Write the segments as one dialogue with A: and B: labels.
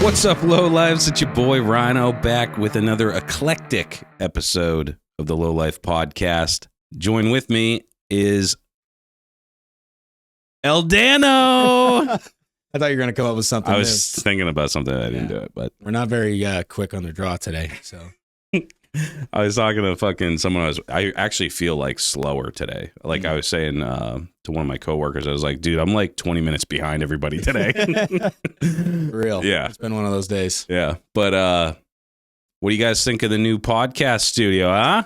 A: What's up, Lowlives? It's your boy Rhino back with another eclectic episode of the Lowlife podcast. Join with me is Eldano.
B: I thought you were going to come up with something.
A: I was thinking about something. I didn't do it, but
B: we're not very quick on the draw today. So
A: I was talking to fucking someone. I actually feel like slower today. Like I was saying to one of my coworkers, I was like, dude, I'm like 20 minutes behind everybody today.
B: For real.
A: Yeah.
B: It's been one of those days.
A: Yeah. But what do you guys think of the new podcast studio, huh?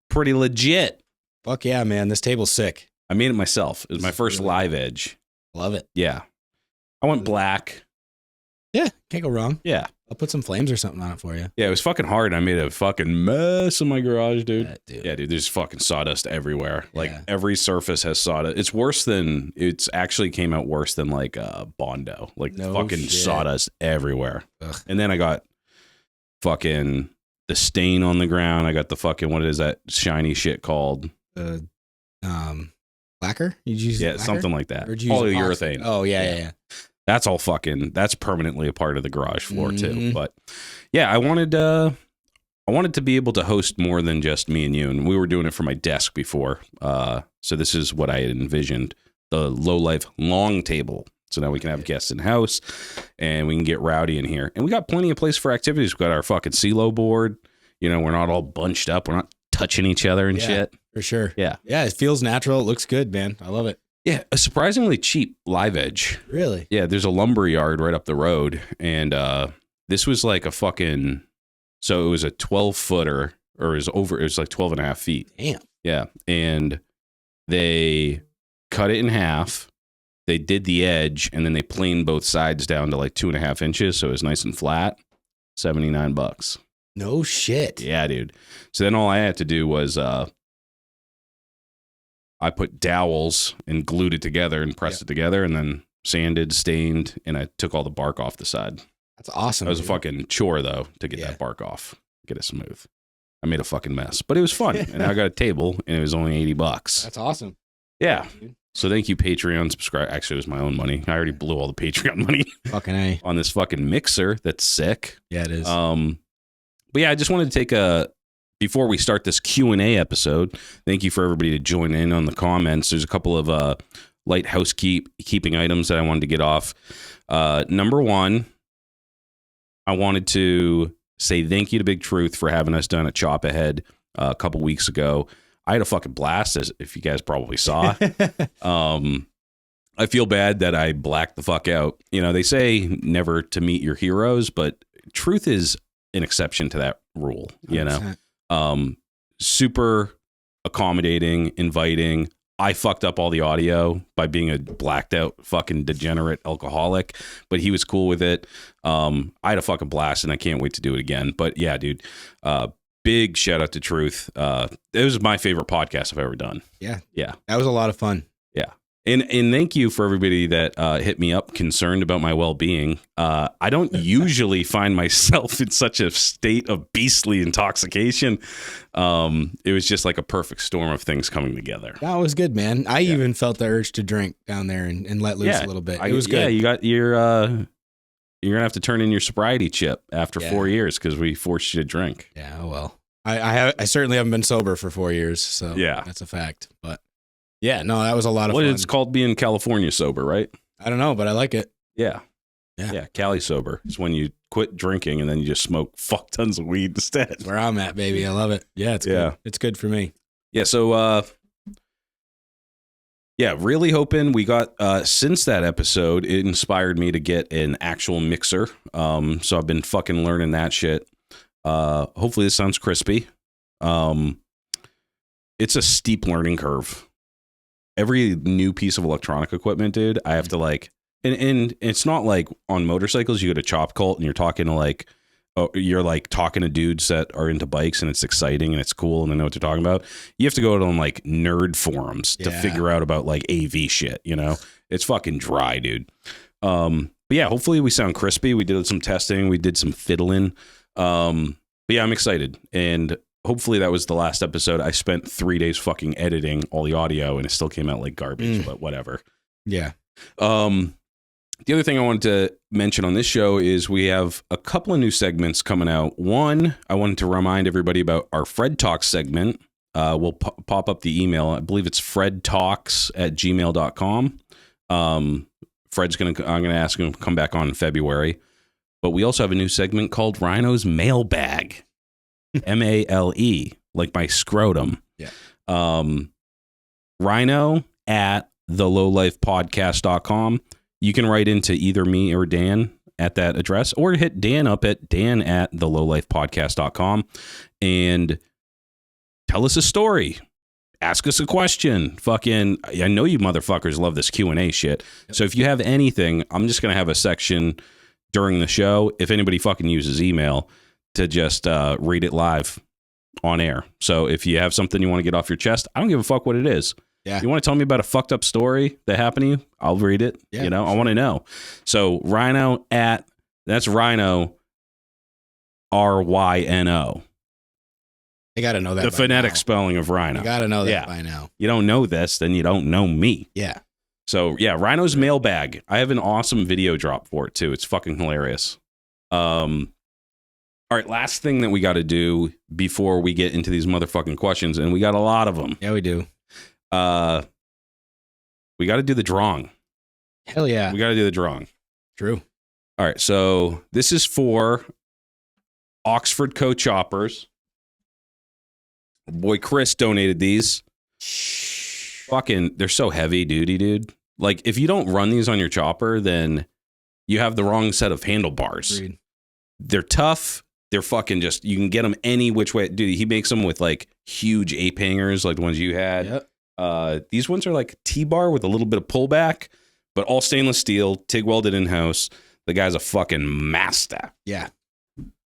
A: Pretty legit.
B: Fuck yeah, man. This table's sick.
A: I made it myself. It was my first
B: really
A: live edge.
B: Love it.
A: Yeah. I went black.
B: Yeah. Can't go wrong.
A: Yeah.
B: I'll put some flames or something on it for you.
A: Yeah, it was fucking hard. I made a fucking mess in my garage, dude.
B: Yeah,
A: dude. There's fucking sawdust everywhere. Like
B: Yeah.
A: every surface has sawdust. It's actually came out worse than like Bondo. Like
B: No
A: fucking
B: shit.
A: sawdust everywhere.
B: Ugh.
A: And then I got fucking the stain on the ground. I got the fucking, what is that shiny shit called?
B: Lacquer? You'd use
A: Yeah,
B: lacquer?
A: something like that.
B: Or did you use epoxy?
A: Polyurethane.
B: Oh, yeah.
A: That's all fucking, that's permanently a part of the garage floor too.
B: Mhm.
A: But yeah, I wanted to be able to host more than just me and you. And we were doing it for my desk before. So this is what I had envisioned, the Lowlife long table. So now we can have guests in house and we can get rowdy in here. And we got plenty of place for activities. We've got our fucking CeeLo board. You know, we're not all bunched up. We're not touching each other and
B: Yeah.
A: shit.
B: For sure.
A: Yeah.
B: Yeah, it feels natural. It looks good, man. I love it.
A: Yeah. A surprisingly cheap live edge.
B: Really?
A: Yeah, there's a lumber yard right up the road, and this was like a fucking, so it was a 12-footer, or it was like 12 and a half feet.
B: Damn.
A: Yeah, and they cut it in half, they did the edge, and then they planed both sides down to like 2.5 inches, so it was nice and flat. $79.
B: No shit.
A: Yeah, dude. So then all I had to do was I put dowels and glued it together and pressed it together, and then sanded, stained, and I took all the bark off the side.
B: That's awesome.
A: That was a
B: dude.
A: fucking chore, though, to get
B: Yeah.
A: that bark off, get it smooth. I made a fucking mess, but it was fun. And I got a table, and it was only $80.
B: That's awesome.
A: Yeah.
B: Dude.
A: So thank you, Patreon subscribe. Actually, it was my own money. I already blew all the Patreon money
B: Fucking A.
A: on this fucking mixer. That's sick.
B: Yeah, it is.
A: But yeah, I just wanted to take before we start this Q&A episode, thank you for everybody to join in on the comments. There's a couple of light housekeeping items that I wanted to get off. Number one, I wanted to say thank you to Big Truth for having us done a Chop Ahead a couple weeks ago. I had a fucking blast, as if you guys probably saw. I feel bad that I blacked the fuck out. You know, they say never to meet your heroes, but Truth is an exception to that rule, you know.
B: 100%.
A: Super accommodating, inviting. I fucked up all the audio by being a blacked out fucking degenerate alcoholic, but he was cool with it. I had a fucking blast and I can't wait to do it again. But yeah, dude, big shout out to Truth. It was my favorite podcast I've ever done.
B: Yeah.
A: Yeah.
B: That was a lot of fun.
A: Yeah. And thank you for everybody that hit me up concerned about my well-being. I don't usually find myself in such a state of beastly intoxication. It was just like a perfect storm of things coming together.
B: That was good, man. I even felt the urge to drink down there and let loose a little bit. It was good.
A: Yeah, you're gonna have to turn in your sobriety chip after 4 years because we forced you to drink.
B: Yeah, oh well. I certainly haven't been sober for 4 years, so
A: Yeah.
B: that's a fact. But yeah, no, that was a lot of
A: What
B: fun.
A: it's called being California sober, right?
B: I don't know, but I like it.
A: Yeah.
B: Yeah.
A: Yeah, Cali sober. It's when you quit drinking and then you just smoke fuck tons of weed instead.
B: That's where I'm at, baby. I love it. Yeah, it's
A: Yeah.
B: good. It's good for me.
A: Yeah, so really hoping we got since that episode, it inspired me to get an actual mixer. So I've been fucking learning that shit. Hopefully this sounds crispy. It's a steep learning curve. Every new piece of electronic equipment, dude, I have to like, and it's not like on motorcycles, you go to Chop Cult and you're talking to dudes that are into bikes and it's exciting and it's cool and they know what they're talking about. You have to go on like nerd forums to figure out about like AV shit, you know? It's fucking dry, dude. But yeah, hopefully we sound crispy. We did some testing. We did some fiddling. But yeah, I'm excited. And hopefully that was the last episode. I spent 3 days fucking editing all the audio and it still came out like garbage, but whatever.
B: Yeah.
A: The other thing I wanted to mention on this show is we have a couple of new segments coming out. One, I wanted to remind everybody about our Fred Talks segment. We'll pop up the email. I believe it's fredtalks@gmail.com. I'm going to ask him to come back on in February. But we also have a new segment called Rhino's Mailbag. MALE, like my scrotum.
B: Yeah.
A: Rhino at thelowlifepodcast.com. You can write into either me or Dan at that address, or hit Dan up at dan@thelowlifepodcast.com and tell us a story. Ask us a question. Fucking, I know you motherfuckers love this Q&A shit. Yep. So if you have anything, I'm just going to have a section during the show, if anybody fucking uses email, to just read it live on air. So if you have something you want to get off your chest, I don't give a fuck what it is.
B: Yeah.
A: You want to tell me about a fucked up story that happened to you? I'll read it.
B: Yeah,
A: sure. I want to know. So Rhino that's Rhino, RYNO.
B: I got to know that.
A: The phonetic spelling of Rhino.
B: You got to know that by now.
A: You don't know this, then you don't know me.
B: Yeah.
A: So yeah, Rhino's Mailbag. I have an awesome video drop for it too. It's fucking hilarious. All right, last thing that we got to do before we get into these motherfucking questions, and we got a lot of them.
B: Yeah, we do.
A: We got to do the drawing.
B: Hell yeah.
A: We got to do the drawing.
B: True.
A: All right, so this is for Oxford Co Choppers. Boy Chris donated these. Fucking, they're so heavy duty, dude. Like, if you don't run these on your chopper, then you have the wrong set of handlebars.
B: Agreed.
A: They're tough. They're fucking just, you can get them any which way. Dude, he makes them with like huge ape hangers like the ones you had.
B: Yep.
A: These ones are like T-bar with a little bit of pullback, but all stainless steel, TIG welded in-house. The guy's a fucking master.
B: Yeah.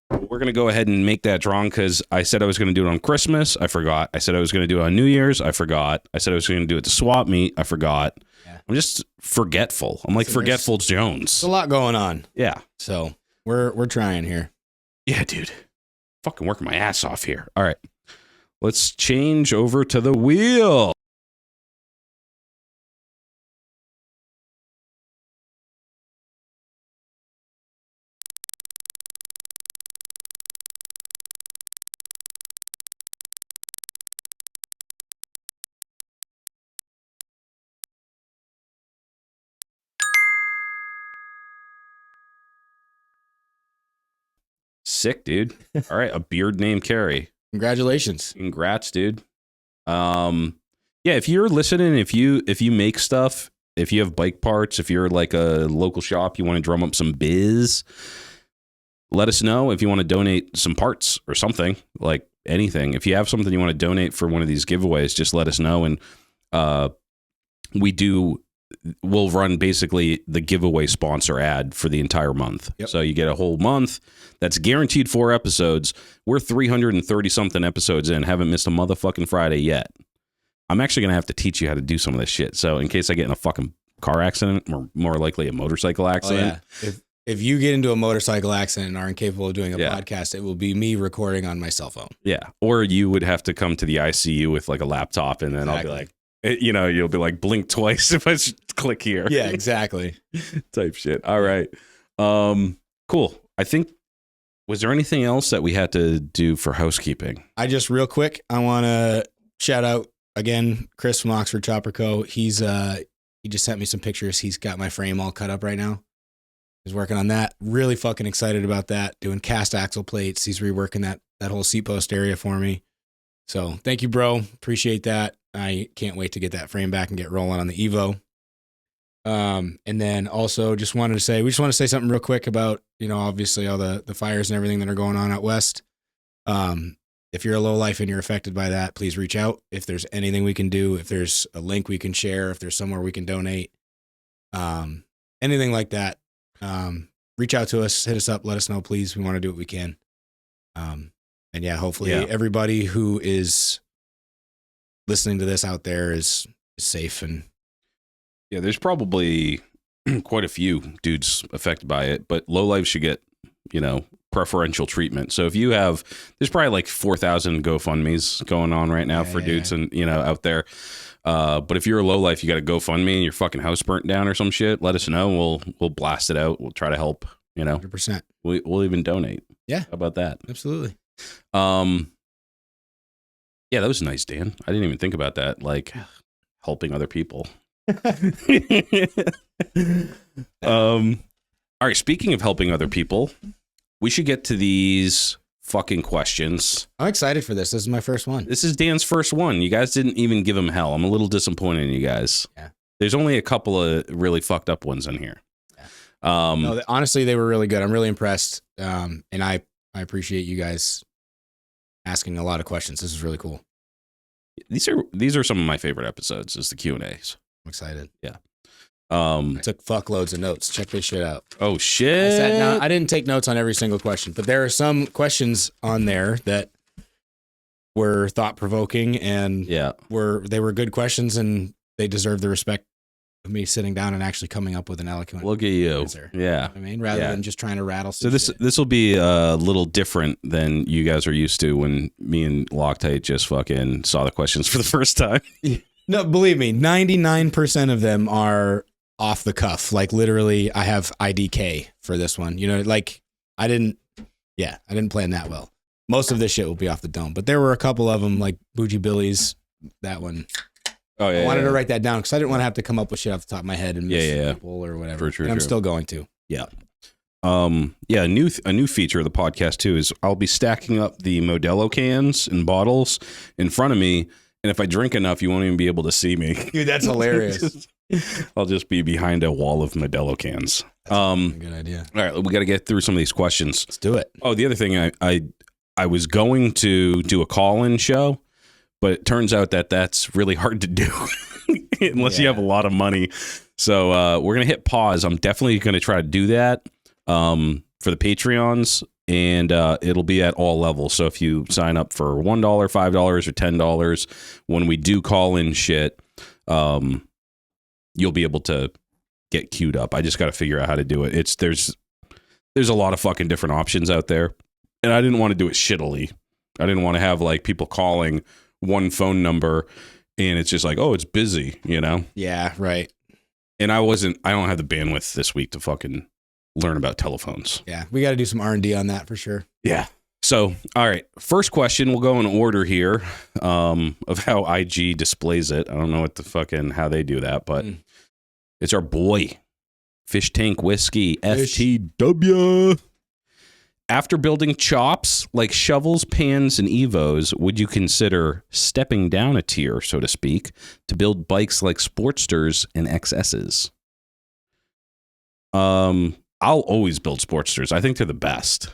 A: We're going to go ahead and make that drawing because I said I was going to do it on Christmas. I forgot. I said I was going to do it on New Year's. I forgot. I said I was going to do it to swap meet. I forgot. Yeah. I'm just forgetful. I'm like Forgetful Jones.
B: There's a lot going on.
A: Yeah.
B: So we're trying here.
A: Yeah, dude. Fucking working my ass off here. All right. Let's change over to the wheel. Sick, dude. All right, a beard named Carrie.
B: Congratulations.
A: Congrats, dude. Yeah, if you're listening, if you make stuff, if you have bike parts, if you're like a local shop, you want to drum up some biz, let us know. If you want to donate some parts or something, like anything. If you have something you want to donate for one of these giveaways, just let us know. And we'll run basically the giveaway sponsor ad for the entire month. Yep. So you get a whole month. That's guaranteed 4 episodes. We're 330 something episodes in. Haven't missed a motherfucking Friday yet. I'm actually going to have to teach you how to do some of this shit. So in case I get in a fucking car accident, or more likely a motorcycle accident.
B: Oh, yeah. If you get into a motorcycle accident and are incapable of doing a podcast, it will be me recording on my cell phone.
A: Yeah. Or you would have to come to the ICU with like a laptop, and then I'll be like, you'll be like, blink twice if I click here.
B: Yeah, exactly.
A: Type shit. All right. Cool. I think, was there anything else that we had to do for housekeeping?
B: I just, real quick, I want to shout out again, Chris from Oxford Chopper Co. He just sent me some pictures. He's got my frame all cut up right now. He's working on that. Really fucking excited about that. Doing cast axle plates. He's reworking that whole seat post area for me. So thank you, bro. Appreciate that. I can't wait to get that frame back and get rolling on the Evo. And then also we just want to say something real quick about, obviously all the fires and everything that are going on out west. If you're a Lowlife and you're affected by that, please reach out. If there's anything we can do, if there's a link we can share, if there's somewhere we can donate, anything like that, reach out to us, hit us up, let us know, please. We want to do what we can. And yeah, hopefully everybody who is listening to this out there is safe. And
A: yeah, there's probably quite a few dudes affected by it, but Lowlife should get, preferential treatment. So if you have, there's probably like 4,000 GoFundMes going on right now for dudes and out there. But if you're a low life, you got a GoFundMe and your fucking house burnt down or some shit, let us know. We'll blast it out. We'll try to help.
B: 100%.
A: We'll even donate.
B: Yeah,
A: how about that?
B: Absolutely.
A: Yeah, that was nice, Dan. I didn't even think about that. Like helping other people. All right. Speaking of helping other people, we should get to these fucking questions.
B: I'm excited for this. This is my first one.
A: This is Dan's first one. You guys didn't even give him hell. I'm a little disappointed in you guys.
B: Yeah.
A: There's only a couple of really fucked up ones in here. Yeah.
B: No, honestly, they were really good. I'm really impressed. And I appreciate you guys asking a lot of questions. This is really cool.
A: These are some of my favorite episodes, is the Q&As.
B: I'm excited.
A: Yeah.
B: I took fuckloads of notes. Check this shit out.
A: Oh shit.
B: I didn't take notes on every single question, but there are some questions on there that were thought provoking and they were good questions, and they deserve the respect of me sitting down and actually coming up with an eloquent
A: Look at you.
B: answer.
A: Yeah.
B: You know what I mean, rather than just trying to rattle.
A: So this will be a little different than you guys are used to when me and Loctite just fucking saw the questions for the first time.
B: No, believe me, 99% of them are off the cuff. Like literally, I have IDK for this one. Like I didn't plan that well. Most of this shit will be off the dome, but there were a couple of them, like Bougie Billy's, that one. Oh yeah, I wanted to write that down because I didn't want to have to come up with shit off the top of my head and miss people or whatever.
A: True,
B: I'm still going to.
A: Yeah. A new feature of the podcast too is I'll be stacking up the Modelo cans and bottles in front of me, and if I drink enough, you won't even be able to see me.
B: Dude, that's hilarious.
A: I'll just be behind a wall of Modelo cans.
B: That's a good idea.
A: All right, we got to get through some of these questions.
B: Let's do it.
A: Oh, the other thing, I was going to do a call-in show, but it turns out that that's really hard to do unless you have a lot of money. So we're going to hit pause. I'm definitely going to try to do that for the Patreons, and it'll be at all levels. So if you sign up for $1, $5, or $10, when we do call-in shit, you'll be able to get queued up. I just got to figure out how to do it. There's a lot of fucking different options out there, and I didn't want to do it shittily. I didn't want to have like people calling one phone number and it's just like, oh, it's busy,
B: Yeah, right.
A: And I don't have the bandwidth this week to fucking learn about telephones.
B: Yeah, we got to do some R&D on that for sure.
A: Yeah. So, all right, first question, we'll go in order here of how IG displays it. I don't know how they do that, but it's our boy, Fish Tank Whiskey, FTW. After building chops like shovels, pans, and Evos, would you consider stepping down a tier, so to speak, to build bikes like Sportsters and XSs? I'll always build Sportsters. I think they're the best.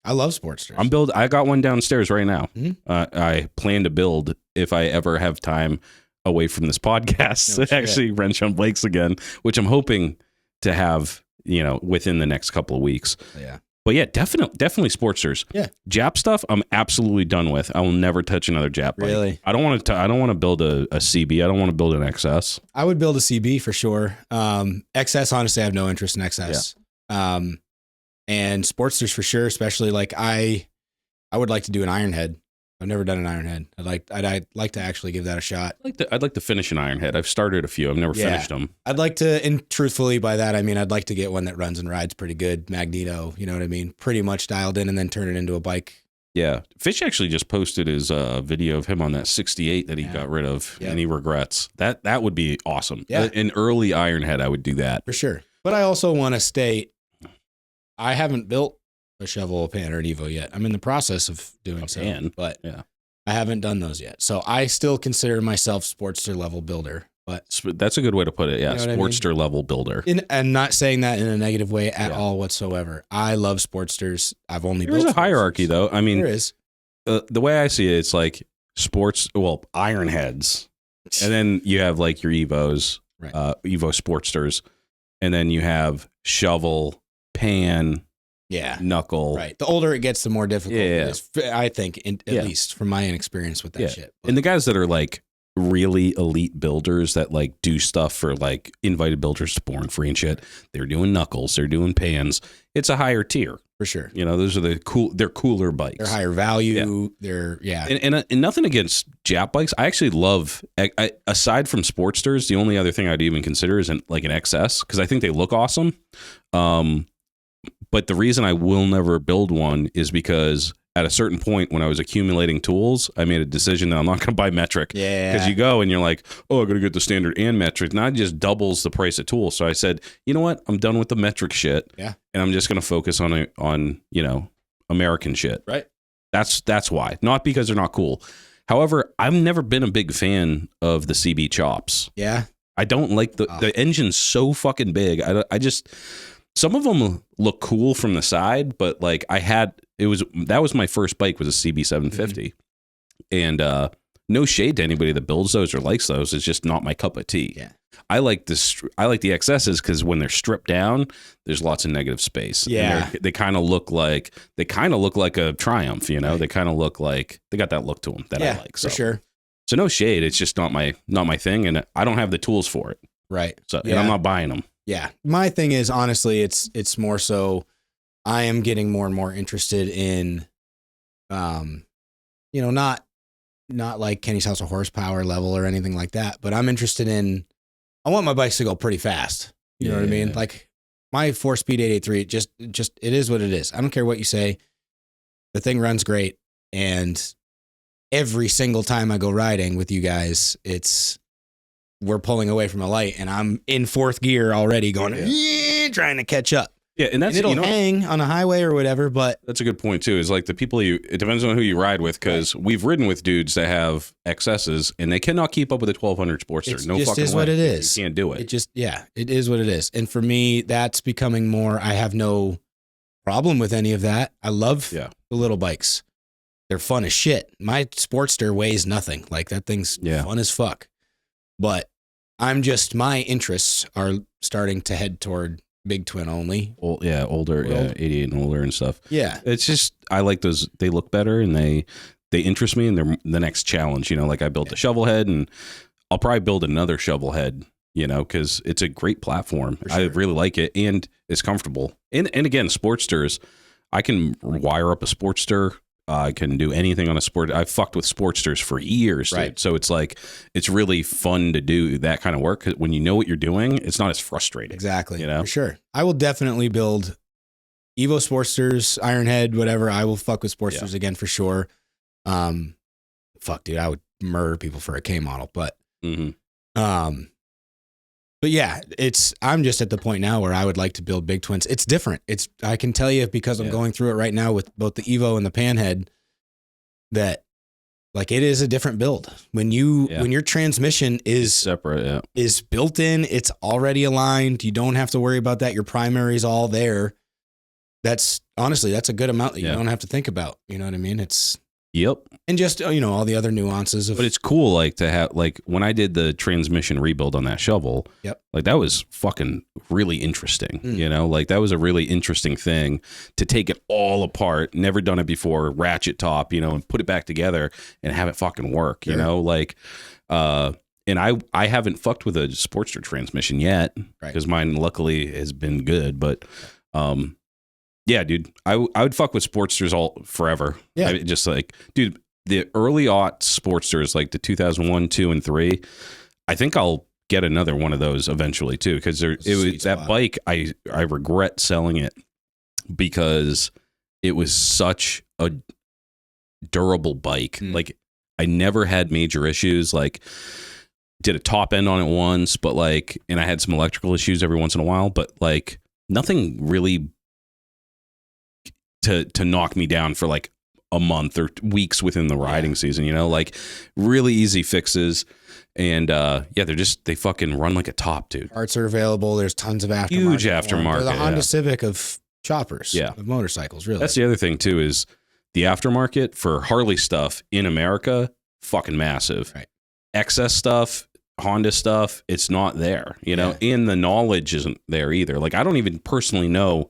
B: I love Sportsters.
A: I got one downstairs right now.
B: Mm-hmm.
A: I plan to build if I ever have time away from this podcast to actually wrench on bikes again, which I'm hoping to have, within the next couple of weeks.
B: Yeah.
A: But yeah, definitely Sportsters.
B: Yeah.
A: Jap stuff, I'm absolutely done with. I will never touch another Jap bike.
B: Really?
A: I don't want to build a CB. I don't want to build an XS.
B: I would build a CB for sure. XS, honestly, I have no interest in XS. Yeah. And Sportsters for sure, especially like I would like to do an Ironhead. I've never done an Ironhead. I'd like to actually give that a shot.
A: I'd like to finish an Ironhead. I've started a few. I've never finished them.
B: I'd like to, and truthfully by that, I mean, I'd like to get one that runs and rides pretty good. Magneto, you know what I mean? Pretty much dialed in and then turn it into a bike.
A: Yeah. Fish actually just posted his video of him on that 68 that he got rid of and he regrets. That would be awesome.
B: Yeah.
A: An early Ironhead, I would do that.
B: For sure. But I also want to state, I haven't built a shovel, a pan, or an Evo yet. I'm in the process of doing but I haven't done those yet. So I still consider myself Sportster level builder. But
A: that's a good way to put it. Yeah,
B: you know
A: Sportster level builder.
B: And not saying that in a negative way at all whatsoever. I love Sportsters. I've only built.
A: There's a hierarchy though. I mean,
B: there is.
A: The way I see it, it's like Ironheads, and then you have like your Evos,
B: right.
A: Evo Sportsters, and then you have shovel, pan, knuckle.
B: Right. The older it gets, the more difficult it is. I think, at least from my inexperience with that shit. But,
A: and the guys that are like really elite builders that like do stuff for like invited builders to Born Free and shit, they're doing knuckles, they're doing pans. It's a higher tier.
B: For sure.
A: You know, those are they're cooler bikes.
B: They're higher value. Yeah.
A: And nothing against Jap bikes. I actually love, aside from Sportsters, the only other thing I'd even consider is like an XS, because I think they look awesome. But the reason I will never build one is because at a certain point when I was accumulating tools, I made a decision that I'm not going to buy metric.
B: Yeah.
A: Because you go and you're like, oh, I got to get the standard and metric. Now it just doubles the price of tools. So I said, you know what? I'm done with the metric shit.
B: Yeah.
A: And I'm just going to focus on American shit.
B: Right.
A: That's why. Not because they're not cool. However, I've never been a big fan of the CB chops.
B: Yeah.
A: I don't like the engine's so fucking big. I just, some of them look cool from the side, but like that was my first bike, was a CB 750. And no shade to anybody that builds those or likes those. It's just not my cup of tea.
B: Yeah.
A: I like the XSs because when they're stripped down, there's lots of negative space.
B: Yeah.
A: And they kind of look like a Triumph, you know.
B: Right.
A: They kind of look like they got that look to them that I like. So
B: for sure.
A: So no shade. It's just not my thing, and I don't have the tools for it.
B: Right.
A: So and I'm not buying them.
B: Yeah. My thing is, honestly, it's more so I am getting more and more interested in, not like Kenny's House of Horsepower level or anything like that, but I'm interested in, I want my bikes to go pretty fast. You know what I mean? Like my 4-speed 883, just it is what it is. I don't care what you say. The thing runs great. And every single time I go riding with you guys, we're pulling away from a light and I'm in fourth gear already going, trying to catch up.
A: Yeah, and
B: it'll hang on a highway or whatever, but
A: that's a good point too. Is like the people it depends on who you ride with, because we've ridden with dudes that have XSs and they cannot keep up with a 1200 Sportster.
B: It
A: no
B: just
A: fucking
B: is
A: way.
B: what it is.
A: You can't do it.
B: It is what it is. And for me, that's becoming more. I have no problem with any of that. I love the little bikes. They're fun as shit. My Sportster weighs nothing. Like that thing's fun as fuck. But my interests are starting to head toward big twin only.
A: Older, 88 and older and stuff.
B: Yeah.
A: It's just, I like those. They look better and they interest me, and they're the next challenge. You know, like I built a shovel head, and I'll probably build another shovel head, you know, because it's a great platform. Sure. I really like it, and it's comfortable. And again, Sportsters, I can wire up a Sportster. I can do anything on a sport. I've fucked with Sportsters for years, dude. So it's like, it's really fun to do that kind of work, because when you know what you're doing, it's not as frustrating.
B: Exactly.
A: You know?
B: For sure. I will definitely build Evo Sportsters, Ironhead, whatever. I will fuck with Sportsters again for sure. Fuck, dude, I would murder people for a K model, but but yeah, I'm just at the point now where I would like to build big twins. It's different. I can tell you, because I'm going through it right now with both the Evo and the Panhead, that like it is a different build. When your transmission is
A: separate,
B: is built in, it's already aligned. You don't have to worry about that. Your primary is all there. That's a good amount that you don't have to think about. You know what I mean? And just, all the other nuances of.
A: But it's cool, like, to have, like, when I did the transmission rebuild on that shovel, like, that was fucking really interesting. You know, like, that was a really interesting thing to take it all apart, never done it before, ratchet top, and put it back together and have it fucking work, you know, like, and I haven't fucked with a Sportster transmission yet, because mine luckily has been good, but, yeah, dude, I would fuck with Sportsters all forever. Yeah. Just like, dude, the early aught Sportsters, like the 2001, 2, and 3, I think I'll get another one of those eventually too, because that bike, I regret selling it because it was such a durable bike. Like, I never had major issues. Like, did a top end on it once, but like, and I had some electrical issues every once in a while, but like nothing really to knock me down for like a month or weeks within the riding season, like really easy fixes. And they fucking run like a top, dude.
B: Parts are available. There's tons of aftermarket.
A: Huge aftermarket.
B: They're the Honda Civic of choppers, of motorcycles, really.
A: That's the other thing too, is the aftermarket for Harley stuff in America, fucking massive.
B: Right.
A: Excess stuff, Honda stuff, it's not there, and the knowledge isn't there either. Like, I don't even personally know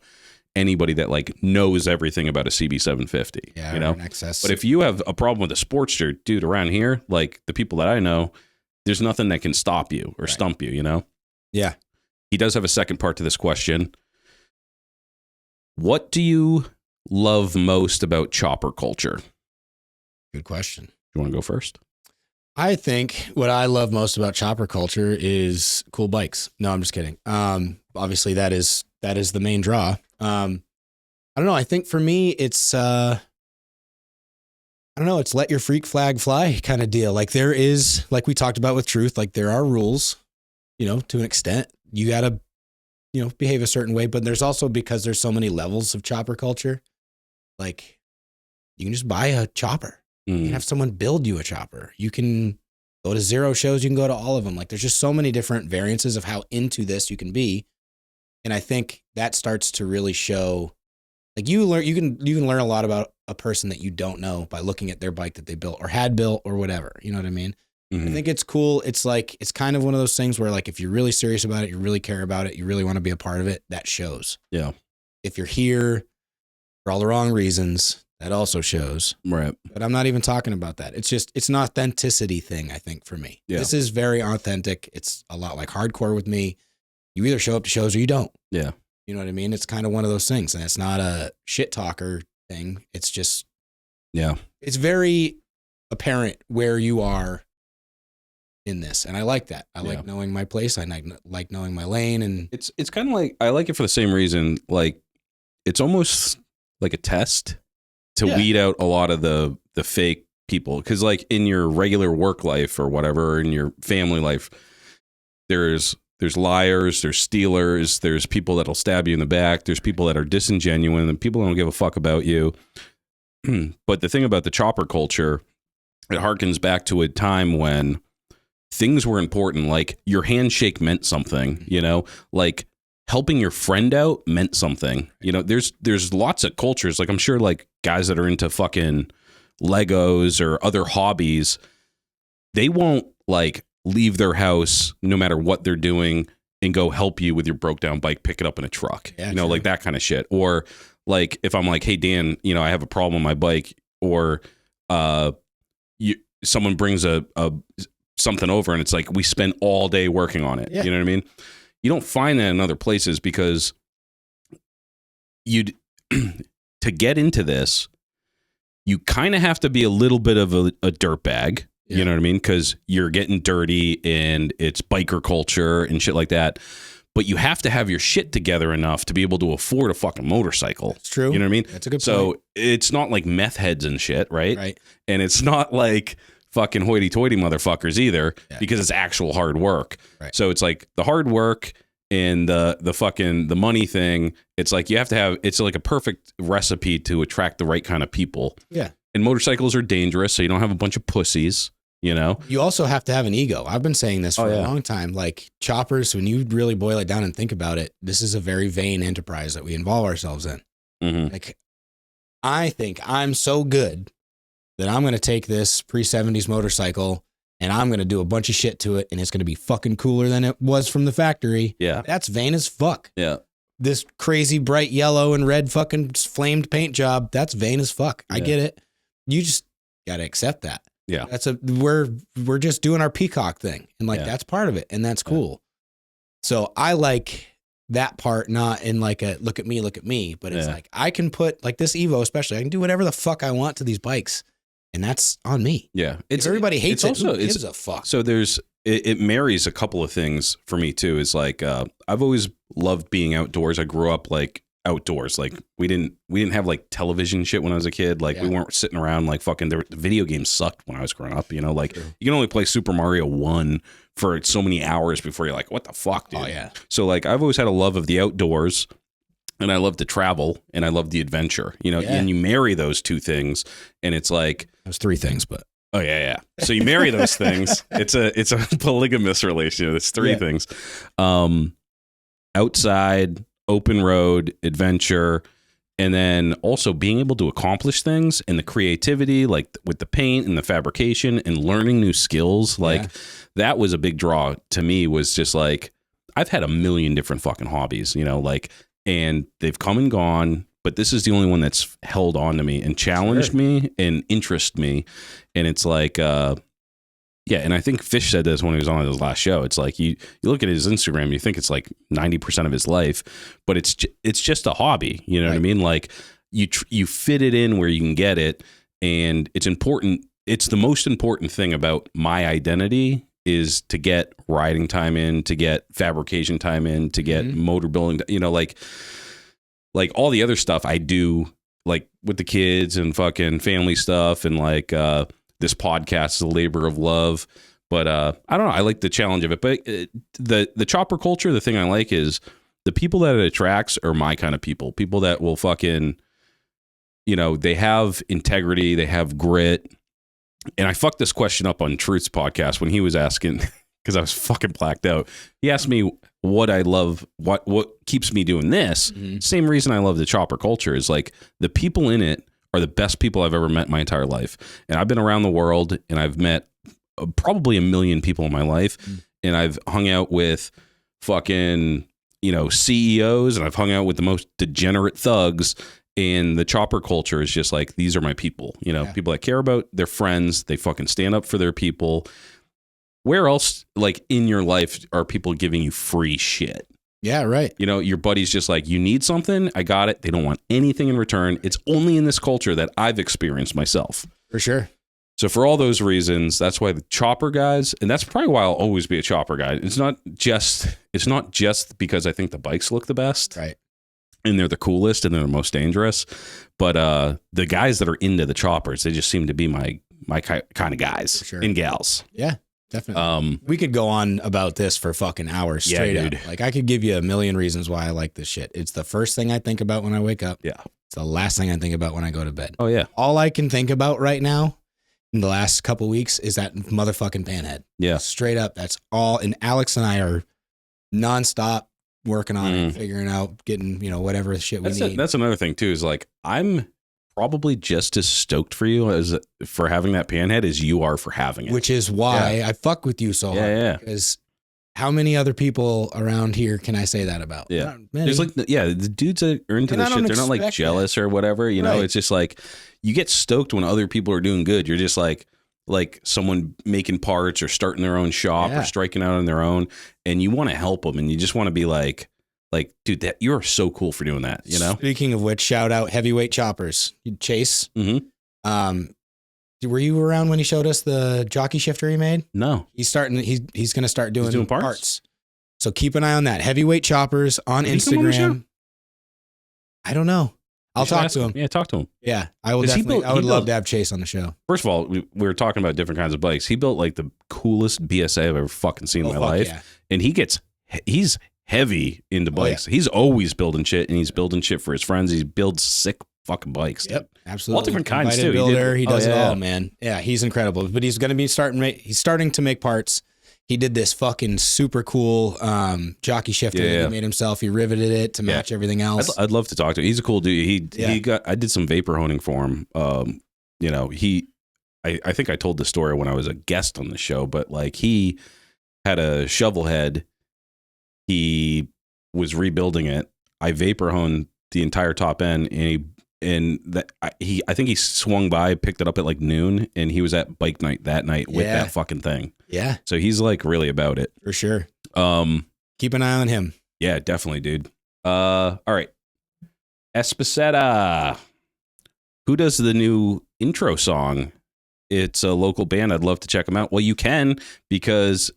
A: anybody that like knows everything about a CB750, but if you have a problem with a Sportster, dude, around here, like the people that I know, there's nothing that can stop you or stump you,
B: Yeah.
A: He does have a second part to this question. What do you love most about chopper culture?
B: Good question.
A: You want to go first?
B: I think what I love most about chopper culture is cool bikes. No, I'm just kidding. Obviously that is the main draw. I don't know. I think for me, it's, I don't know. It's let your freak flag fly kind of deal. Like there is, like we talked about with truth, like there are rules, you know, to an extent. You got to, you know, behave a certain way, but there's also, because there's so many levels of chopper culture, like you can just buy a chopper. You can have someone build you a chopper. You can go to zero shows. You can go to all of them. Like there's just so many different variances of how into this you can be. And I think that starts to really show, like you can learn a lot about a person that you don't know by looking at their bike that they built or had built or whatever. You know what I mean? I think it's cool. It's like, it's kind of one of those things where like, if you're really serious about it, you really care about it, you really want to be a part of it, that shows.
A: Yeah.
B: If you're here for all the wrong reasons, that also shows.
A: Right.
B: But I'm not even talking about that. It's just, it's an authenticity thing, I think, for me.
A: Yeah.
B: This is very authentic. It's a lot like hardcore with me. You either show up to shows or you don't.
A: Yeah.
B: You know what I mean? It's kind of one of those things. And it's not a shit talker thing. It's just,
A: yeah,
B: it's very apparent where you are in this. And I like that. I like knowing my place. I like knowing my lane. And
A: it's kind of like, I like it for the same reason. Like it's almost like a test to weed out a lot of the fake people. Cause like in your regular work life or whatever, in your family life, there's liars, there's stealers, there's people that'll stab you in the back. There's people that are disingenuine and people don't give a fuck about you. But the thing about the chopper culture, it harkens back to a time when things were important. Like your handshake meant something, you know, like helping your friend out meant something. You know, there's lots of cultures. Like I'm sure like guys that are into fucking Legos or other hobbies, they won't like leave their house no matter what they're doing and go help you with your broke down bike, pick it up in a truck, you know, like that kind of shit. Or like if I'm like, hey Dan, you know, I have a problem with my bike, or someone brings a something over and it's like we spend all day working on it. You know what I mean? You don't find that in other places because to get into this, you kind of have to be a little bit of a dirtbag. You know what I mean? Because you're getting dirty and it's biker culture and shit like that. But you have to have your shit together enough to be able to afford a fucking motorcycle.
B: It's true.
A: You know what I mean?
B: That's a good point.
A: So it's not like meth heads and shit, right? Right. And it's not like fucking hoity-toity motherfuckers either, because it's actual hard work. Right. So it's like the hard work and the money thing. It's like you have to have, it's like a perfect recipe to attract the right kind of people. Yeah. And motorcycles are dangerous, so you don't have a bunch of pussies. You know, you also have to have an ego. I've been saying this for a long time. Like choppers, when you really boil it down and think about it, this is a very vain enterprise that we involve ourselves in. Like, I think I'm so good that I'm going to take this pre-70s motorcycle and I'm going to do a bunch of shit to it, and it's going to be fucking cooler than it was from the factory. Yeah. That's vain as fuck. Yeah. This crazy bright yellow and red fucking flamed paint job, that's vain as fuck. I get it. You just got to accept that. Yeah. We're just doing our peacock thing. And like, that's part of it. And that's cool. So I like that part, not in like a look at me, but it's like, I can put like this Evo, especially, I can do whatever the fuck I want to these bikes. And that's on me. Yeah. If everybody hates it, who gives a fuck? So it marries a couple of things for me too. Is like, I've always loved being outdoors. I grew up like outdoors. Like we didn't have like television shit when I was a kid. Like we weren't sitting around like fucking, the video games sucked when I was growing up, you know, like you can only play Super Mario 1 for so many hours before you're like, what the fuck, dude? Oh yeah. So like, I've always had a love of the outdoors, and I love to travel, and I love the adventure, you know, and you marry those two things, and it's like, there's three things, but oh yeah. So you marry those things. It's a polygamous relationship. It's three things. Outside, open road, adventure, and then also being able to accomplish things, and the creativity, like with the paint and the fabrication and learning new skills. Like that was a big draw to me, was just like, I've had a million different fucking hobbies, you know, like, and they've come and gone, but this is the only one that's held on to me and challenged me and interested me. And it's like, and I think Fish said this when he was on his last show. It's like you look at his Instagram, you think it's like 90% of his life, but it's just a hobby. You know what I mean? Like you fit it in where you can get it, and it's important. It's the most important thing about my identity is to get riding time in, to get fabrication time in, to get motor building, like all the other stuff I do, like with the kids and fucking family stuff, and like this podcast is a labor of love. But I don't know. I like the challenge of it. But the chopper culture, the thing I like is the people that it attracts are my kind of people. People that will fucking, they have integrity, they have grit. And I fucked this question up on Truth's podcast when he was asking, because I was fucking blacked out. He asked me what I love, what keeps me doing this. Same reason I love the chopper culture is like the people in it are the best people I've ever met in my entire life. And I've been around the world and I've met probably 1 million people in my life. And I've hung out with fucking, CEOs, and I've hung out with the most degenerate thugs. And the chopper culture is just like, these are my people, people that care about their friends. They fucking stand up for their people. Where else, like in your life, are people giving you free shit?
B: Yeah, right.
A: Your buddy's just like, you need something, I got it. They don't want anything in return. It's only in this culture that I've experienced myself.
B: For sure.
A: So for all those reasons, that's why the chopper guys, and that's probably why I'll always be a chopper guy. It's not just because I think the bikes look the best.
B: Right.
A: And they're the coolest and they're the most dangerous. But the guys that are into the choppers, they just seem to be my kind of guys and gals.
B: Yeah, definitely. We could go on about this for fucking hours straight up. Like I could give you a million reasons why I like this shit. It's the first thing I think about when I wake up.
A: Yeah.
B: It's the last thing I think about when I go to bed.
A: Oh, yeah.
B: All I can think about right now in the last couple weeks is that motherfucking panhead.
A: Yeah.
B: Straight up. That's all. And Alex and I are nonstop working on it, figuring out, getting, whatever shit we need.
A: That's another thing too, is like, I'm probably just as stoked for you as for having that panhead as you are for having it.
B: Which is why I fuck with you so hard.
A: Yeah.
B: Because how many other people around here can I say that about?
A: Yeah. There's like, the dudes that are into this shit, they're not like jealous or whatever, it's just like, you get stoked when other people are doing good. You're just like someone making parts or starting their own shop or striking out on their own, and you want to help them, and you just want to be like, dude, that you're so cool for doing that.
B: Speaking of which, shout out Heavyweight Choppers, Chase. Were you around when he showed us the jockey shifter he made?
A: No,
B: he's going to start doing parts. So keep an eye on that. Heavyweight Choppers on Instagram. I don't know. I'll talk to him.
A: Yeah, talk to him.
B: Yeah, I will definitely. I would love to have Chase on the show.
A: First of all, we were talking about different kinds of bikes. He built like the coolest BSA I've ever fucking seen in my life. Yeah. And he's heavy into bikes. He's always building shit, and he's building shit for his friends. He builds sick fucking bikes.
B: Yep, absolutely.
A: All different kinds too.
B: Builder, he does it all, man. Yeah, he's incredible. But he's going to be starting to make parts. He did this fucking super cool jockey shifter that he made himself. He riveted it to match everything else.
A: I'd love to talk to him. He's a cool dude. I did some vapor honing for him. I think I told the story when I was a guest on the show, but like he had a shovel head. He was rebuilding it. I vapor honed the entire top end, and I think he swung by, picked it up at like noon, and he was at bike night that night with that fucking thing. Yeah. So he's like really about it.
B: For sure. Keep an eye on him.
A: Yeah, definitely, dude. All right. Espaceta. Who does the new intro song? It's a local band. I'd love to check them out. Well, you can, because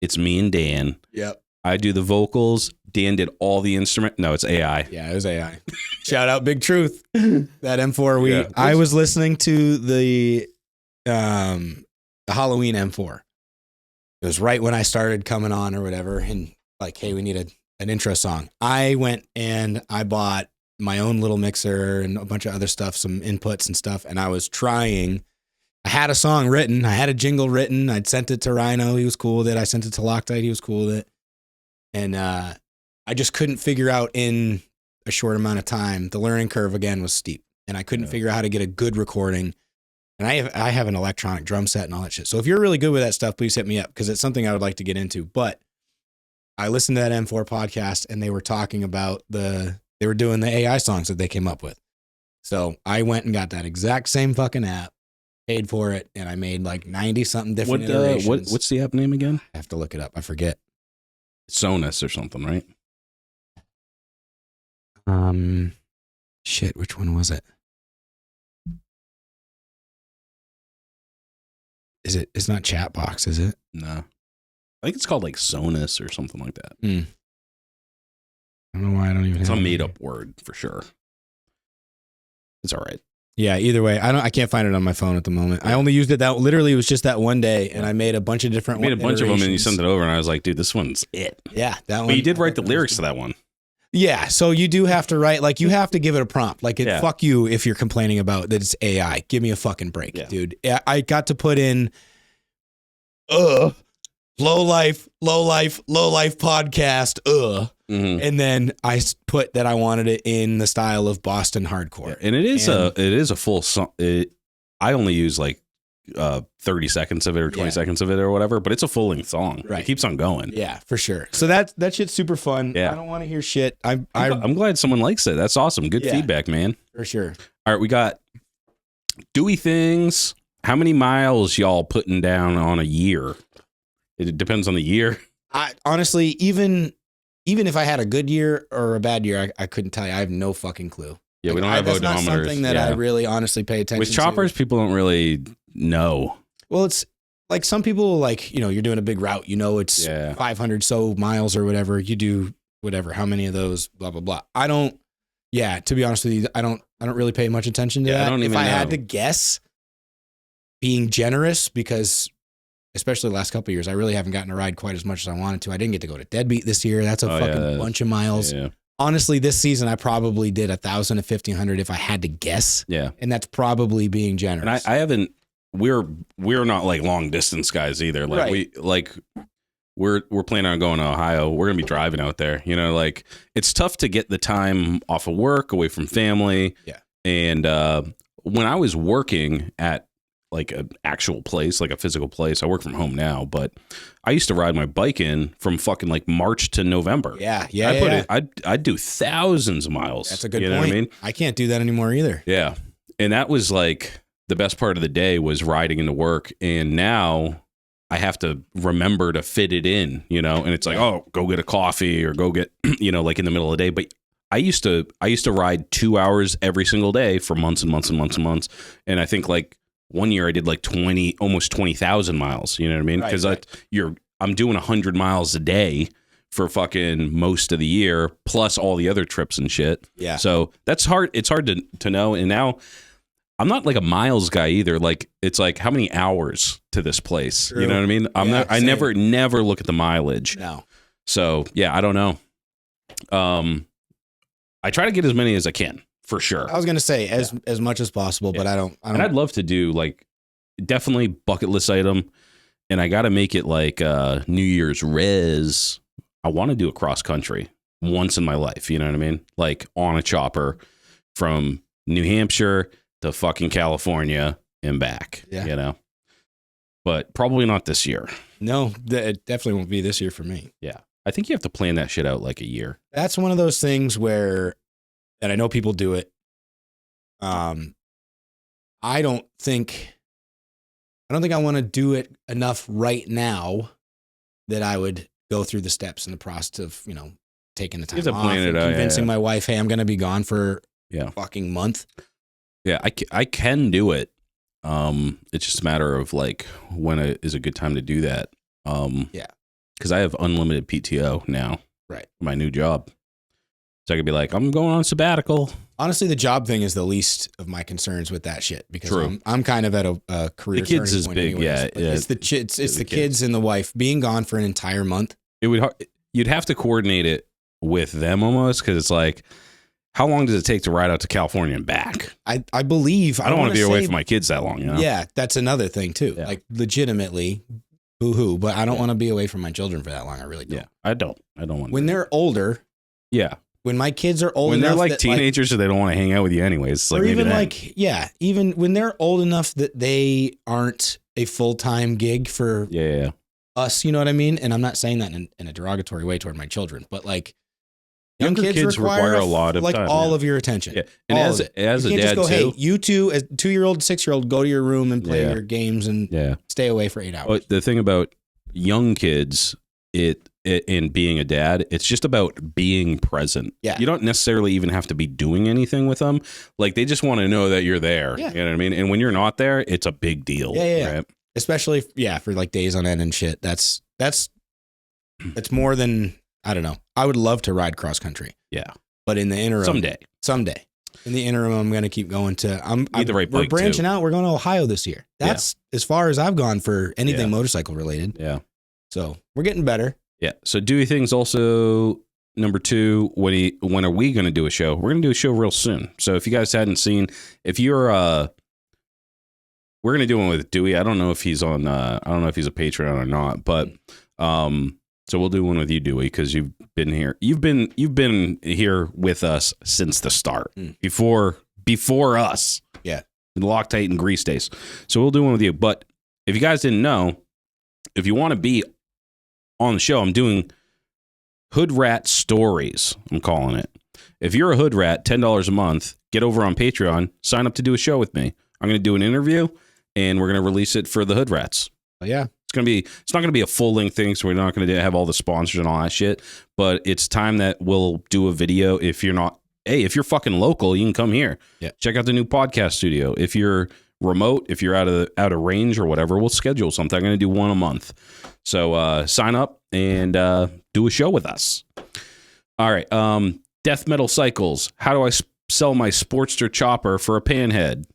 A: it's me and Dan.
B: Yep.
A: I do the vocals. Dan did all the instrument. No, it's AI.
B: Yeah, it was AI. Shout out Big Truth. That M4. I was listening to the Halloween M4. It was right when I started coming on or whatever, and like, hey, we need an intro song. I went and I bought my own little mixer and a bunch of other stuff, some inputs and stuff, and I was trying. I had a song written. I had a jingle written. I'd sent it to Rhino. He was cool with it. I sent it to Loctite. He was cool with it. And I just couldn't figure out in a short amount of time. The learning curve, again, was steep. And I couldn't figure out how to get a good recording. And I have an electronic drum set and all that shit. So if you're really good with that stuff, please hit me up, because it's something I would like to get into. But I listened to that M4 podcast, and they were talking about they were doing the AI songs that they came up with. So I went and got that exact same fucking app, paid for it, and I made like 90 something different iterations.
A: What's the app name again?
B: I have to look it up. I forget.
A: Sonus or something, right?
B: Shit, which one was it? It's not Chatbox, is it?
A: No. I think it's called like Sonus or something like that.
B: I don't know why I don't even
A: It's
B: have
A: a
B: it
A: made
B: here.
A: up word for sure. It's all right.
B: Yeah, either way, I can't find it on my phone at the moment. I only used it literally it was just that one day, and I made a bunch of different
A: I made a bunch of them and you
B: iterations.
A: sent it over and I was like, dude, this one's it.
B: Yeah, that one.
A: But you did
B: I
A: write the
B: thought that was
A: lyrics
B: good.
A: to that one.
B: Yeah, so you do have to write, like, you have to give it a prompt. Like,
A: Yeah.
B: fuck you if you're complaining about that it's AI. Give me a fucking break,
A: Yeah.
B: dude. I got to put in, low life podcast,
A: Mm-hmm.
B: and then I put that I wanted it in the style of Boston hardcore.
A: And it is
B: And-
A: a full song. I only use like 30 seconds of it or 20
B: Yeah.
A: seconds of it or whatever, but it's a full length song.
B: Right.
A: It keeps on going.
B: Yeah, for sure. So that shit's super fun.
A: Yeah.
B: I don't want to hear shit.
A: I'm glad someone likes it. That's awesome. Good
B: Yeah.
A: feedback, man.
B: for sure.
A: All right, we got Dewey Things. How many miles y'all putting down on a year? It depends on the year.
B: I honestly, even if I had a good year or a bad year, I couldn't tell you. I have no fucking clue.
A: Yeah, we don't have
B: that's not
A: odometers.
B: something that I really honestly pay attention
A: With choppers, people don't really know.
B: Well, it's like some people, like, you're doing a big route, it's
A: Yeah.
B: 500 so miles or whatever. You do whatever, how many of those, blah, blah, blah. I don't, to be honest with you, I don't really pay much attention to
A: Yeah, I
B: that.
A: don't
B: If
A: even
B: I had
A: know.
B: to guess, being generous, because especially the last couple of years, I really haven't gotten to ride quite as much as I wanted to. I didn't get to go to Deadbeat this year. That's a
A: Oh,
B: fucking
A: yeah.
B: bunch of miles.
A: Yeah.
B: Honestly, this season, I probably did 1,000 to 1,500 if I had to guess.
A: Yeah.
B: And that's probably being generous.
A: And I haven't, we're not like long distance guys either. Like
B: Right.
A: we're planning on going to Ohio. We're going to be driving out there, like it's tough to get the time off of work, away from family.
B: Yeah.
A: And, when I was working at like an actual place, like a physical place, I work from home now, but I used to ride my bike in from fucking like March to November.
B: Yeah.
A: I'd do thousands of miles.
B: That's a good
A: you know
B: point.
A: what I mean?
B: I can't do that anymore either.
A: Yeah. And that was like the best part of the day was riding into work. And now I have to remember to fit it in, and it's like, oh, go get a coffee or go get, like in the middle of the day. But I used to ride 2 hours every single day for months and months and months and months. And I think like one year I did like almost 20,000 miles. You know what I mean?
B: Right,
A: Because
B: right.
A: I'm doing 100 miles a day for fucking most of the year, plus all the other trips and shit.
B: Yeah.
A: So that's hard. It's hard to know. And now I'm not like a miles guy either. Like it's like how many hours to this place?
B: True.
A: You know what I mean? I
B: same.
A: never look at the mileage.
B: No.
A: So yeah, I don't know. I try to get as many as I can for sure.
B: I was gonna say as much as possible, but I don't.
A: And I'd love to do like definitely bucket list item. And I got to make it like New Year's res. I want to do a cross country once in my life. You know what I mean? Like on a chopper from New Hampshire to fucking California and back.
B: Yeah.
A: But probably not this year.
B: No, it definitely won't be this year for me.
A: Yeah. I think you have to plan that shit out like a year.
B: That's one of those things where, and I know people do it. I don't think I want to do it enough right now that I would go through the steps and the process of, taking the time
A: You have to
B: off
A: plan
B: and
A: it out,
B: convincing
A: yeah.
B: my wife, hey, I'm going to be gone for
A: Yeah.
B: a fucking month.
A: Yeah. I can do it. It's just a matter of like when is a good time to do that.
B: Yeah.
A: Because I have unlimited PTO now.
B: Right.
A: My new job. So I could be like, I'm going on sabbatical.
B: Honestly, the job thing is the least of my concerns with that shit because
A: True.
B: I'm kind of at a career.
A: The kids
B: turning
A: is
B: point
A: big,
B: anyways,
A: yeah,
B: but
A: yeah.
B: It's the
A: The
B: kids and the wife being gone for an entire month.
A: You'd have to coordinate it with them almost because it's like, how long does it take to ride out to California and back?
B: I believe
A: I don't want to be
B: wanna
A: away
B: say-
A: from my kids that long,
B: Yeah, that's another thing too.
A: Yeah.
B: Like legitimately, boo-hoo, but I don't want to be away from my children for that long. I really don't.
A: Yeah. I don't want
B: When they're older,
A: yeah.
B: when my kids are old
A: When they're
B: enough
A: like
B: that,
A: teenagers, so they don't want to hang out with you anyways. It's like
B: or
A: maybe
B: even
A: then.
B: like, yeah, even when they're old enough that they aren't a full-time gig for
A: yeah.
B: us, you know what I mean? And I'm not saying that in a derogatory way toward my children, but like young
A: Younger kids require a lot of
B: like
A: time,
B: all
A: yeah.
B: of your attention.
A: Yeah. And
B: All
A: as
B: of it.
A: a
B: You can't
A: dad
B: just go,
A: too.
B: hey, you two, as 2-year-old, 6-year-old, go to your room and play
A: Yeah.
B: your games and
A: Yeah.
B: stay away for 8 hours.
A: But the thing about young kids, it in being a dad, it's just about being present.
B: Yeah.
A: You don't necessarily even have to be doing anything with them. Like, they just want to know that you're there.
B: Yeah.
A: You know what I mean? And when you're not there, it's a big deal.
B: Yeah.
A: Right?
B: Especially, for like days on end and shit. That's more than, I don't know. I would love to ride cross country.
A: Yeah.
B: But in the interim. Someday. In the interim, I'm going to keep going to, we're branching out. We're going to Ohio this year. That's as far as I've gone for anything motorcycle related.
A: Yeah.
B: So we're getting better.
A: Yeah. So Dewey Things also, number 2, when are we going to do a show? We're going to do a show real soon. So if you guys hadn't seen, if you're, we're going to do one with Dewey. I don't know if he's on, I don't know if he's a Patreon or not, but, so we'll do one with you, Dewey, because you've been here. You've been here with us since the start, before us.
B: Yeah.
A: The Loctite and Grease days. So we'll do one with you. But if you guys didn't know, if you want to be on the show, I'm doing Hood Rat Stories, I'm calling it. If you're a Hood Rat, $10 a month, get over on Patreon, sign up to do a show with me. I'm going to do an interview, and we're going to release it for the Hood Rats.
B: Yeah.
A: It's not going to be a full length thing, so we're not going to have all the sponsors and all that shit, but it's time that we'll do a video. If you're fucking local, you can come here.
B: Yeah. Check
A: Check out the new podcast studio. If you're remote, if you're out of range or whatever, we'll schedule something. I'm going to do one a month. So sign up and do a show with us. All right. Death Metal Cycles. How do I sell my Sportster chopper for a panhead?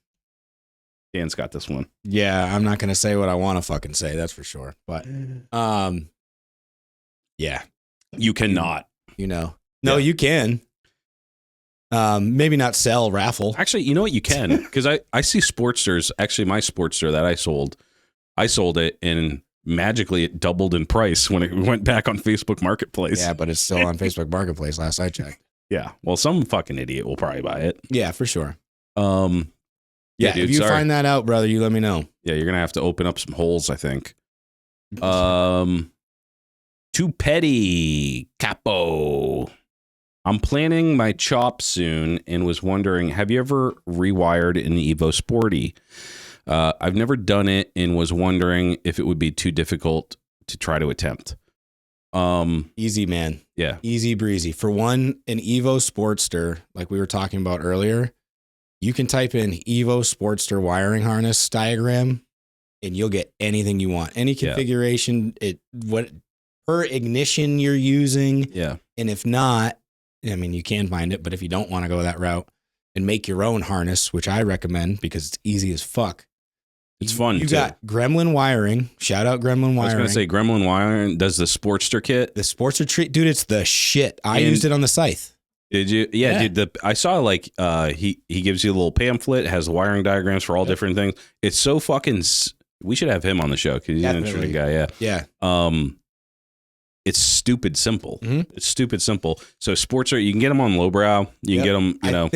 A: Dan's got this one.
B: Yeah, I'm not going to say what I want to fucking say, that's for sure. But yeah.
A: You cannot.
B: No,
A: Yeah.
B: you can. Maybe not sell, raffle.
A: Actually, you know what? You can, because I see Sportsters. Actually, my Sportster that I sold it, and magically it doubled in price when it went back on Facebook Marketplace.
B: Yeah, but it's still on Facebook Marketplace last I checked.
A: Yeah. Well, some fucking idiot will probably buy it.
B: Yeah, for sure.
A: Yeah, dude,
B: if you find that out, brother, you let me know.
A: Yeah, you're gonna have to open up some holes, I think. Too petty, capo. I'm planning my chop soon and was wondering, have you ever rewired an Evo Sporty? I've never done it and was wondering if it would be too difficult to try to attempt.
B: Easy, man.
A: Yeah.
B: Easy breezy. For one, an Evo Sportster, like we were talking about earlier, you can type in Evo Sportster wiring harness diagram and you'll get anything you want. Any configuration, what per ignition you're using.
A: Yeah.
B: And if not, I mean, you can find it, but if you don't want to go that route and make your own harness, which I recommend because it's easy as fuck.
A: It's fun,
B: You
A: too.
B: got Gremlin Wiring. Shout out Gremlin Wiring.
A: I was going to say Gremlin Wiring does the Sportster kit.
B: The Sportster treat, dude, it's the shit. I used it on the Scythe.
A: Did you? Yeah, dude. I saw like he gives you a little pamphlet, has wiring diagrams for all different things. It's so fucking. We should have him on the show because he's an interesting guy. Yeah.
B: Yeah.
A: It's stupid simple.
B: Mm-hmm.
A: It's stupid simple. So Sportster, you can get them on lowbrow. You can get them.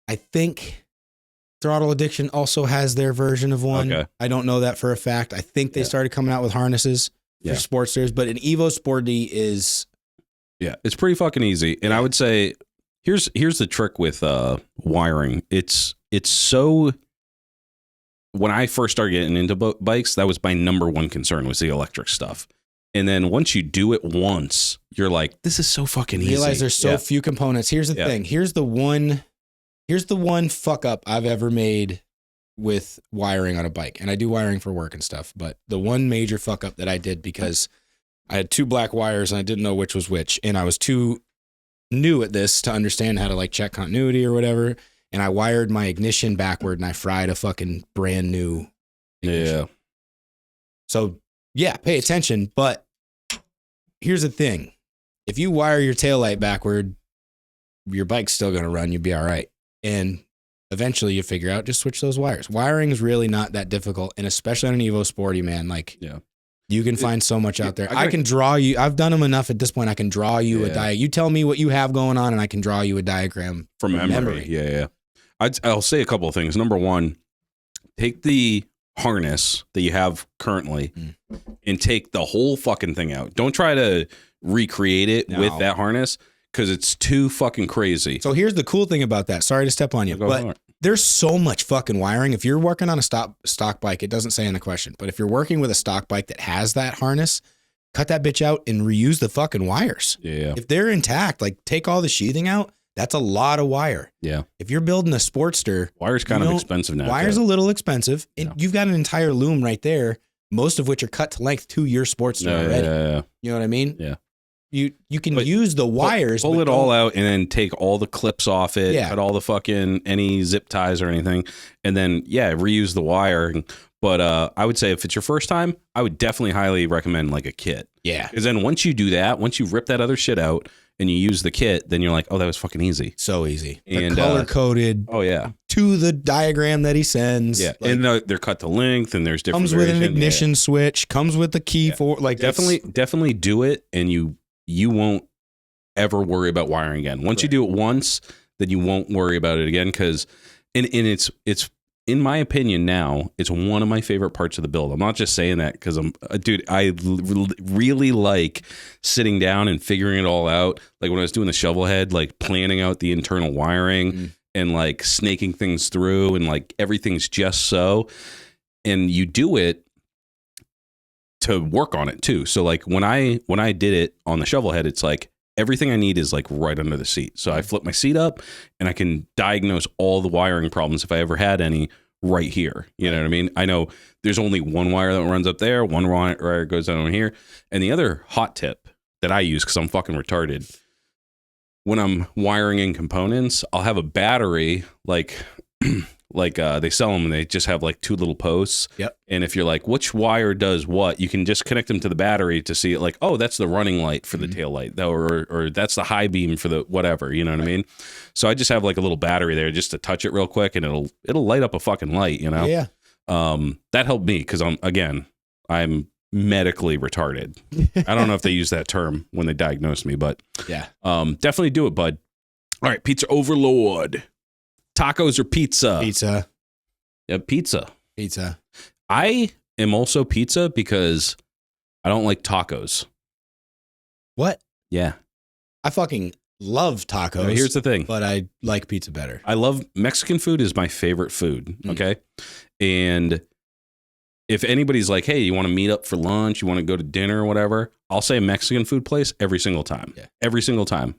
B: I think Throttle Addiction also has their version of one.
A: Okay.
B: I don't know that for a fact. I think they started coming out with harnesses for Sportsters, but an Evo Sporty is.
A: Yeah, it's pretty fucking easy. And I would say here's the trick with wiring. It's so. When I first started getting into bikes, that was my number one concern was the electric stuff. And then once you do it once, you're like, this is so fucking easy.
B: Realize there's so few components. Here's the thing. Here's the one fuck up I've ever made with wiring on a bike. And I do wiring for work and stuff. But the one major fuck up that I did because I had 2 black wires and I didn't know which was which. And I was too new at this to understand how to like check continuity or whatever. And I wired my ignition backward and I fried a fucking brand new ignition.
A: Yeah.
B: So yeah, pay attention. But here's the thing. If you wire your taillight backward, your bike's still going to run. You'll be all right. And eventually you figure out, just switch those wires. Wiring is really not that difficult. And especially on an Evo Sporty, man, like you can find so much out there. I can draw you. I've done them enough at this point. I can draw you a diagram. You tell me what you have going on and I can draw you a diagram
A: from memory. Yeah. I'll say a couple of things. Number one, take the harness that you have currently and take the whole fucking thing out. Don't try to recreate it with that harness because it's too fucking crazy.
B: So here's the cool thing about that. Sorry to step on you, but there's so much fucking wiring. If you're working on a stock bike, it doesn't say in the question, but if you're working with a stock bike that has that harness, cut that bitch out and reuse the fucking wires.
A: Yeah.
B: If they're intact, like take all the sheathing out. That's a lot of wire.
A: Yeah.
B: If you're building a Sportster,
A: Wire's kind of expensive now.
B: Wire's a little expensive. And you've got an entire loom right there, most of which are cut to length to your Sportster already.
A: Yeah.
B: You know what I mean?
A: Yeah.
B: You can use the wires.
A: Pull it all out and then take all the clips off it,
B: Yeah.
A: cut all the fucking, any zip ties or anything. And then, reuse the wire. But I would say if it's your first time, I would definitely highly recommend like a kit.
B: Yeah.
A: Because then once you do that, once you rip that other shit out and you use the kit, then you're like, oh, that was fucking easy.
B: So easy.
A: And
B: color coded.
A: Oh, yeah.
B: To the diagram that he sends.
A: Yeah.
B: Like,
A: and they're cut to length and there's different
B: comes with an
A: variation.
B: ignition switch, comes with the key for like
A: Definitely do it, and you won't ever worry about wiring again. Once you do it once, then you won't worry about it again, because and it's in my opinion now, it's one of my favorite parts of the build. I'm not just saying that because I really like sitting down and figuring it all out. Like when I was doing the shovel head, like planning out the internal wiring and like snaking things through, and like everything's just so, and you do it to work on it too. So like when I did it on the shovel head, it's like everything I need is like right under the seat. So I flip my seat up and I can diagnose all the wiring problems if I ever had any right here. You know what I mean? I know there's only one wire that runs up there, one wire goes down here. And the other hot tip that I use, because I'm fucking retarded, when I'm wiring in components, I'll have a battery like they sell them and they just have like two little posts.
B: Yep.
A: And if you're like, which wire does what, you can just connect them to the battery to see it, like, oh, that's the running light for the tail light, or that's the high beam for the whatever, you know what I mean? So I just have like a little battery there just to touch it real quick, and it'll light up a fucking light, you know?
B: Yeah.
A: That helped me because I'm medically retarded. I don't know if they use that term when they diagnosed me, but
B: yeah.
A: Definitely do it, bud. All right, pizza overload. Tacos or pizza?
B: Pizza.
A: Yeah, pizza.
B: Pizza.
A: I am also pizza because I don't like tacos.
B: What?
A: Yeah.
B: I fucking love tacos.
A: Now, here's the thing.
B: But I like pizza better.
A: I love Mexican food is my favorite food. Okay. And if anybody's like, hey, you want to meet up for lunch? You want to go to dinner or whatever? I'll say a Mexican food place every single time.
B: Yeah.
A: Every single time.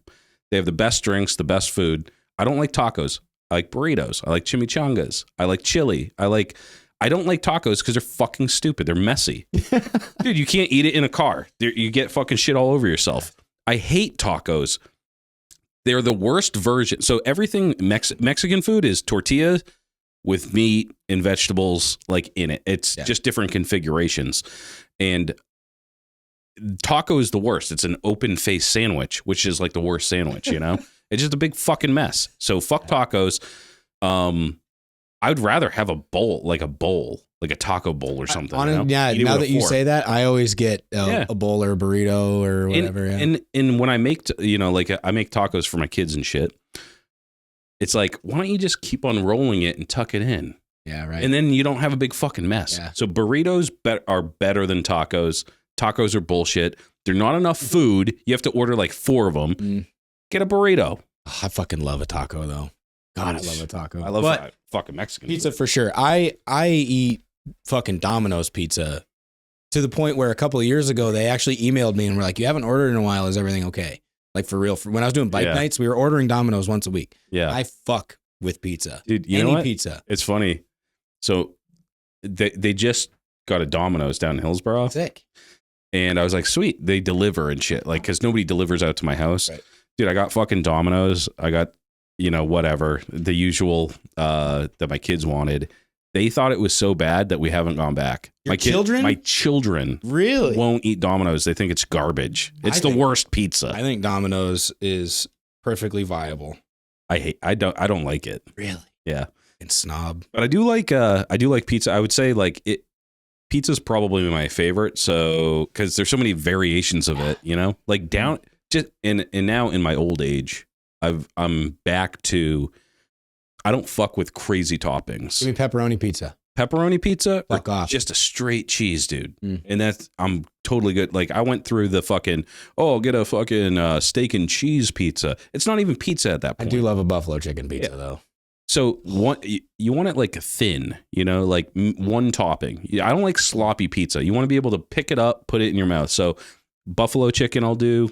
A: They have the best drinks, the best food. I don't like tacos. I like burritos. I like chimichangas. I like chili. I don't like tacos because they're fucking stupid. They're messy. Dude, you can't eat it in a car. You get fucking shit all over yourself. I hate tacos. They're the worst version. So everything Mexican food is tortilla with meat and vegetables like in it. It's just different configurations. And taco is the worst. It's an open face sandwich, which is like the worst sandwich, you know? It's just a big fucking mess. So fuck tacos. I would rather have a bowl, like a taco bowl or something.
B: Yeah, now that you say that, I always get a bowl or a burrito or whatever.
A: And when I make, I make tacos for my kids and shit. It's like, why don't you just keep on rolling it and tuck it in?
B: Yeah, right.
A: And then you don't have a big fucking mess. Yeah. So burritos are better than tacos. Tacos are bullshit. They're not enough food. You have to order like 4 of them. Get a burrito.
B: Oh, I fucking love a taco though. God, I love a taco.
A: I love fucking Mexican
B: pizza
A: food.
B: For sure. I eat fucking Domino's pizza to the point where a couple of years ago they actually emailed me and were like, "You haven't ordered in a while. Is everything okay?" Like for real. When I was doing bike nights, we were ordering Domino's once a week.
A: Yeah,
B: I fuck with pizza.
A: Dude, you know what?
B: Pizza.
A: It's funny. So they just got a Domino's down in Hillsborough.
B: Sick.
A: And I was like, sweet, they deliver and shit. Like, because nobody delivers out to my house.
B: Right.
A: Dude, I got fucking Domino's. I got, whatever, the usual that my kids wanted. They thought it was so bad that we haven't gone back.
B: My children
A: really won't eat Domino's. They think it's garbage. It's the worst pizza.
B: I think Domino's is perfectly viable.
A: I don't like it.
B: Really?
A: Yeah.
B: And snob.
A: But I do like pizza. I would say like pizza's probably my favorite. So, cause there's so many variations of it, like down just, and now in my old age, I'm back to, I don't fuck with crazy toppings.
B: Give me pepperoni pizza.
A: Pepperoni pizza?
B: Fuck off.
A: Just a straight cheese, dude. And I'm totally good. Like I went through the fucking, I'll get a fucking steak and cheese pizza. It's not even pizza at that point.
B: I do love a buffalo chicken pizza though.
A: So you want it like thin, like one topping. I don't like sloppy pizza. You want to be able to pick it up, put it in your mouth. So Buffalo chicken I'll do.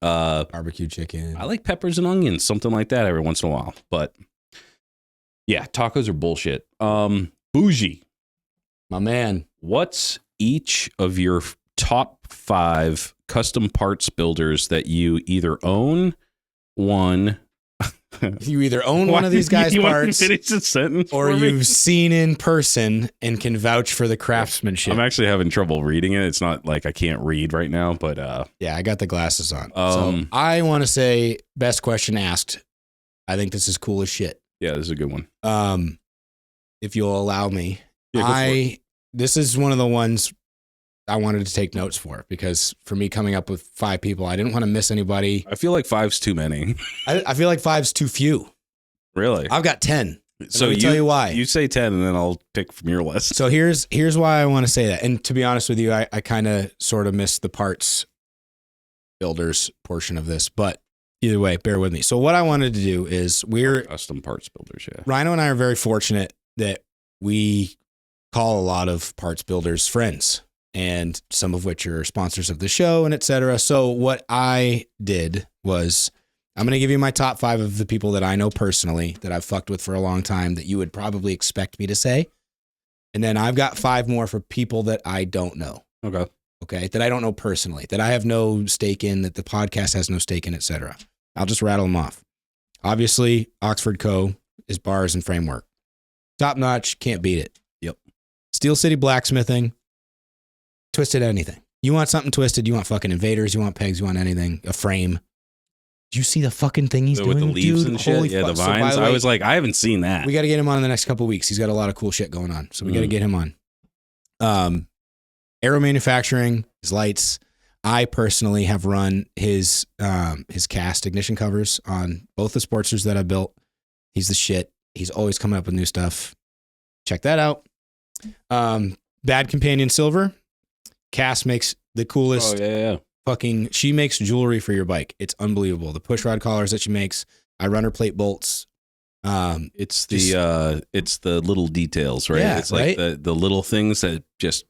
B: Barbecue chicken.
A: I like peppers and onions, something like that every once in a while. But yeah, tacos are bullshit. Bougie.
B: My man.
A: What's each of your top 5 custom parts builders that you either own, one...
B: You either own one of these guys' parts
A: finish the sentence
B: or you've seen in person and can vouch for the craftsmanship.
A: I'm actually having trouble reading it. It's not like I can't read right now, but
B: yeah, I got the glasses on. So I want to say best question asked. I think this is cool as shit.
A: Yeah, this is a good one.
B: If you'll allow me,
A: Yeah,
B: this is one of the ones I wanted to take notes for, because for me coming up with 5 people, I didn't want to miss anybody.
A: I feel like 5's too many.
B: I feel like 5's too few.
A: Really?
B: I've got 10.
A: So
B: let me tell you why.
A: You say 10 and then I'll pick from your list.
B: So here's why I want to say that. And to be honest with you, I kind of sort of missed the parts builders portion of this, but either way, bear with me. So what I wanted to do is
A: custom parts builders. Yeah.
B: Rhino and I are very fortunate that we call a lot of parts builders friends, and some of which are sponsors of the show and et cetera. So what I did was, I'm going to give you my top 5 of the people that I know personally that I've fucked with for a long time that you would probably expect me to say. And then I've got 5 more for people that I don't know. Okay. That I don't know personally, that I have no stake in, that the podcast has no stake in, et cetera. I'll just rattle them off. Obviously, Oxford Co. is bars and framework. Top notch, can't beat it.
A: Yep.
B: Steel City Blacksmithing. Twisted anything. You want something twisted, you want fucking invaders, you want pegs, you want anything, a frame. Do you see the fucking thing he's doing
A: with the leaves
B: dude?
A: and shit?
B: Holy
A: yeah,
B: fuck.
A: the vines.
B: So, I
A: was like, I haven't seen that.
B: We got to get him on in the next couple of weeks. He's got a lot of cool shit going on. So we got to get him on. Aero Manufacturing, his lights. I personally have run his cast ignition covers on both the Sportsters that I built. He's the shit. He's always coming up with new stuff. Check that out. Bad Companion Silver. Cass makes the coolest fucking, she makes jewelry for your bike. It's unbelievable. The push rod collars that she makes. I run her plate bolts.
A: It's the little details, right?
B: Yeah,
A: it's like the little things that just,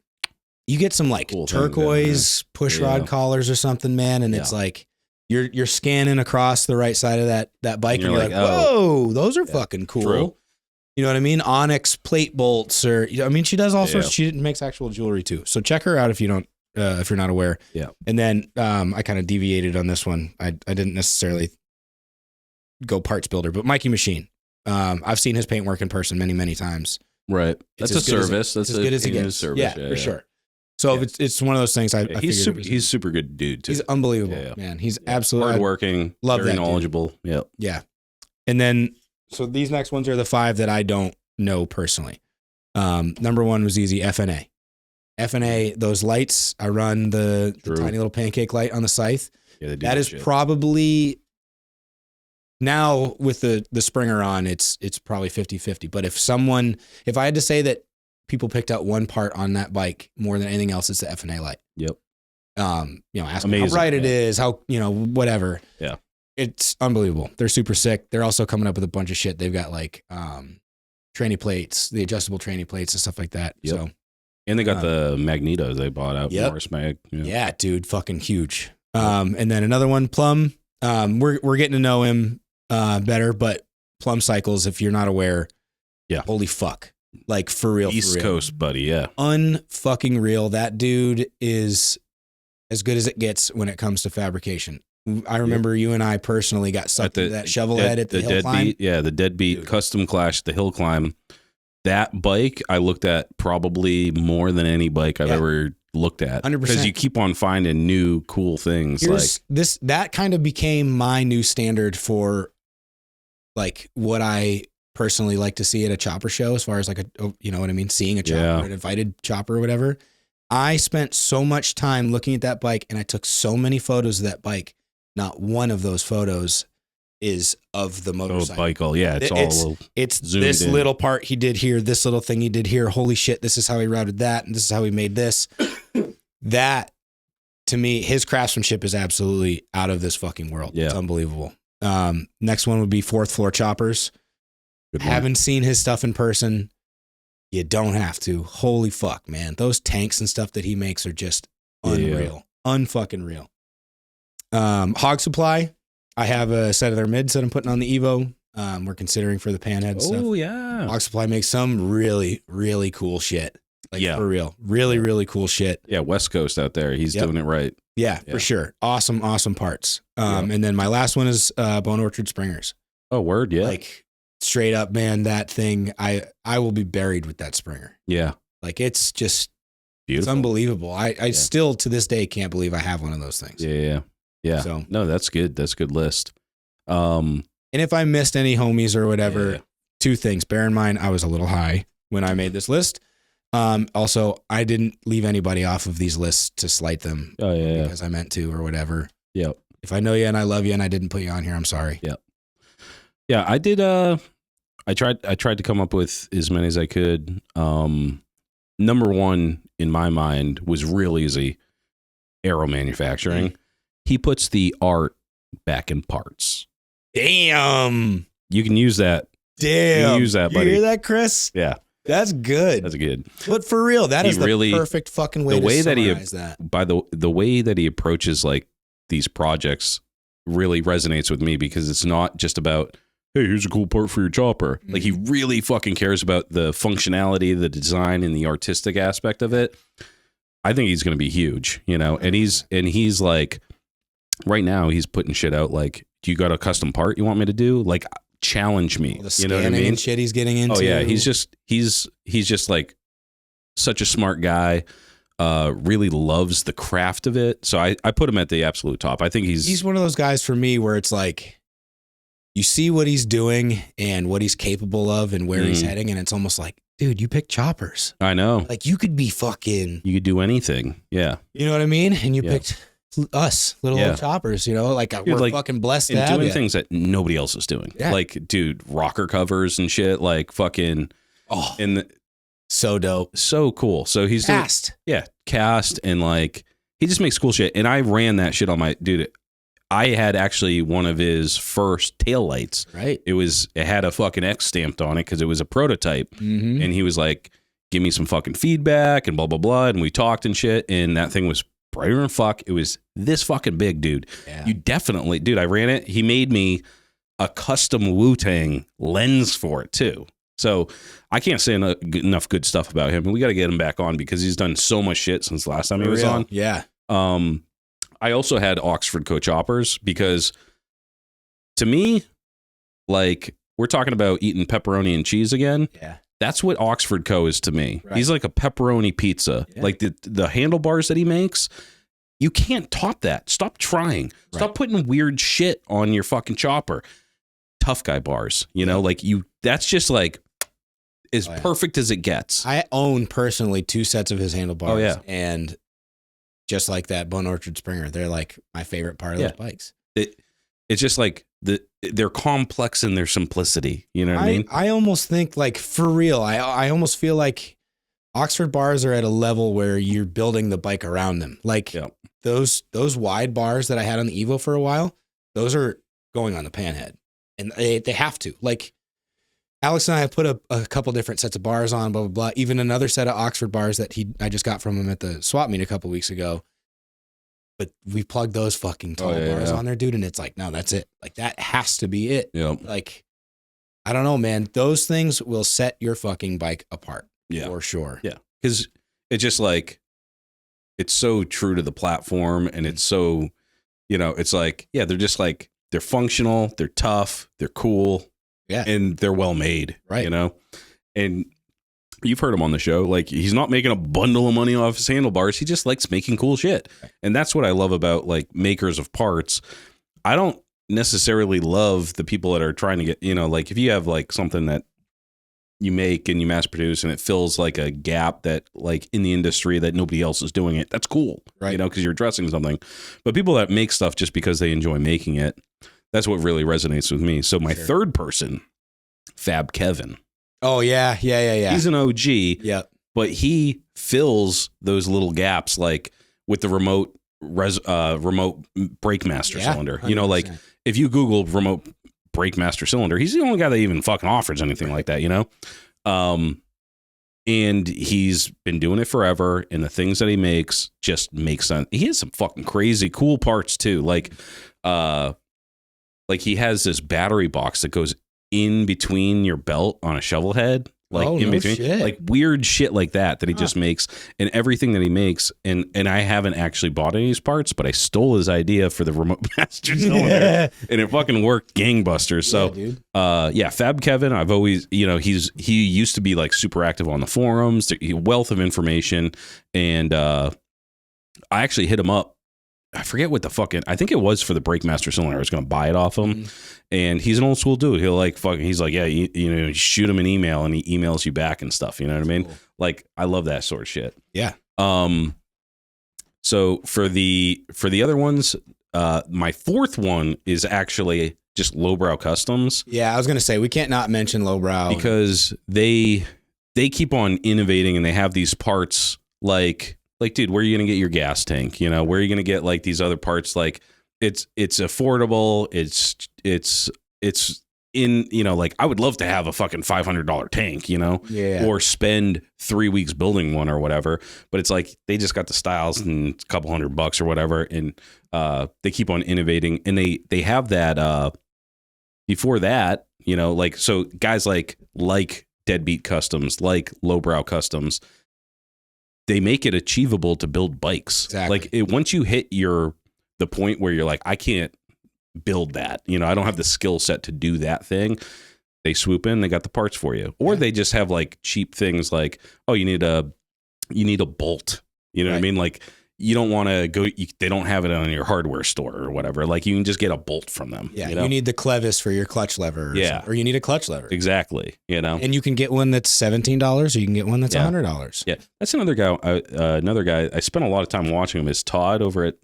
B: you get some like
A: cool
B: turquoise push rod collars or something, man. And it's like, you're scanning across the right side of that bike and you're like, whoa, those are fucking cool.
A: True.
B: You know what I mean? Onyx plate bolts, or I mean, she does all sorts. She makes actual jewelry too. So check her out if you don't, if you're not aware.
A: Yeah.
B: And then I kind of deviated on this one. I didn't necessarily go parts builder, but Mikey Machine. I've seen his paintwork in person many, many times.
A: Right. That's a service.
B: That's as good as it gets.
A: Service.
B: Yeah, for sure. So it's one of those things.
A: He's super good dude too.
B: He's unbelievable, man. He's absolutely
A: hardworking,
B: love
A: very
B: that
A: knowledgeable. Yep.
B: Yeah. And then, so these next ones are the 5 that I don't know personally. Number 1 was easy. FNA. FNA, those lights, I run the tiny little pancake light on the scythe.
A: Yeah, they do
B: that is
A: shit.
B: Probably, now with the Springer on, it's probably 50-50. But if I had to say that people picked out one part on that bike more than anything else, it's the FNA light.
A: Yep.
B: Ask me how bright it is, how, whatever.
A: Yeah.
B: It's unbelievable. They're super sick. They're also coming up with a bunch of shit. They've got like tranny plates, the adjustable tranny plates and stuff like that.
A: Yep.
B: So,
A: and they got the magnetos they bought out.
B: Yep.
A: Mag.
B: Yeah, dude, fucking huge. And then another one, Plum. We're getting to know him better, but Plum Cycles, if you're not aware, holy fuck. Like for real.
A: East Coast, buddy. Yeah.
B: Unfucking real. That dude is as good as it gets when it comes to fabrication. I remember you and I personally got sucked into that shovel head at the hill climb.
A: Yeah, the Deadbeat Custom Clash, the hill climb. That bike I looked at probably more than any bike I've ever looked at.
B: 100%.
A: Because you keep on finding new cool things.
B: That kind of became my new standard for like what I personally like to see at a chopper show, as far as like you know what I mean? Seeing a chopper, an invited chopper or whatever. I spent so much time looking at that bike and I took so many photos of that bike. Not one of those photos is of the motorcycle.
A: Yeah,
B: it's this little part he did here, this little thing he did here. Holy shit, this is how he routed that, and this is how he made this. That, to me, his craftsmanship is absolutely out of this fucking world.
A: Yeah.
B: It's unbelievable. Next one would be Fourth Floor Choppers. Haven't seen his stuff in person. You don't have to. Holy fuck, man. Those tanks and stuff that he makes are just unreal. unfucking real. Hog Supply. I have a set of their mids that I'm putting on the Evo. We're considering for the panhead stuff.
A: Oh yeah.
B: Hog Supply makes some really, really cool shit. Like for real. Really, really cool shit.
A: Yeah, West Coast out there. He's doing it right.
B: Yeah, for sure. Awesome, awesome parts. And then my last one is Bone Orchard Springers.
A: Oh, word, yeah.
B: Like straight up, man, that thing, I will be buried with that Springer.
A: Yeah.
B: Like it's just
A: beautiful.
B: It's unbelievable. I still to this day can't believe I have one of those things.
A: Yeah. So no, that's good. That's a good list.
B: And if I missed any homies or whatever, two things. Bear in mind, I was a little high when I made this list. Also, I didn't leave anybody off of these lists to slight them because I meant to or whatever.
A: Yep.
B: If I know you and I love you and I didn't put you on here, I'm sorry.
A: Yep. Yeah, I did. I tried to come up with as many as I could. Number one in my mind was real easy. Aero manufacturing. Mm-hmm. He puts the art back in parts.
B: Damn.
A: You can use that.
B: Damn.
A: You can use that, buddy.
B: You hear that, Chris?
A: Yeah.
B: That's good.
A: That's good.
B: But for real, that is the perfect fucking way to summarize that.
A: By the way that he approaches like these projects really resonates with me because it's not just about, hey, here's a cool part for your chopper. Mm-hmm. Like he really fucking cares about the functionality, the design, and the artistic aspect of it. I think he's going to be huge, you know. And he's like, right now he's putting shit out like, do you got a custom part you want me to do? Like, challenge me.
B: The
A: you know what I mean?
B: And shit he's getting into.
A: Oh yeah, he's just like such a smart guy. Really loves the craft of it. So I put him at the absolute top. I think he's
B: one of those guys for me where it's like you see what he's doing and what he's capable of and where he's heading, and it's almost like, dude, you picked choppers.
A: I know.
B: Like you could be fucking.
A: You could do anything. Yeah.
B: You know what I mean? And you picked us, little old choppers. You know, like we're like, fucking blessed to have
A: doing things that nobody else is doing. Yeah. Like, dude, rocker covers and shit. Like fucking.
B: Oh. So dope.
A: So cool. So he's
B: cast.
A: Cast and like he just makes cool shit. And I ran that shit on my dude. I had actually one of his first taillights.
B: Right.
A: It had a fucking X stamped on it because it was a prototype. Mm-hmm. And he was like, give me some fucking feedback and blah, blah, blah. And we talked and shit. And that thing was brighter than fuck. It was this fucking big, dude. Yeah. You definitely, dude, I ran it. He made me a custom Wu-Tang lens for it too. So I can't say enough good stuff about him. And we got to get him back on because he's done so much shit since the last time he was on.
B: Yeah.
A: I also had Oxford Co choppers because to me, like we're talking about eating pepperoni and cheese again.
B: Yeah.
A: That's what Oxford Co is to me. Right. He's like a pepperoni pizza. Yeah. Like the handlebars that he makes, you can't top that. Stop trying. Stop putting weird shit on your fucking chopper. Tough guy bars, you know, like that's just like as perfect as it gets.
B: I own personally 2 sets of his handlebars.
A: Oh, yeah.
B: And just like that Bone Orchard Springer, they're like my favorite part of those bikes.
A: It's just like they're complex in their simplicity. You know what I mean?
B: I almost think like for real, I almost feel like Oxford bars are at a level where you're building the bike around them. Like those wide bars that I had on the Evo for a while, those are going on the panhead. And they have to. Like Alex and I have put a couple different sets of bars on, blah, blah, blah. Even another set of Oxford bars that I just got from him at the swap meet a couple weeks ago. But we plugged those fucking tall bars on there, dude. And it's like, no, that's it. Like that has to be it.
A: Yeah.
B: Like, I don't know, man. Those things will set your fucking bike apart.
A: Yeah.
B: For sure.
A: Yeah. Because it's just like, it's so true to the platform. And it's so, you know, it's like, they're just like, they're functional, they're tough, they're cool, and they're well made,
B: right?
A: You know, and you've heard him on the show. Like he's not making a bundle of money off his handlebars. He just likes making cool shit, and that's what I love about like makers of parts. I don't necessarily love the people that are trying to get, you know, like if you have like something that you make and you mass produce and it fills like a gap that like in the industry that nobody else is doing it. That's cool,
B: right?
A: You know, because you're addressing something. But people that make stuff just because they enjoy making it, that's what really resonates with me. So my third person, Fab Kevin.
B: Oh yeah.
A: He's an OG.
B: Yeah.
A: But he fills those little gaps like with the remote brake master cylinder. 100%. You know, like if you Google remote brake master cylinder, he's the only guy that even fucking offers anything like that, you know? And he's been doing it forever, and the things that he makes just make sense. He has some fucking crazy cool parts too. Like he has this battery box that goes in between your belt on a shovel head. Like in between,
B: shit.
A: like weird shit like that he just makes, and everything that he makes. And I haven't actually bought any of these parts, but I stole his idea for the remote master cylinder, and it fucking worked gangbusters. So, Fab Kevin, I've always, he used to be like super active on the forums, wealth of information, and I actually hit him up. I forget what I think it was for the Breakmaster cylinder. I was going to buy it off him. And he's an old school dude. He'll he's like, yeah, you shoot him an email and he emails you back and stuff. You know what I mean? Cool. Like, I love that sort of shit.
B: Yeah.
A: So for the other ones, my fourth one is actually just Lowbrow Customs.
B: Yeah. I was going to say, we can't not mention Lowbrow
A: because they keep on innovating, and they have these parts like, dude, where are you going to get your gas tank? Where are you going to get like these other parts? Like it's affordable. It's in, like I would love to have a fucking $500 tank, or spend 3 weeks building one or whatever. But it's like, they just got the styles and a couple $100 or whatever. And they keep on innovating, and they have that before that, so guys like Deadbeat Customs, like Lowbrow Customs, they make it achievable to build bikes.
B: Exactly.
A: Like once you hit the point where you're like, I can't build that, I don't have the skill set to do that thing. They swoop in, they got the parts for you. Or they just have like cheap things like, oh, you need a bolt. You know what I mean? Like, you don't want to go, they don't have it on your hardware store or whatever. Like, you can just get a bolt from them.
B: Yeah. You need the clevis for your clutch lever. Or you need a clutch lever.
A: Exactly.
B: And you can get one that's $17, or you can get one that's $100.
A: Yeah. That's another guy. I spent a lot of time watching him, is Todd over at,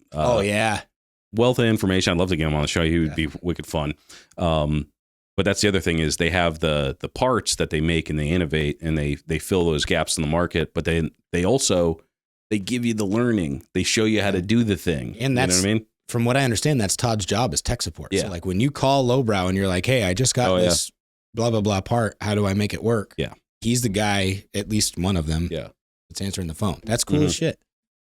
A: Wealth of Information. I'd love to get him on the show. He would be wicked fun. But that's the other thing, is they have the parts that they make, and they innovate, and they fill those gaps in the market. But they also, they give you the learning. They show you how to do the thing.
B: And that's,
A: you know what I mean?
B: From what I understand, that's Todd's job, is tech support.
A: Yeah.
B: So like when you call Lowbrow and you're like, hey, I just got this blah, blah, blah part. How do I make it work?
A: Yeah.
B: He's the guy, at least one of them, that's answering the phone. That's cool as shit.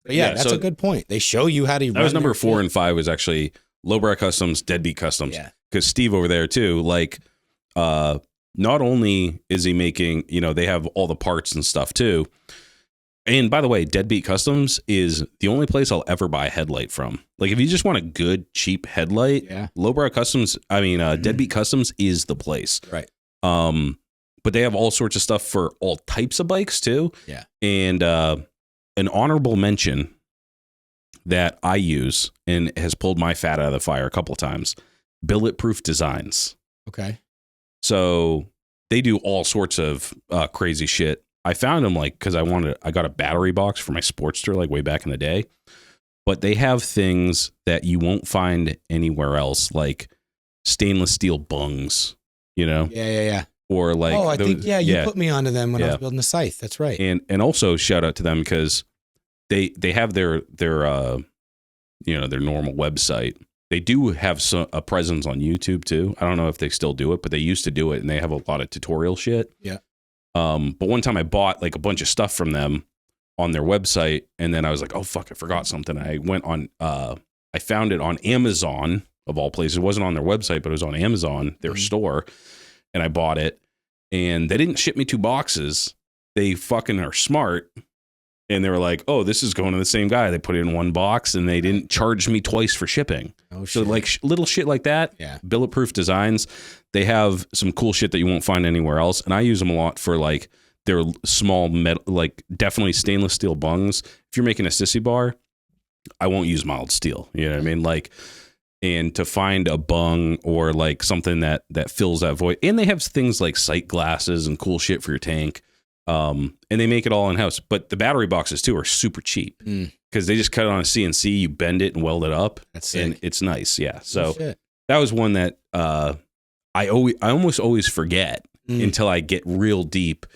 B: But that's a good point. They show you how to.
A: That was number 4 and 5 was actually Lowbrow Customs, Deadbeat Customs.
B: Yeah.
A: Because Steve over there too, like, not only is he making, they have all the parts and stuff too. And by the way, Deadbeat Customs is the only place I'll ever buy a headlight from. Like, if you just want a good, cheap headlight, Lowbrow Customs, Deadbeat Customs is the place.
B: Right.
A: But they have all sorts of stuff for all types of bikes too.
B: Yeah.
A: And an honorable mention that I use and has pulled my fat out of the fire a couple of times, Bulletproof Designs.
B: Okay.
A: So they do all sorts of crazy shit. I found them because I got a battery box for my Sportster like way back in the day, but they have things that you won't find anywhere else, like stainless steel bungs,
B: Yeah.
A: Or like,
B: I think you put me onto them when I was building the scythe. That's right.
A: And also shout out to them because they have their normal website. They do have a presence on YouTube too. I don't know if they still do it, but they used to do it, and they have a lot of tutorial shit.
B: Yeah.
A: But one time I bought like a bunch of stuff from them on their website, and then I was like, oh fuck, I forgot something. I went on, I found it on Amazon of all places. It wasn't on their website, but it was on Amazon, their store, and I bought it. And they didn't ship me 2 boxes. They fucking are smart. And they were like, oh, this is going to the same guy. They put it in 1 box, and they didn't charge me twice for shipping.
B: Oh, shit.
A: So like little shit like that.
B: Yeah.
A: Bulletproof Designs. They have some cool shit that you won't find anywhere else. And I use them a lot for like their small metal, like definitely stainless steel bungs. If you're making a sissy bar, I won't use mild steel. You know what I mean? Like, and to find a bung or like something that fills that void. And they have things like sight glasses and cool shit for your tank. And they make it all in house, but the battery boxes too are super cheap because they just cut it on a CNC, you bend it and weld it up.
B: That's sick.
A: And it's nice. Yeah. So that was one that, I almost always forget until I get real deep.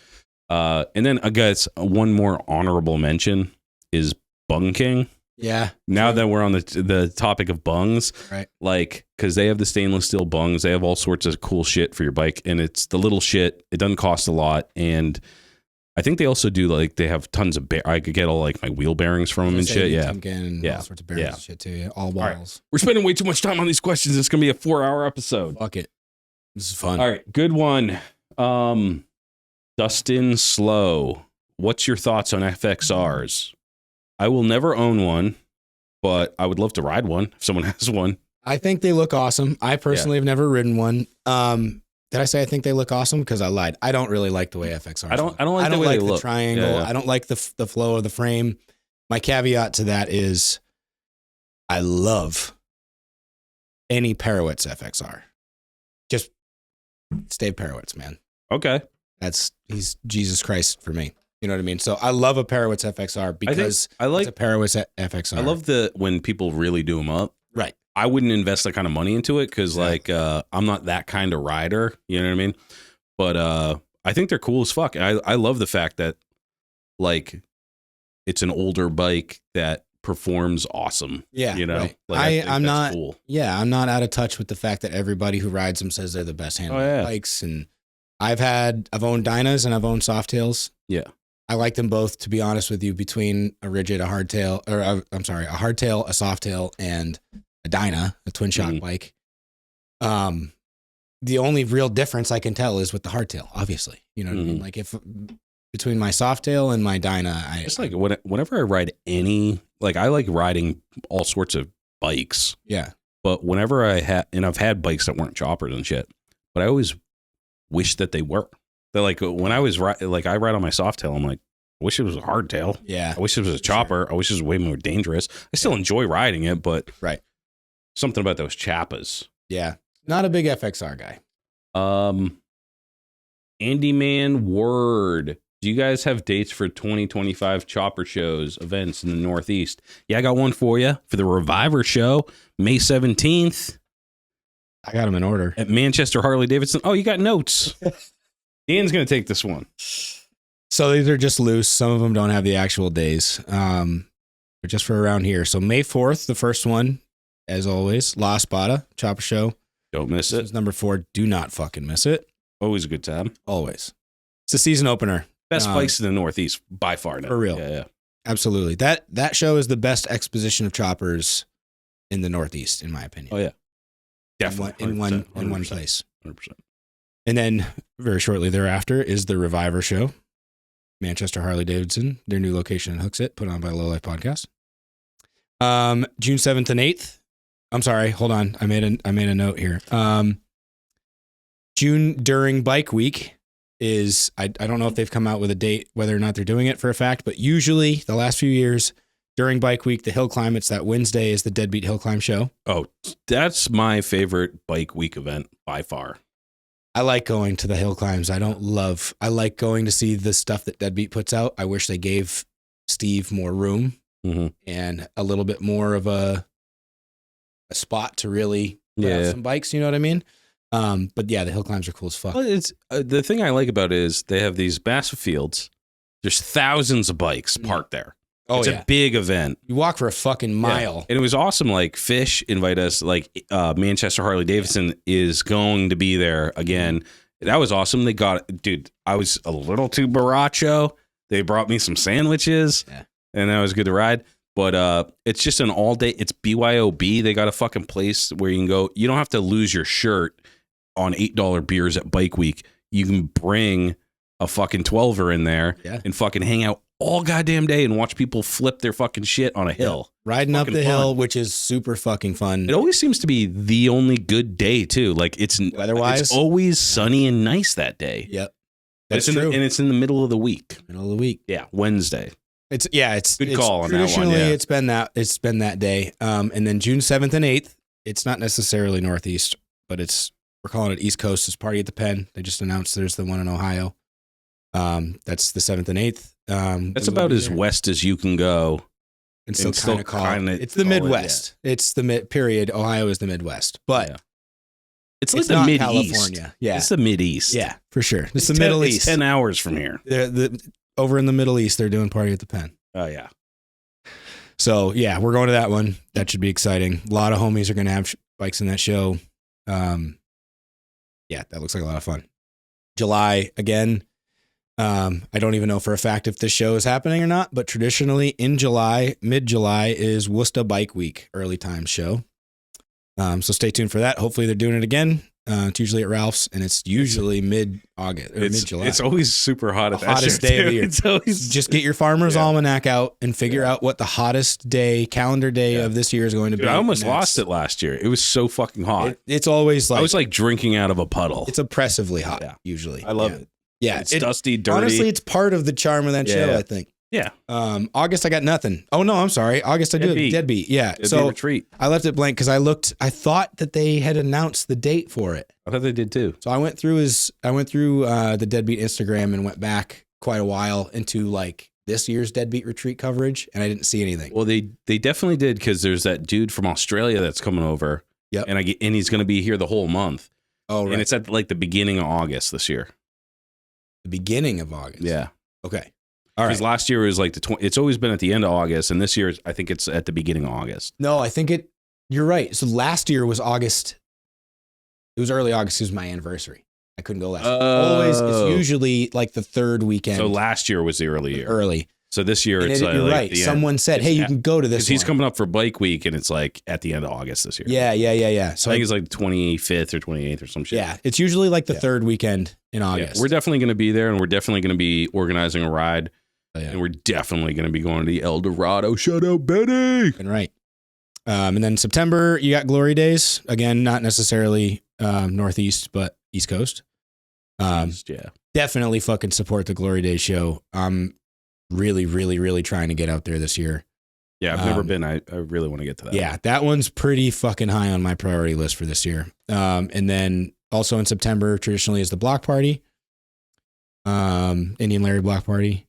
A: And then I guess one more honorable mention is Bung King.
B: Yeah.
A: Now that we're on the topic of bungs,
B: right?
A: Like, because they have the stainless steel bungs, they have all sorts of cool shit for your bike, and it's the little shit. It doesn't cost a lot, and I think they also do like they have tons of I could get all like my wheel bearings from them and shit. Yeah.
B: And all sorts of bearings and shit too. Yeah. All balls.
A: Right. We're spending way too much time on these questions. It's going to be a 4-hour episode.
B: Fuck it. This is fun.
A: All right. Good one. Dustin Slow. What's your thoughts on FXRs? I will never own one, but I would love to ride one if someone has one.
B: I think they look awesome. I personally have never ridden one. Did I say I think they look awesome? Because I lied. I don't really like the way FXRs look.
A: I don't like the way they look.
B: Triangle. Yeah. I don't like the flow of the frame. My caveat to that is I love any Parowitz FXR. Just Dave Parowitz, man.
A: Okay.
B: He's Jesus Christ for me. You know what I mean? So I love a Parowitz FXR because
A: I like
B: it's a Parowitz FXR.
A: I love when people really do them up.
B: Right.
A: I wouldn't invest that kind of money into it because I'm not that kind of rider. You know what I mean? But I think they're cool as fuck. I love the fact that like it's an older bike that performs awesome.
B: Yeah.
A: You know?
B: Right.
A: Like,
B: I'm not
A: cool.
B: Yeah, I'm not out of touch with the fact that everybody who rides them says they're the best handling bikes. And I've owned Dynas and I've owned Softails.
A: Yeah.
B: I like them both, to be honest with you, between a rigid, a hardtail, or a hardtail, a softail, and a Dyna, a twin shock bike. The only real difference I can tell is with the hardtail, obviously. You know what I mean? Like if between my Softail and my Dyna,
A: it's like whenever I ride I like riding all sorts of bikes.
B: Yeah.
A: But whenever I've had bikes that weren't choppers and shit, but I always wish that they were. They're like when I ride on my Softail, I'm like, I wish it was a hardtail.
B: Yeah.
A: I wish it was a chopper. Sure. I wish it was way more dangerous. I still enjoy riding it, but something about those chappas.
B: Yeah. Not a big FXR guy.
A: Andy Man Word. Do you guys have dates for 2025 chopper shows, events in the Northeast? Yeah, I got one for you for the Reviver show, May 17th.
B: I got them in order.
A: At Manchester Harley Davidson. Oh, you got notes. Dan's going to take this one.
B: So these are just loose. Some of them don't have the actual days. But just for around here. So May 4th, the first one, as always, La Espada, chopper show.
A: Don't miss it.
B: This is number 4. Do not fucking miss it.
A: Always a good time.
B: Always. It's a season opener.
A: Best bikes in the Northeast by far now.
B: For real.
A: Yeah.
B: Absolutely. That show is the best exposition of choppers in the Northeast, in my opinion.
A: Oh yeah. Definitely.
B: In one place.
A: 100%.
B: And then very shortly thereafter is the Reviver show. Manchester Harley Davidson, their new location in Hooksett, put on by Lowlife Podcast. June 7th and 8th. I'm sorry, hold on. I made a note here. June during Bike Week is, I don't know if they've come out with a date, whether or not they're doing it for a fact, but usually the last few years during Bike Week, the hill climb, it's that Wednesday is the Deadbeat Hill Climb show.
A: Oh, that's my favorite Bike Week event by far.
B: I like going to the hill climbs. I like going to see the stuff that Deadbeat puts out. I wish they gave Steve more room and a little bit more of a spot to really put out some bikes. You know what I mean? But yeah, the hill climbs are cool as fuck.
A: Well, it's the thing I like about it is they have these massive fields. There's thousands of bikes parked there.
B: Oh,
A: it's a big event.
B: You walk for a fucking mile.
A: Yeah. And it was awesome. Like Fish invite us, like Manchester Harley Davidson is going to be there again. That was awesome. They got it. Dude, I was a little too baracho. They brought me some sandwiches and that was good to ride. But it's just an all day. It's BYOB. They got a fucking place where you can go. You don't have to lose your shirt on $8 beers at Bike Week. You can bring a fucking 12er in there and fucking hang out all goddamn day and watch people flip their fucking shit on a hill.
B: Riding up the hill, which is super fucking fun.
A: It always seems to be the only good day too. Like it's
B: weather-wise,
A: it's always sunny and nice that day.
B: Yep.
A: That's true. And it's in the middle of the week.
B: Yeah,
A: Wednesday.
B: It's
A: good call on that one.
B: Traditionally, it's been that day. And then June 7th and 8th, it's not necessarily Northeast, but we're calling it East Coast. It's Party at the Pen. They just announced there's the one in Ohio. That's the 7th and 8th.
A: That's about as west as you can go.
B: And still kind of it's the Midwest. It's the period. Ohio is the Midwest, but
A: it's like the Mid East.
B: California. Yeah,
A: it's the Mid East.
B: Yeah, for sure. It's the Middle East.
A: 10 hours from here.
B: Over in the Middle East, they're doing Party at the Pen.
A: Oh yeah.
B: So yeah, we're going to that one. That should be exciting. A lot of homies are going to have bikes in that show. Yeah, that looks like a lot of fun. July again. I don't even know for a fact if this show is happening or not, but traditionally in July, mid-July is Worcester Bike Week, early time show. So stay tuned for that. Hopefully they're doing it again. It's usually at Ralph's, and it's usually mid-August or mid-July.
A: It's always super hot at
B: the
A: that
B: hottest day of the year.
A: It's always
B: just get your farmer's almanac out and figure out what the hottest day, calendar day of this year is going to be.
A: I almost lost it last year. It was so fucking hot.
B: It's always like
A: I was like drinking out of a puddle.
B: It's oppressively hot. Usually,
A: I love it.
B: Yeah,
A: it's dusty, dirty.
B: Honestly, it's part of the charm of that show, I think.
A: Yeah.
B: August, I got nothing. Oh no, I'm sorry. August, I did Deadbeat. Yeah.
A: So retreat.
B: I left it blank because I thought that they had announced the date for it.
A: I thought they did too.
B: So I went through the Deadbeat Instagram and went back quite a while into like this year's Deadbeat retreat coverage, and I didn't see anything.
A: Well, they definitely did, because there's that dude from Australia that's coming over.
B: Yep.
A: And he's going to be here the whole month.
B: Oh, right.
A: And it's at like the beginning of August this year.
B: The beginning of August.
A: Yeah.
B: Okay. All right.
A: Because last year it was like it's always been at the end of August, and this year I think it's at the beginning of August.
B: No, I think you're right. So last year was August. It was early August. It was my anniversary. I couldn't go last year. Always, it's usually like the third weekend.
A: So last year was the early year.
B: Early.
A: So this year it's
B: you're
A: like
B: right. Someone said, "Hey, you can go to this."
A: Because he's coming up for Bike Week, and it's like at the end of August this year.
B: Yeah.
A: So I think it's like 25th or 28th or some shit.
B: Yeah, it's usually like the third weekend in August.
A: Yeah. We're definitely going to be there, and we're definitely going to be organizing a ride. And we're definitely going to be going to the El Dorado. Shout out, Benny.
B: And right. And then September, you got Glory Days. Again, not necessarily Northeast, but East Coast. Definitely fucking support the Glory Days show. I'm really, really, really trying to get out there this year.
A: Yeah, I've never been. I really want to get to that.
B: Yeah, that one's pretty fucking high on my priority list for this year. And then also in September, traditionally is the block party. Indian Larry block party.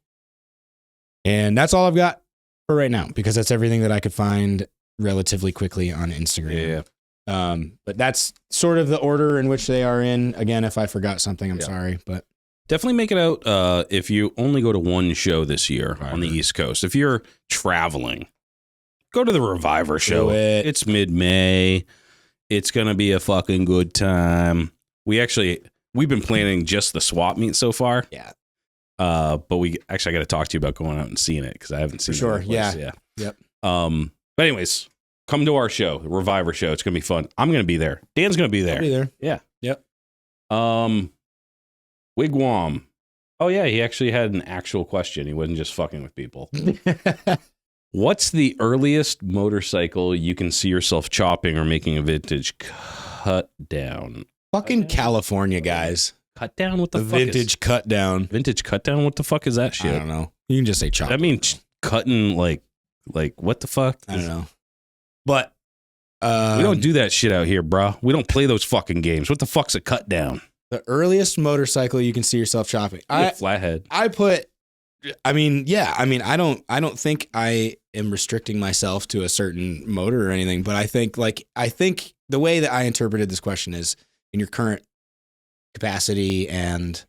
B: And that's all I've got for right now, because that's everything that I could find relatively quickly on Instagram.
A: Yeah.
B: But that's sort of the order in which they are in. Again, if I forgot something, I'm sorry, but
A: definitely make it out. If you only go to one show this year on the East Coast, if you're traveling, go to the Reviver show. It's mid-May. It's going to be a fucking good time. We've been planning just the swap meet so far.
B: Yeah.
A: But I got to talk to you about going out and seeing it, because I haven't seen it.
B: Sure. Yeah. Yep.
A: But anyways, come to our show, the Reviver show. It's going to be fun. I'm going to be there. Dan's going to be there.
B: I'll be there.
A: Yeah.
B: Yep.
A: Wigwam. Oh yeah, he actually had an actual question. He wasn't just fucking with people. What's the earliest motorcycle you can see yourself chopping or making a vintage cut down?
B: Fucking California guys.
A: Cut down? What the fuck
B: vintage cut down.
A: Vintage cut down? What the fuck is that shit?
B: I don't know. You can just say chop.
A: I mean, cutting like what the fuck?
B: I don't know. But
A: we don't do that shit out here, bro. We don't play those fucking games. What the fuck's a cut down?
B: The earliest motorcycle you can see yourself chopping.
A: Flathead.
B: I don't think I am restricting myself to a certain motor or anything, but I think the way that I interpreted this question is, in your current capacity and,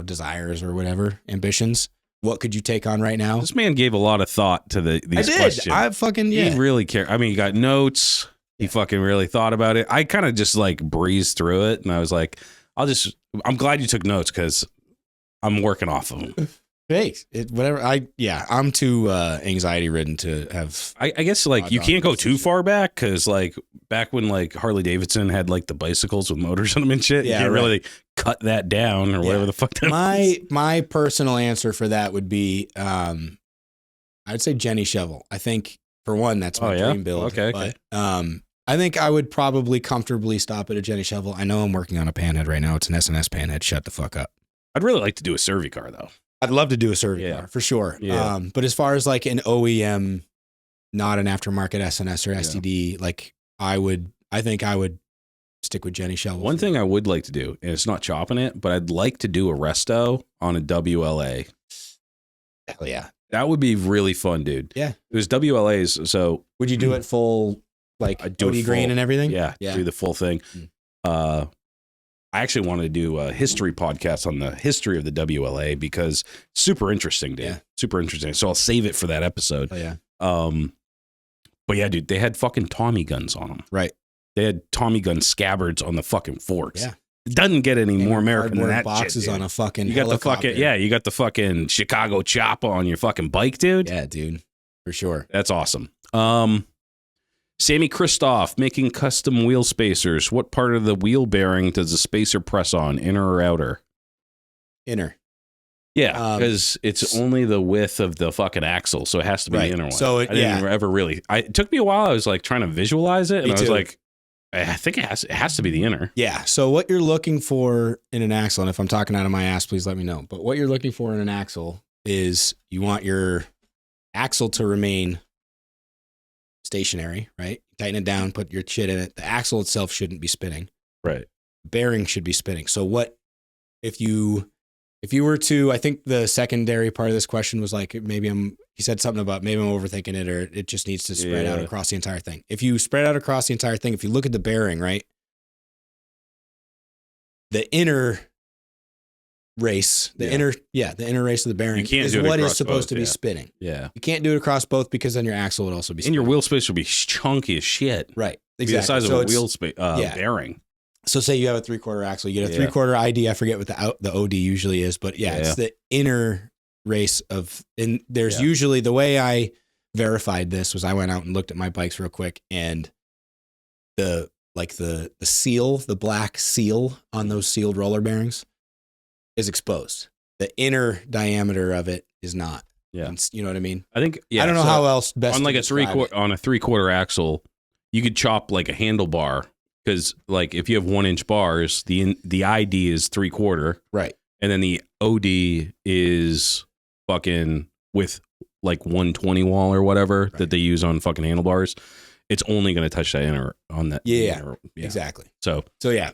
B: desires or whatever, ambitions, what could you take on right now?
A: This man gave a lot of thought to these questions.
B: I fucking,
A: He really cared. I mean, he got notes. He fucking really thought about it. I kind of just like breezed through it, and I was like, I'm glad you took notes, because I'm working off of them.
B: Hey, I'm too anxiety ridden to have.
A: I guess like you can't go too far back, because like back when like Harley Davidson had like the bicycles with motors on them and shit, you can't really cut that down or whatever the fuck that was.
B: My personal answer for that would be, I'd say Jenny Shovel. I think for one, that's my dream build.
A: Okay.
B: But I think I would probably comfortably stop at a Jenny Shovel. I know I'm working on a Panhead right now. It's an SNS Panhead. Shut the fuck up.
A: I'd really like to do a Cervi car though.
B: I'd love to do a Cervi car for sure.
A: Yeah.
B: But as far as like an OEM, not an aftermarket SNS or STD, like I think I would stick with Jenny Shovel.
A: One thing I would like to do, and it's not chopping it, but I'd like to do a resto on a WLA.
B: Hell yeah.
A: That would be really fun, dude.
B: Yeah.
A: It was WLAs. So
B: would you do it full, like OD green and everything?
A: Yeah. Do the full thing. I actually wanted to do a history podcast on the history of the WLA, because super interesting, dude.
B: Yeah.
A: Super interesting. So I'll save it for that episode.
B: Oh, yeah.
A: But yeah, dude, they had fucking Tommy guns on them.
B: Right.
A: They had Tommy gun scabbards on the fucking forks.
B: Yeah.
A: doesn't get any more American than
B: Cardboard
A: that
B: boxes
A: shit,
B: on a fucking
A: you got
B: helicopter.
A: you got the fucking Chicago chop on your fucking bike, dude.
B: Yeah, dude. For sure.
A: That's awesome. Sammy Christoph making custom wheel spacers. What part of the wheel bearing does the spacer press on, inner or outer?
B: Inner.
A: Yeah, because it's only the width of the fucking axle, so it has to be the inner one.
B: So
A: I didn't ever really. It took me a while. I was like trying to visualize it, and I was like, I think it has to be the inner.
B: Yeah. So what you're looking for in an axle, and if I'm talking out of my ass, please let me know. But what you're looking for in an axle is you want your axle to remain stationary, right? Tighten it down, put your shit in it. The axle itself shouldn't be spinning.
A: Right.
B: Bearing should be spinning. So what if you were to, I think the secondary part of this question was like, he said something about maybe I'm overthinking it, or it just needs to spread out across the entire thing. If you spread out across the entire thing, if you look at the bearing, right? The inner race, the inner race of the bearing is what is supposed to be spinning.
A: Yeah.
B: You can't do it across both because then your axle would also be spinning.
A: And your wheel space would be chunky as shit.
B: Right.
A: Exactly. The size of a wheel bearing.
B: So say you have a 3/4 axle, you get a 3/4 ID. I forget what the OD usually is, but it's the inner race of, and there's usually, the way I verified this was I went out and looked at my bikes real quick, and the seal, the black seal on those sealed roller bearings is exposed. The inner diameter of it is not.
A: Yeah.
B: You know what I mean?
A: I think,
B: I don't know how else best
A: on like
B: to
A: a 3/4 axle, you could chop like a handlebar. Because like if you have 1-inch bars, the ID is 3/4,
B: right, and
A: then the OD is fucking with like 120 wall or whatever that they use on fucking handlebars. It's only going to touch that inner on that.
B: Yeah, exactly.
A: So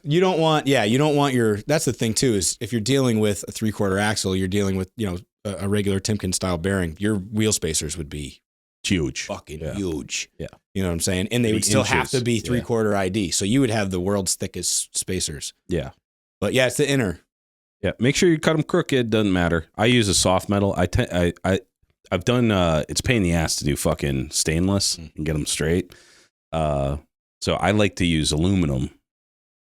B: you don't want your. That's the thing too, is if you're dealing with a 3/4 axle, you're dealing with a regular Timken style bearing. Your wheel spacers would be
A: huge,
B: fucking huge.
A: Yeah.
B: You know what I'm saying? And they would still have to be 3/4 ID. So you would have the world's thickest spacers.
A: Yeah.
B: But yeah, it's the inner.
A: Yeah. Make sure you cut them crooked. Doesn't matter. I use a soft metal. I've done, it's a pain in the ass to do fucking stainless and get them straight. So I like to use aluminum.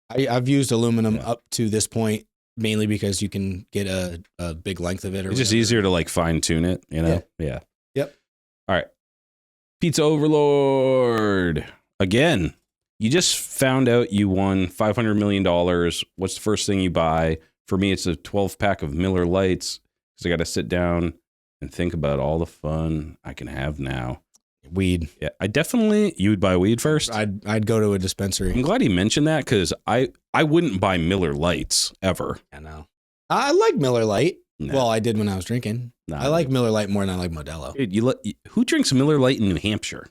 B: I've used aluminum up to this point, mainly because you can get a big length of it.
A: It's just easier to like fine tune it, Yeah.
B: Yep.
A: All right. Pizza Overlord. Again, you just found out you won $500 million. What's the first thing you buy? For me, it's a 12-pack of Miller Lights, because I got to sit down and think about all the fun I can have now.
B: Weed.
A: Yeah, you would buy weed first?
B: I'd go to a dispensary.
A: I'm glad he mentioned that, because I wouldn't buy Miller Lights ever.
B: I know. I like Miller Light.
A: No.
B: Well, I did when I was drinking. I like Miller Light more than I like Modelo.
A: Dude, who drinks Miller Light in New Hampshire?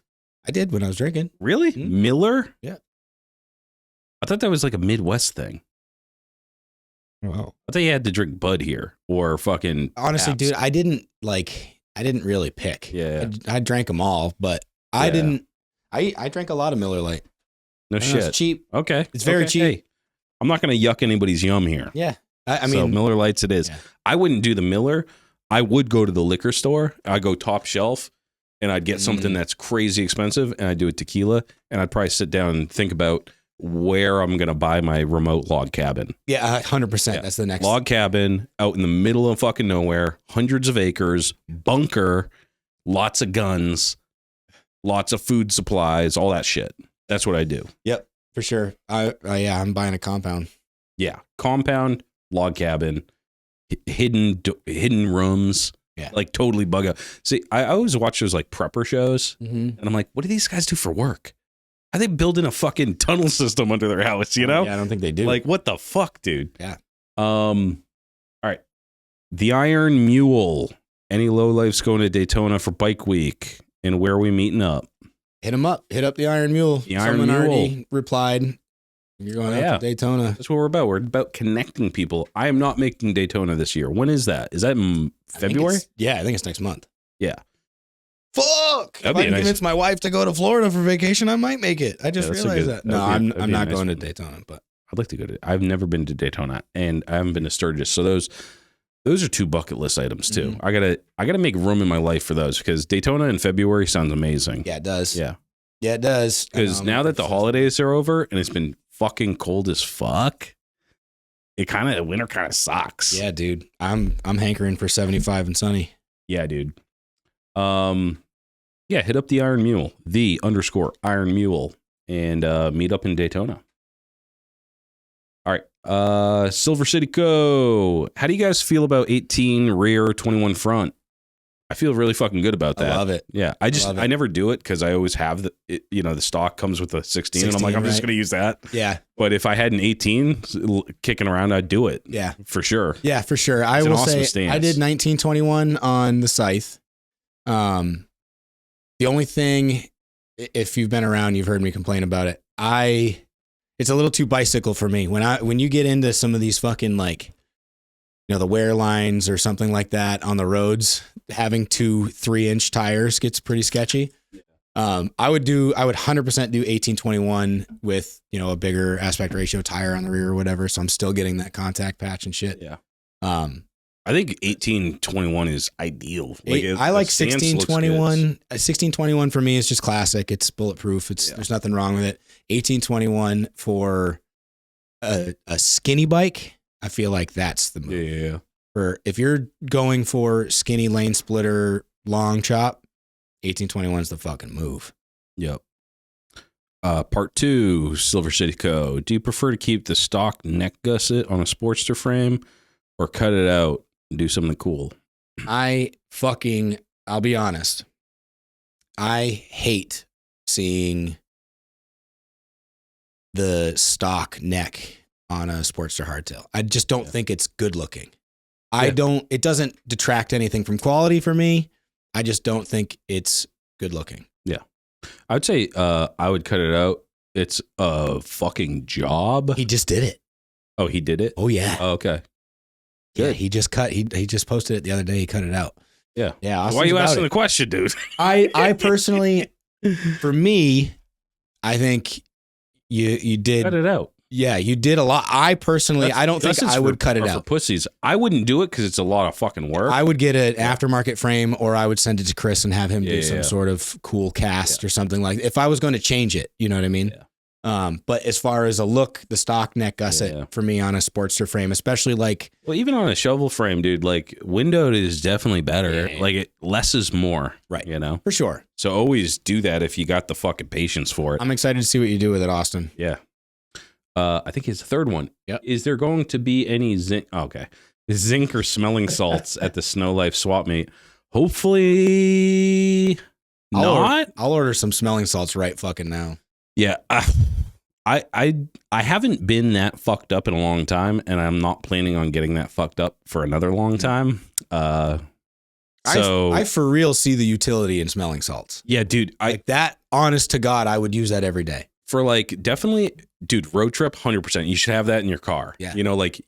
B: I did when I was drinking.
A: Really? Mm-hmm. Miller?
B: Yeah.
A: I thought that was like a Midwest thing.
B: Wow.
A: I thought you had to drink Bud here or fucking.
B: Honestly,
A: Pabst.
B: dude, I didn't really pick.
A: Yeah.
B: I drank them all, but I didn't. I drank a lot of Miller Light.
A: No shit.
B: It's cheap.
A: Okay.
B: It's very cheap.
A: Hey, I'm not going to yuck anybody's yum here.
B: Yeah. I mean,
A: so Miller Lights it is.
B: Yeah.
A: I wouldn't do the Miller. I would go to the liquor store. I'd go top shelf and I'd get something that's crazy expensive, and I'd do a tequila, and I'd probably sit down and think about where I'm going to buy my remote log cabin.
B: Yeah, 100%. Yeah. That's the next.
A: Log cabin out in the middle of fucking nowhere, hundreds of acres, bunker, lots of guns, lots of food supplies, all that shit. That's what I do.
B: Yep, for sure. I'm buying a compound.
A: Yeah, compound, log cabin, hidden rooms. Yeah, like totally bug out. See, I always watch those like prepper shows, and I'm like, what do these guys do for work? Are they building a fucking tunnel system under their house? You know?
B: Yeah, I don't think they do.
A: Like, what the fuck, dude?
B: Yeah.
A: All right. The Iron Mule. Any Lowlifes going to Daytona for Bike Week, and where are we meeting up?
B: Hit him up. Hit up the Iron Mule. Someone already replied. You're going out to Daytona.
A: That's what we're about. We're about connecting people. I am not making Daytona this year. When is that? Is that in February?
B: I think it's next month.
A: Yeah.
B: Fuck! If I can convince my wife to go to Florida for vacation, I might make it. I just realized that. No, I'm not going to Daytona, but
A: I'd like to go to. I've never been to Daytona, and I haven't been to Sturgis. So those are two bucket list items too. Mm-hmm. I gotta make room in my life for those, because Daytona in February sounds amazing.
B: Yeah, it does.
A: Yeah,
B: it does.
A: Because now that the holidays are over and it's been fucking cold as fuck, winter kind of sucks.
B: Yeah, dude. I'm hankering for 75 and sunny.
A: Yeah, dude. Yeah, hit up the Iron Mule, _Iron Mule, and meet up in Daytona. All right. Silver City Co. How do you guys feel about 18 rear, 21 front? I feel really fucking good about that.
B: I love it.
A: Yeah. I never do it because I always have the stock comes with a 16 and I'm like, I'm just going to use that.
B: Yeah.
A: But if I had an 18 kicking around, I'd do it.
B: Yeah.
A: For sure.
B: Yeah, for sure. I will say
A: stance.
B: I did 1921 on the Scythe. The only thing, if you've been around, you've heard me complain about it. It's a little too bicycle for me. When you get into some of these fucking the wear lines or something like that on the roads, having 2-3-inch tires gets pretty sketchy. I would 100% do 1821 with, a bigger aspect ratio tire on the rear or whatever. So I'm still getting that contact patch and shit.
A: Yeah. I think 1821 is ideal.
B: I like 1621. 1621 for me is just classic. It's bulletproof. There's nothing wrong with it. 1821 for a skinny bike, I feel like that's the move.
A: Yeah.
B: For if you're going for skinny lane splitter long chop, 1821 is the fucking move.
A: Yep. Part 2, Silver City Co. Do you prefer to keep the stock neck gusset on a Sportster frame or cut it out and do something cool?
B: I'll be honest. I hate seeing the stock neck on a Sportster hardtail. I just don't think it's good looking. It doesn't detract anything from quality for me. I just don't think it's good looking.
A: Yeah. I would say I would cut it out. It's a fucking job.
B: He just did it.
A: Oh, he did it?
B: Oh, yeah.
A: Oh, okay.
B: Good. Yeah, he just posted it the other day. He cut it out.
A: Yeah.
B: Yeah.
A: Why are you asking the question, dude?
B: I personally, for me, I think you did
A: cut it out.
B: Yeah, you did a lot. I personally, I don't think I would cut it out.
A: For pussies, I wouldn't do it because it's a lot of fucking work.
B: I would get an aftermarket frame, or I would send it to Chris and have him do some sort of cool cast or something like. If I was going to change it, you know what I mean. Yeah. But as far as a look, the stock neck gusset for me on a Sportster frame, especially
A: even on a shovel frame, dude, windowed is definitely better. Yeah. Less is more,
B: right?
A: For
B: sure.
A: So always do that if you got the fucking patience for it.
B: I'm excited to see what you do with it, Austin.
A: Yeah. I think it's the third one.
B: Yep.
A: Is there going to be any zinc or smelling salts at the Snow Life swap meet? Hopefully not.
B: I'll order some smelling salts right fucking now.
A: Yeah. I haven't been that fucked up in a long time, and I'm not planning on getting that fucked up for another long time.
B: I for real see the utility in smelling salts.
A: Yeah, dude.
B: That, honest to God, I would use that every day.
A: For definitely, dude, road trip, 100%. You should have that in your car.
B: Yeah.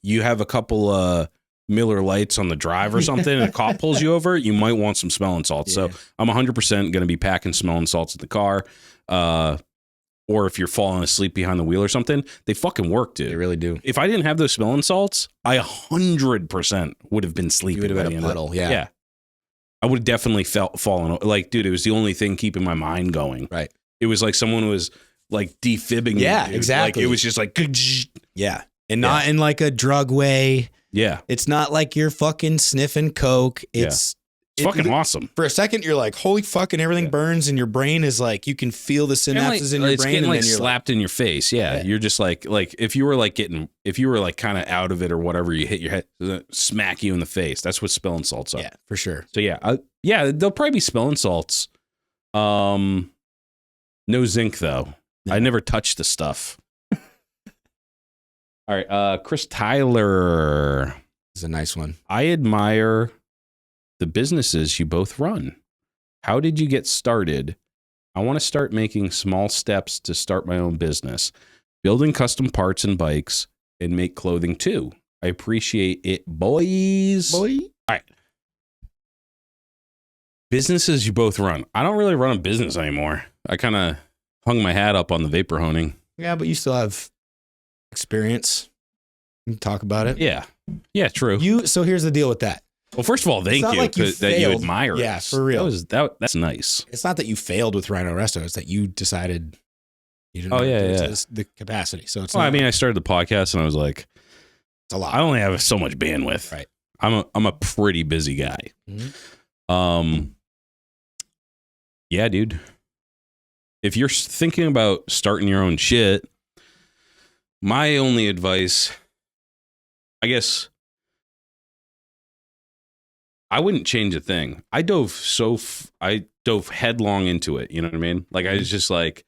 A: You have a couple Miller Lights on the drive or something, and a cop pulls you over, you might want some smelling salts. Yeah. So I'm 100% going to be packing smelling salts in the car. Or if you're falling asleep behind the wheel or something, they fucking work, dude.
B: They really do.
A: If I didn't have those smelling salts, I 100% would have been sleeping.
B: You would have been a puddle, yeah.
A: Yeah. I would have definitely fallen. Dude, it was the only thing keeping my mind going.
B: Right.
A: It was like someone was defibbing.
B: Yeah,
A: me,
B: exactly.
A: It was just
B: yeah. And not in a drug way.
A: Yeah.
B: It's not like you're fucking sniffing coke. It's
A: fucking awesome.
B: For a second, you're like, holy fucking everything burns, and your brain is you can feel the synapses in your brain.
A: Getting
B: and then
A: you're slapped in your face. Yeah. You're just if you were kind of out of it or whatever, you hit your head, smack you in the face. That's what smelling salts are.
B: Yeah, for sure.
A: So they'll probably be smelling salts. No zinc though. I never touched the stuff. All right. Chris Tyler.
B: This is a nice one.
A: I admire the businesses you both run. How did you get started? I want to start making small steps to start my own business, building custom parts and bikes, and make clothing too. I appreciate it, boys.
B: Boy.
A: All right. Businesses you both run. I don't really run a business anymore. I kind of hung my hat up on the vapor honing.
B: Yeah, but you still have experience. You can talk about it.
A: Yeah. Yeah, true.
B: So here's the deal with that.
A: Well, first of all, thank you that you admire us.
B: Yeah, for real.
A: That's nice.
B: It's not that you failed with Rhino Resto. It's that you decided you didn't
A: have
B: the capacity. So it's
A: I started the podcast and I was like,
B: It's a lot.
A: I only have so much bandwidth.
B: Right.
A: I'm a pretty busy guy. Yeah, dude. If you're thinking about starting your own shit, my only advice, I guess, I wouldn't change a thing. I dove headlong into it. You know what I mean? Like I was just like,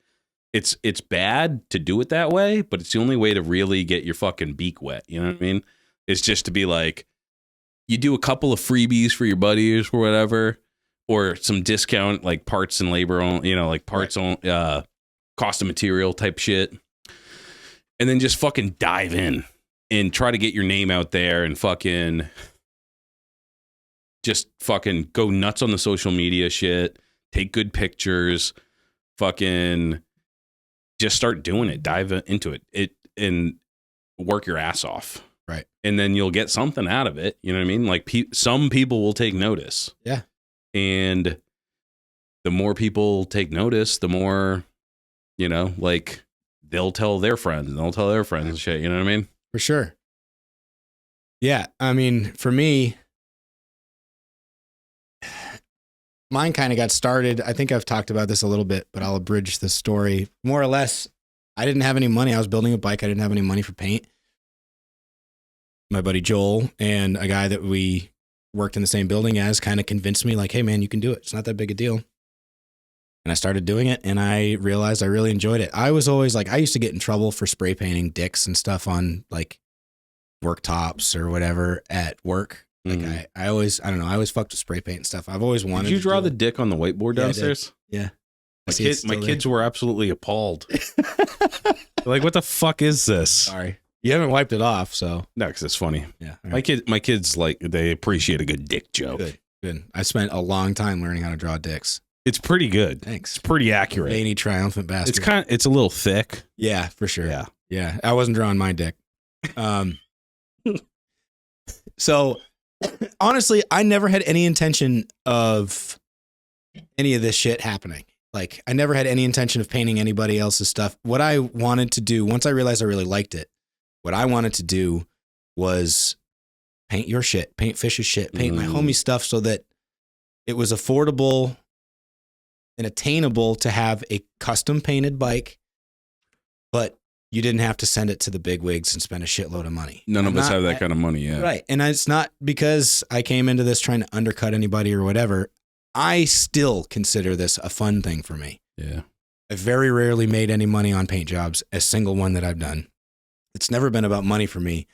A: it's bad to do it that way, but it's the only way to really get your fucking beak wet. You know what I mean? It's just to be like, you do a couple of freebies for your buddies or whatever, or some discount like parts and labor on, like parts on cost of material type shit. And then just fucking dive in and try to get your name out there and fucking go nuts on the social media shit, take good pictures, fucking just start doing it, dive into it and work your ass off.
B: Right.
A: And then you'll get something out of it. You know what I mean? Like some people will take notice.
B: Yeah.
A: And the more people take notice, the more, like they'll tell their friends and they'll tell their friends and shit. You know what I mean?
B: For sure. Yeah. I mean, for me, mine kind of got started. I think I've talked about this a little bit, but I'll abridge the story. More or less, I didn't have any money. I was building a bike. I didn't have any money for paint. My buddy Joel and a guy that we worked in the same building as kind of convinced me like, hey man, you can do it. It's not that big a deal. And I started doing it and I realized I really enjoyed it. I was always like, I used to get in trouble for spray painting dicks and stuff on like work tops or whatever at work. Like I always fucked with spray paint and stuff. I've always wanted
A: to. Did you draw the dick on the whiteboard downstairs?
B: Yeah.
A: My kids were absolutely appalled. Like, what the fuck is this?
B: Sorry. You haven't wiped it off, so.
A: No, because it's funny.
B: Yeah.
A: Right. My kids, like, they appreciate a good dick joke.
B: Good. I spent a long time learning how to draw dicks.
A: It's pretty good.
B: Thanks.
A: It's pretty accurate.
B: Veiny, triumphant bastard.
A: It's a little thick.
B: Yeah, for sure.
A: Yeah.
B: Yeah. I wasn't drawing my dick. So, honestly, I never had any intention of any of this shit happening. Like, I never had any intention of painting anybody else's stuff. What I wanted to do, once I realized I really liked it, what I wanted to do was paint your shit, paint Fish's shit, paint my homie stuff so that it was affordable and attainable to have a custom painted bike, but you didn't have to send it to the big wigs and spend a shitload of money.
A: None of us have that kind of money, yeah.
B: Right. And it's not because I came into this trying to undercut anybody or whatever. I still consider this a fun thing for me.
A: Yeah.
B: I very rarely made any money on paint jobs, a single one that I've done. It's never been about money for me.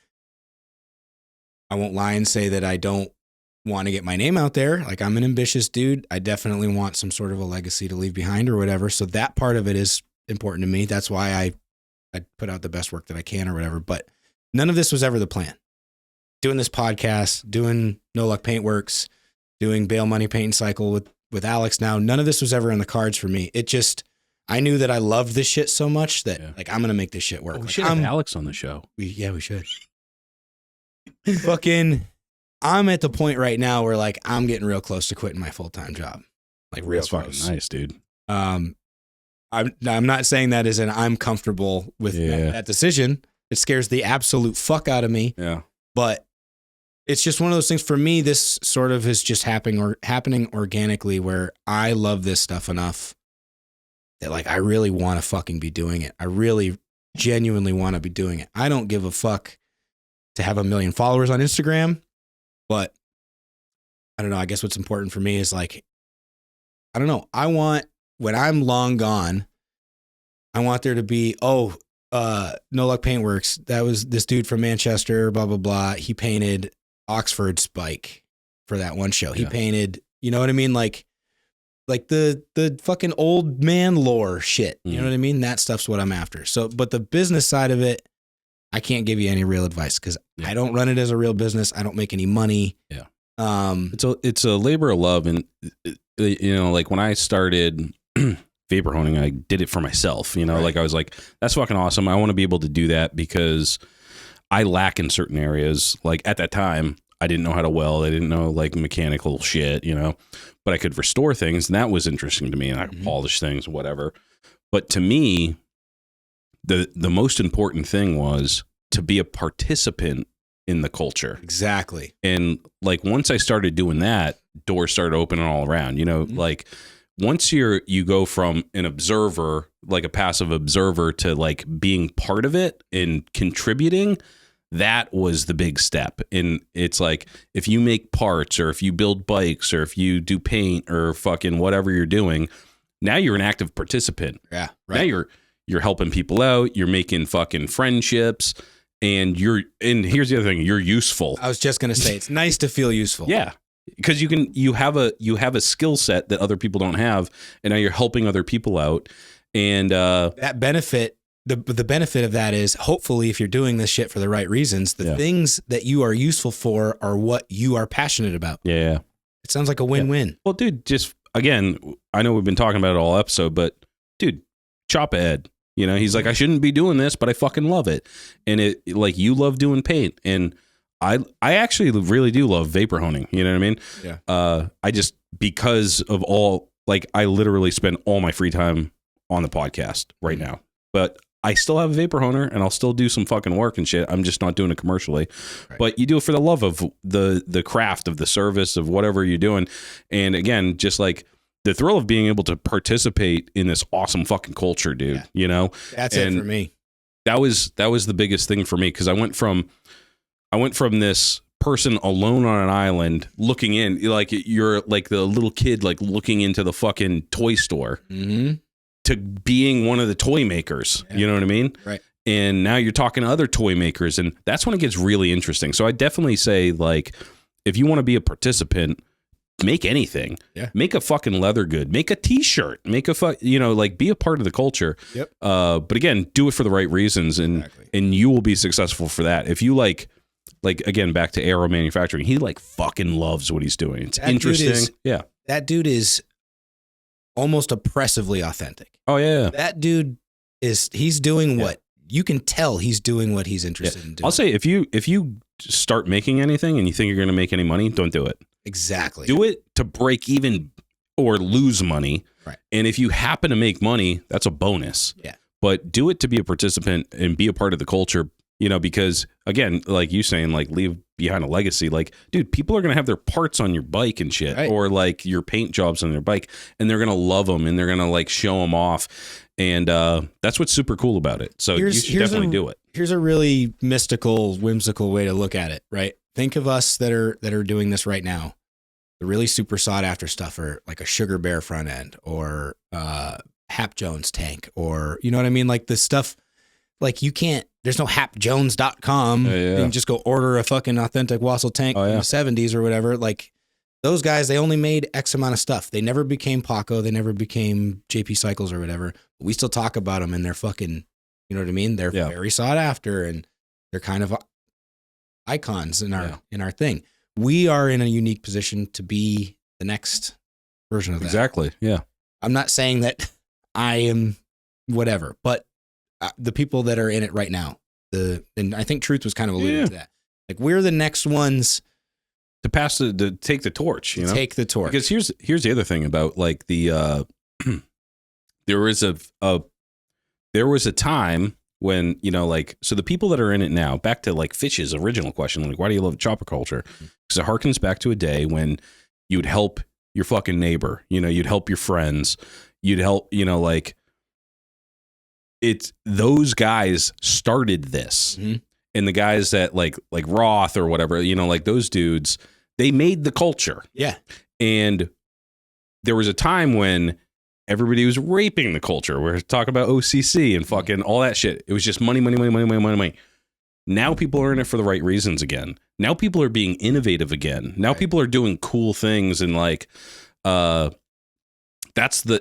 B: I won't lie and say that I don't want to get my name out there. Like, I'm an ambitious dude. I definitely want some sort of a legacy to leave behind or whatever. So that part of it is important to me. That's why I put out the best work that I can or whatever. But none of this was ever the plan. Doing this podcast, doing No Luck Paintworks, doing Bail Money Paint Cycle with Alex now, none of this was ever in the cards for me. It just, I knew that I loved this shit so much that like, I'm going to make this shit work.
A: We
B: like,
A: should have Alex on the show.
B: We should. Fucking, I'm at the point right now where like, I'm getting real close to quitting my full-time job. Like real
A: That's
B: close.
A: fucking nice, dude.
B: I'm not saying that as in I'm comfortable with that decision. It scares the absolute fuck out of me.
A: Yeah.
B: But it's just one of those things for me. This sort of is just happening organically where I love this stuff enough that like, I really want to fucking be doing it. I really genuinely want to be doing it. I don't give a fuck to have 1 million followers on Instagram, but I don't know. I guess what's important for me is like, I don't know. I want, when I'm long gone, I want there to be, No Luck Paintworks. That was this dude from Manchester, blah, blah, blah. He painted Oxford's bike for that one show. He painted, you know what I mean? Like the fucking old man lore shit. You know what I mean? That stuff's what I'm after. So, but the business side of it, I can't give you any real advice because I don't run it as a real business. I don't make any money.
A: Yeah. It's a labor of love. And, like when I started vapor honing, I did it for myself, like I was like, that's fucking awesome. I want to be able to do that because I lack in certain areas. Like at that time, I didn't know how to weld. I didn't know like mechanical shit, but I could restore things. And that was interesting to me. And I could polish things, whatever. But to me, the most important thing was to be a participant in the culture.
B: Exactly.
A: And like once I started doing that, doors started opening all around. You know, like once you go from an observer, like a passive observer, to like being part of it and contributing, that was the big step. And it's like, if you make parts or if you build bikes or if you do paint or fucking whatever you're doing, now you're an active participant.
B: Yeah. Right.
A: Now you're helping people out. You're making fucking friendships, and here's the other thing. You're useful.
B: I was just going to say, it's nice to feel useful.
A: Yeah. Because you have a skill set that other people don't have, and now you're helping other people out. And
B: that benefit, the benefit of that is, hopefully, if you're doing this shit for the right reasons, the things that you are useful for are what you are passionate about.
A: Yeah.
B: It sounds like a win-win.
A: Well, dude, just again, I know we've been talking about it all episode, but dude, chop ahead. You know, he's like, I shouldn't be doing this, but I fucking love it. And it, like, you love doing paint, and I actually really do love vapor honing. You know what I mean?
B: Yeah.
A: I just, because of all, like, I literally spend all my free time on the podcast right now, but I still have a vapor honer and I'll still do some fucking work and shit. I'm just not doing it commercially, but you do it for the love of the craft, of the service, of whatever you're doing. And again, just like the thrill of being able to participate in this awesome fucking culture, dude, you know,
B: that's it for me.
A: That was the biggest thing for me. Cause I went from this person alone on an island looking in, like you're like the little kid, like looking into the fucking toy store, to being one of the toy makers. You know what I mean?
B: Right.
A: And now you're talking to other toy makers, and that's when it gets really interesting. So I definitely say, like, if you want to be a participant, make anything.
B: Yeah.
A: Make a fucking leather good. Make a t-shirt. Make like, be a part of the culture.
B: Yep.
A: But again, do it for the right reasons, and you will be successful for that. If you like again, back to Aero Manufacturing, he like fucking loves what he's doing. It's interesting.
B: That dude is almost oppressively authentic.
A: Oh yeah.
B: That dude he's doing what you can tell he's doing what he's interested in doing.
A: I'll say, if you start making anything and you think you're going to make any money, don't do it.
B: Exactly.
A: Do it to break even or lose money.
B: Right.
A: And if you happen to make money, that's a bonus.
B: Yeah.
A: But do it to be a participant and be a part of the culture, you know, because again, like you saying, like, leave behind a legacy. Like, dude, people are going to have their parts on your bike and shit, or like your paint jobs on their bike, and they're going to love them and they're going to like show them off. And that's what's super cool about it. So you should definitely do it.
B: Here's a really mystical, whimsical way to look at it, right? Think of us that are doing this right now. The really super sought after stuff are like a Sugar Bear front end, or Hap Jones tank, or, you know what I mean? Like the stuff, like there's no hapjones.com. You can just go order a fucking authentic Wassel tank from the 70s or whatever. Like those guys, they only made X amount of stuff. They never became Paco. They never became JP Cycles or whatever. But we still talk about them, and they're fucking, you know what I mean? They're very sought after, and they're kind of icons in our thing. We are in a unique position to be the next version of that.
A: Exactly. Yeah.
B: I'm not saying that I am whatever, but the people that are in it right now, and I think Truth was kind of alluding to that. Like, we're the next ones
A: to take the torch, you know?
B: Take the torch.
A: Because here's the other thing about, like, the there was a time when, you know, like, so the people that are in it now, back to like Fitch's original question, like, why do you love chopper culture? Because it harkens back to a day when you'd help your fucking neighbor, you know, you'd help your friends, you'd help, you know, like, it's those guys started this. And the guys that like Roth or whatever, you know, like those dudes, they made the culture.
B: Yeah.
A: And there was a time when everybody was raping the culture. We're talking about OCC and fucking all that shit. It was just money, money, money, money, money, money, money. Now people are in it for the right reasons again. Now people are being innovative again. Now people are doing cool things, and like, there's going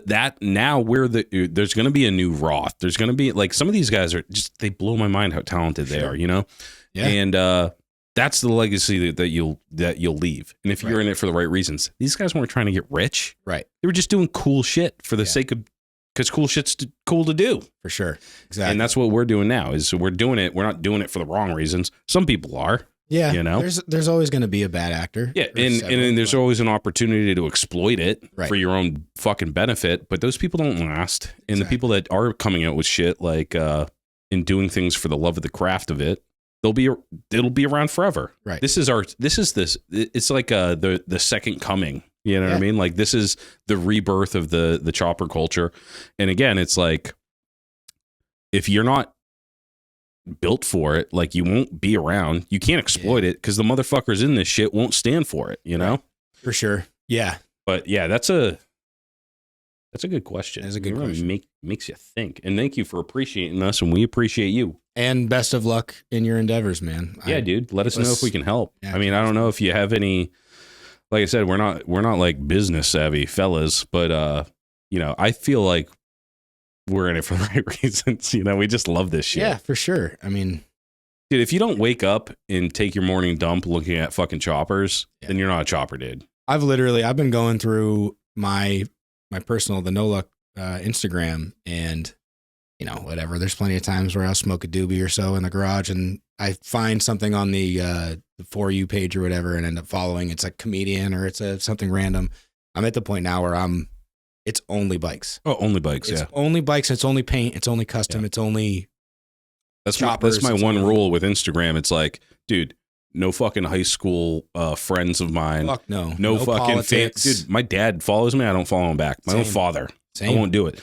A: to be a new Roth. There's going to be, like, some of these guys they blow my mind how talented they are, you know?
B: Yeah.
A: And that's the legacy that you'll leave. And if you're in it for the right reasons, these guys weren't trying to get rich.
B: Right.
A: They were just doing cool shit for the sake of, because cool shit's cool to do.
B: For sure. Exactly.
A: And that's what we're doing now, is we're doing it. We're not doing it for the wrong reasons. Some people are.
B: Yeah,
A: you know,
B: there's always going to be a bad actor.
A: Yeah, and there's always an opportunity to exploit it for your own fucking benefit. But those people don't last. And the people that are coming out with shit, like, and doing things for the love of the craft of it, it'll be around forever.
B: Right.
A: It's like the second coming. You know what I mean? Like this is the rebirth of the chopper culture. And again, it's like, if you're not built for it, like you won't be around. You can't exploit it because the motherfuckers in this shit won't stand for it, you know?
B: Right. For sure. Yeah.
A: But yeah, that's a good question.
B: That's a good question.
A: Makes you think. And thank you for appreciating us, and we appreciate you.
B: And best of luck in your endeavors, man.
A: Yeah, dude. Let us know if we can help.
B: Yeah,
A: I mean, I don't know if you have any, like I said, we're not like business savvy fellas, but you know, I feel like we're in it for the right reasons. You know, we just love this shit.
B: Yeah, for sure. I mean,
A: dude, if you don't wake up and take your morning dump looking at fucking choppers, then you're not a chopper, dude.
B: I've been going through my personal, the No Luck Instagram, and you know, whatever. There's plenty of times where I'll smoke a doobie or so in the garage, and I find something on the For You page or whatever, and end up following. It's a comedian or it's something random. I'm at the point now where it's only bikes.
A: Oh, only bikes.
B: It's only bikes. It's only paint. It's only custom. It's only choppers.
A: That's my one rule with Instagram. It's like, dude, no fucking high school friends of mine.
B: Fuck no.
A: No fucking fans. Dude, my dad follows me. I don't follow him back. My own father.
B: Same.
A: I won't do it.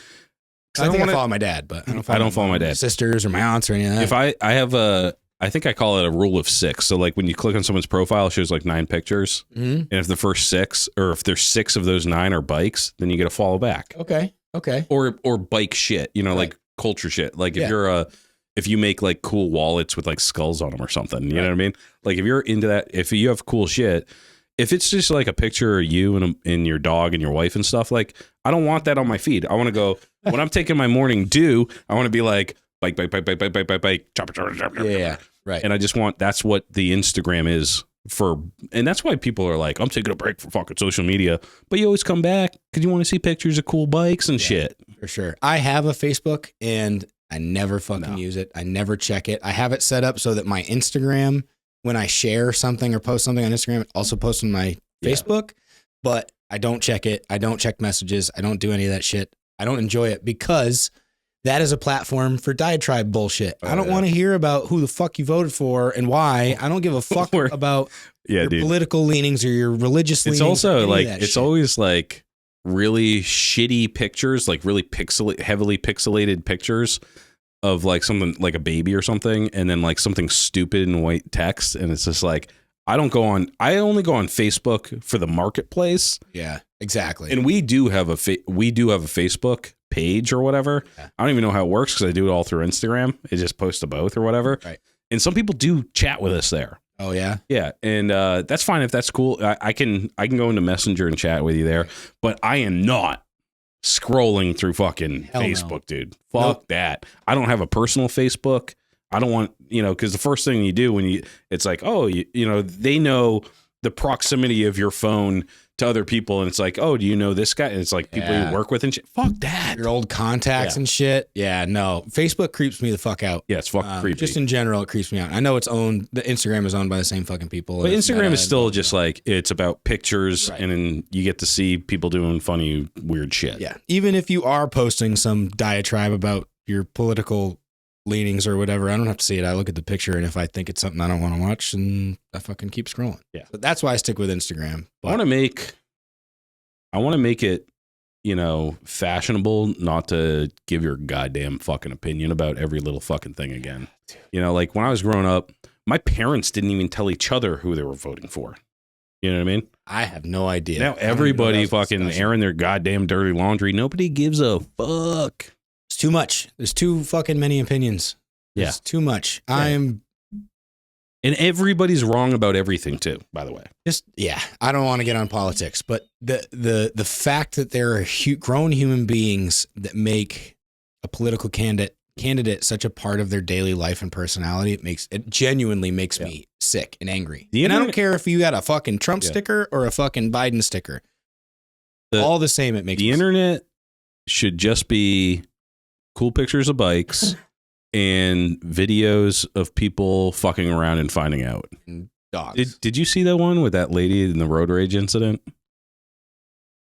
B: I think I follow my dad, but I don't follow
A: my dad.
B: Sisters or my aunts or any of that.
A: If I have I think I call it a rule of 6. So like when you click on someone's profile, it shows like 9 pictures. Mm-hmm. And if the first 6, or if there's 6 of those 9 are bikes, then you get a follow back.
B: Okay.
A: Or bike shit, you know, right. Like culture shit. Like if you make like cool wallets with like skulls on them or something, you know what I mean? Like if you're into that, if you have cool shit, if it's just like a picture of you and your dog and your wife and stuff, like I don't want that on my feed. I want to go, when I'm taking my morning dew, I want to be like, bike, chopper.
B: Yeah, right.
A: And I just want, that's what the Instagram is for. And that's why people are like, I'm taking a break from fucking social media. But you always come back because you want to see pictures of cool bikes and shit.
B: For sure. I have a Facebook and I never fucking use it. I never check it. I have it set up so that my Instagram, when I share something or post something on Instagram, it also posts on my Facebook, but I don't check it. I don't check messages. I don't do any of that shit. I don't enjoy it because that is a platform for diatribe bullshit. I don't want to hear about who the fuck you voted for and why. I don't give a fuck about your political leanings or your religious leanings.
A: It's also like, it's always like really shitty pictures, like really heavily pixelated pictures of like something like a baby or something, and then like something stupid in white text. And it's just like, I only go on Facebook for the marketplace.
B: Yeah, exactly.
A: And we do have a Facebook page or whatever. Yeah. I don't even know how it works because I do it all through Instagram. It just posts to both or whatever.
B: Right.
A: And some people do chat with us there.
B: Oh yeah.
A: Yeah. And that's fine if that's cool. I can go into Messenger and chat with you there, but I am not scrolling through fucking Facebook, dude. Fuck that. I don't have a personal Facebook. I don't want, because the first thing you do it's like, oh, you know, they know the proximity of your phone to other people, and it's like, oh, do you know this guy? And it's like people you work with and shit. Fuck that.
B: Your old contacts and shit. Yeah, no. Facebook creeps me the fuck out.
A: Yeah, it's fucking creepy.
B: Just in general, it creeps me out. I know the Instagram is owned by the same fucking people.
A: But Instagram is still just like, it's about pictures, and then you get to see people doing funny, weird shit.
B: Yeah. Even if you are posting some diatribe about your political leanings or whatever, I don't have to see it. I look at the picture, and if I think it's something I don't want to watch, then I fucking keep scrolling.
A: Yeah.
B: But that's why I stick with Instagram. But
A: I want to make it, fashionable not to give your goddamn fucking opinion about every little fucking thing again. Like when I was growing up, my parents didn't even tell each other who they were voting for. You know what I mean?
B: I have no idea.
A: Now everybody fucking airing their goddamn dirty laundry. Nobody gives a fuck.
B: It's too much. There's too fucking many opinions. It's too much.
A: Yeah. And everybody's wrong about everything too, by the way.
B: I don't want to get on politics, but the fact that there are grown human beings that make a political candidate such a part of their daily life and personality, it genuinely makes me sick and angry. And I don't care if you got a fucking Trump sticker or a fucking Biden sticker. All the same, it makes
A: the internet should just be cool pictures of bikes and videos of people fucking around and finding out.
B: And dogs.
A: Did you see that one with that lady in the road rage incident?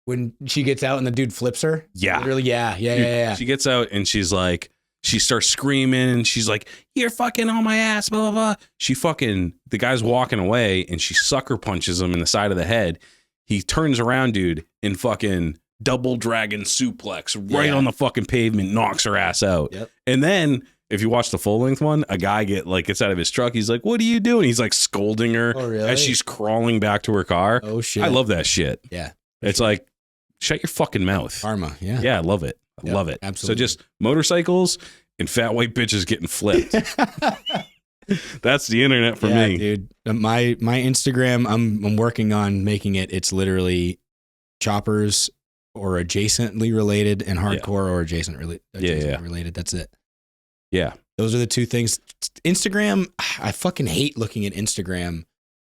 B: When she gets out and the dude flips her?
A: Yeah.
B: Really? Yeah.
A: She gets out and she's like, She starts screaming and she's like, "You're fucking on my ass, blah, blah, blah." The guy's walking away and she sucker punches him in the side of the head. He turns around, dude, and fucking double dragon suplex right on the fucking pavement, knocks her ass out.
B: Yep.
A: And then if you watch the full length one, a guy gets out of his truck. He's like, "What are you doing?" He's like scolding her as she's crawling back to her car.
B: Oh shit.
A: I love that shit.
B: Yeah.
A: It's like, shut your fucking mouth.
B: Karma. Yeah.
A: Yeah, I love it. I love it.
B: Absolutely.
A: So just motorcycles and fat white bitches getting flipped. That's the internet for me.
B: Dude. My Instagram, I'm working on making it's literally choppers or adjacently related and hardcore or adjacent related. That's it.
A: Yeah.
B: Those are the two things. Instagram, I fucking hate looking at Instagram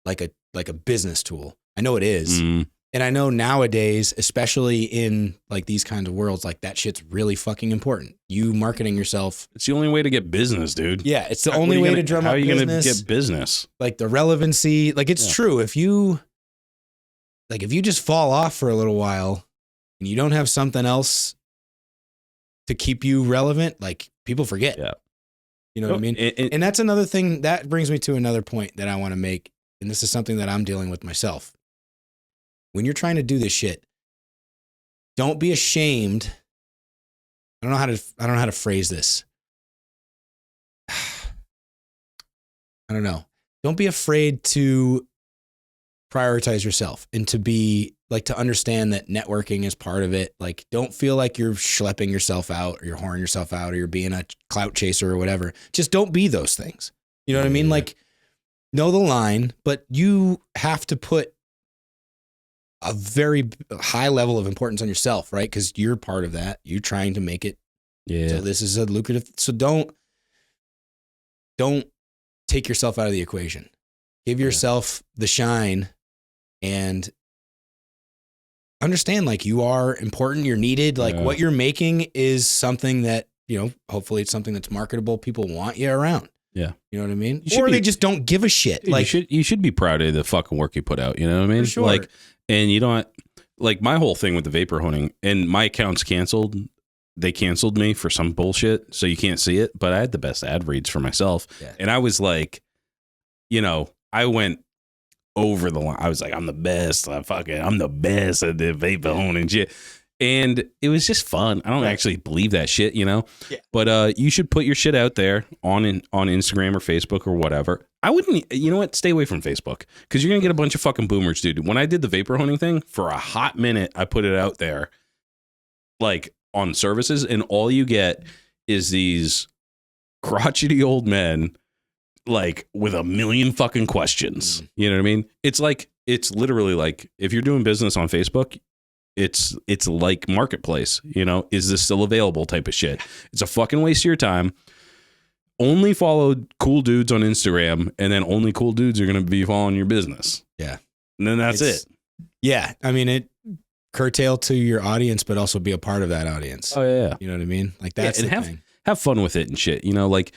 B: like a business tool. I know it is. And I know nowadays, especially in like these kinds of worlds, like that shit's really fucking important. You marketing yourself.
A: It's the only way to get business, dude.
B: Yeah. It's the only way to drum up business. How are you going to
A: get business?
B: Like the relevancy, like it's true. If you just fall off for a little while and you don't have something else to keep you relevant, like people forget.
A: Yeah.
B: You know what I mean? And that's another thing that brings me to another point that I want to make. And this is something that I'm dealing with myself. When you're trying to do this shit, don't be ashamed. I don't know how to phrase this. I don't know. Don't be afraid to prioritize yourself and to understand that networking is part of it. Like, don't feel like you're schlepping yourself out or you're whoring yourself out or you're being a clout chaser or whatever. Just don't be those things. You know what I mean? Like, know the line, but you have to put a very high level of importance on yourself, right? Because you're part of that. You're trying to make it.
A: Yeah.
B: So this is a lucrative. So don't take yourself out of the equation. Give yourself the shine and understand like you are important. You're needed. Like what you're making is something that, you know, hopefully it's something that's marketable. People want you around.
A: Yeah.
B: You know what I mean? Or they just don't give a shit.
A: Dude,
B: like
A: you should be proud of the fucking work you put out. You know what I mean?
B: For sure.
A: Like, and you don't like my whole thing with the vapor honing and my account's canceled. They canceled me for some bullshit. So you can't see it, but I had the best ad reads for myself. Yeah. And I was like, you know, I went over the line. I was like, I'm the best. I'm the best at the vapor honing shit. And it was just fun. I don't actually believe that shit, you know? Yeah. But you should put your shit out there on Instagram or Facebook or whatever. I wouldn't, you know what? Stay away from Facebook because you're going to get a bunch of fucking boomers, dude. When I did the vapor honing thing, for a hot minute, I put it out there like on services, and all you get is these crotchety old men like with a million fucking questions. You know what I mean? It's literally like if you're doing business on Facebook, it's like marketplace, you know, is this still available type of shit. It's a fucking waste of your time. Only follow cool dudes on Instagram, and then only cool dudes are going to be following your business. Yeah. And then that's it.
B: Yeah. I mean, it curtail to your audience, but also be a part of that audience.
A: Oh yeah.
B: You know what I mean? Like that's
A: and
B: the thing.
A: Have fun with it and shit. You know, like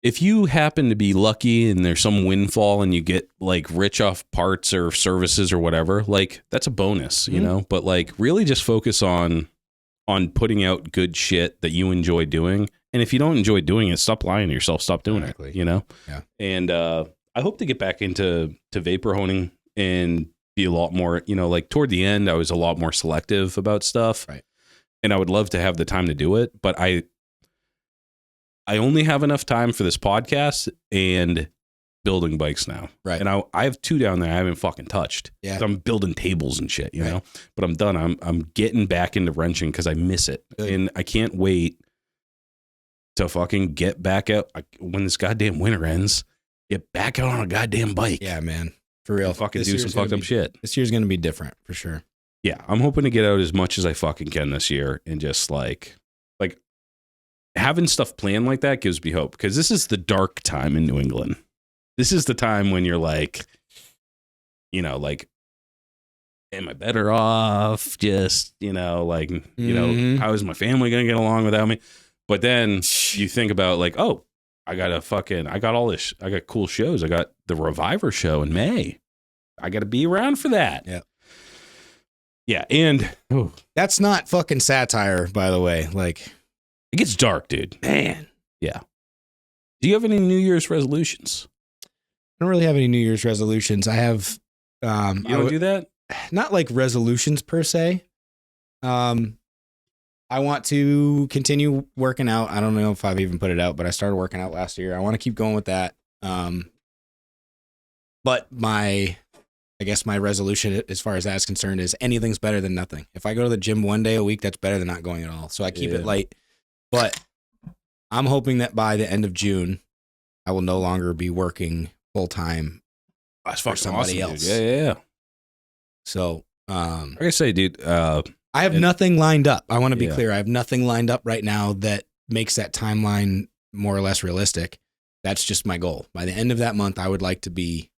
A: if you happen to be lucky and there's some windfall and you get like rich off parts or services or whatever, like that's a bonus, you know, but like really just focus on putting out good shit that you enjoy doing. And if you don't enjoy doing it, stop lying to yourself, stop doing it, you know? Yeah. And I hope to get back into vapor honing and be a lot more, you know, like toward the end, I was a lot more selective about stuff. Right. And I would love to have the time to do it, but I only have enough time for this podcast and building bikes now. Right. And I have 2 down there I haven't fucking touched. Yeah. I'm building tables and shit, you know, but I'm done. I'm getting back into wrenching because I miss it. Good. And I can't wait to fucking get back out when this goddamn winter ends, get back out on a goddamn bike.
B: Yeah, man. For real.
A: Fucking do some fucked up shit.
B: This year's going to be different for sure.
A: Yeah. I'm hoping to get out as much as I fucking can this year and just like having stuff planned like that gives me hope because this is the dark time in New England. This is the time when you're like, you know, like, am I better off? Just, you know, like, you know, how is my family going to get along without me? But then you think about like, oh, I got all this, I got cool shows. I got the Reviver show in May. I got to be around for that. Yeah. Yeah. And
B: that's not fucking satire, by the way. Like,
A: It gets dark, dude.
B: Man.
A: Yeah. Do you have any New Year's resolutions?
B: I don't really have any New Year's resolutions. I have
A: You don't do that?
B: not like resolutions per se. I want to continue working out. I don't know if I've even put it out, but I started working out last year. I want to keep going with that. But I guess my resolution as far as that's concerned is anything's better than nothing. If I go to the gym one day a week, that's better than not going at all. So I keep it light. But I'm hoping that by the end of June, I will no longer be working full time for somebody else.
A: Dude. Yeah.
B: So,
A: like I say, dude,
B: I have nothing lined up. I want to be clear. I have nothing lined up right now that makes that timeline more or less realistic. That's just my goal. By the end of that month, I would like to be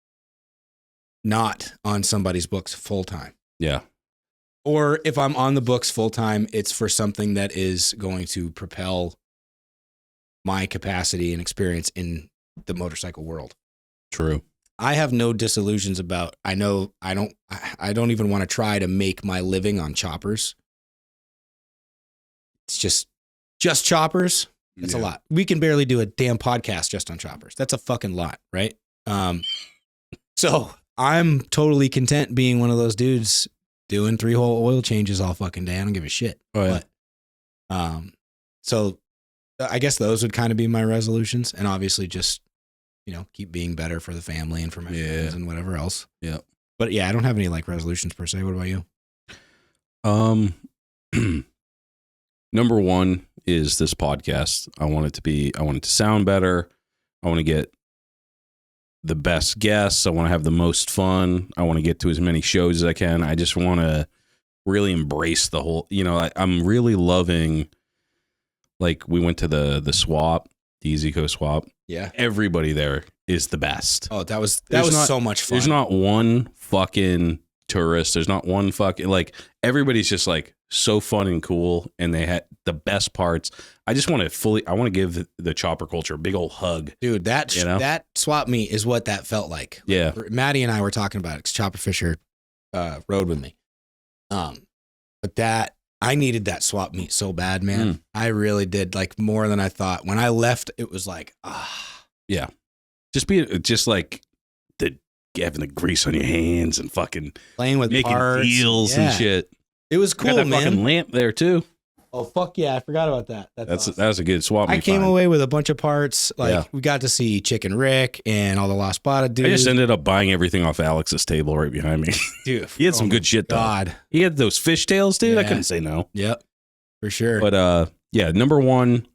B: not on somebody's books full time.
A: Yeah.
B: Or if I'm on the books full time, it's for something that is going to propel my capacity and experience in the motorcycle world.
A: True.
B: I have no disillusions about, I don't even want to try to make my living on choppers. It's just choppers. It's a lot. We can barely do a damn podcast just on choppers. That's a fucking lot, right? So I'm totally content being one of those dudes doing 3-hole oil changes all fucking day. I don't give a shit.
A: Oh, yeah.
B: But, so I guess those would kind of be my resolutions, and obviously just, keep being better for the family and for my friends and whatever else.
A: Yeah.
B: But yeah, I don't have any like resolutions per se. What about you?
A: Number one is this podcast. I want it to sound better. I want to get the best guests. I want to have the most fun. I want to get to as many shows as I can. I just want to really embrace the whole, I'm really loving, like we went to the swap, the Easy Co swap.
B: Yeah.
A: Everybody there is the best.
B: Oh, that was so much fun.
A: There's not one fucking tourist. There's not one fucking, like, everybody's just like so fun and cool, and they had the best parts. I just want to give the chopper culture a big old hug.
B: Dude, that swap meet is what that felt like.
A: Yeah.
B: Maddie and I were talking about it because Chopper Fisher rode with me. But that, I needed that swap meet so bad, man. I really did, like, more than I thought. When I left, it was like,
A: Yeah. Just like having the grease on your hands and fucking
B: playing with
A: making
B: parts.
A: wheels and shit.
B: It was cool,
A: got that
B: man.
A: fucking lamp there too.
B: Oh, fuck yeah. I forgot about that. Awesome.
A: That was a good swap meet.
B: I came away with a bunch of parts. Like, we got to see Chicken Rick and all the Lost Spotted dudes.
A: I just ended up buying everything off Alex's table right behind me.
B: Dude,
A: he had some good shit though.
B: God.
A: He had those fishtails, dude.
B: Yeah.
A: I couldn't say no.
B: Yep. For sure.
A: But number one,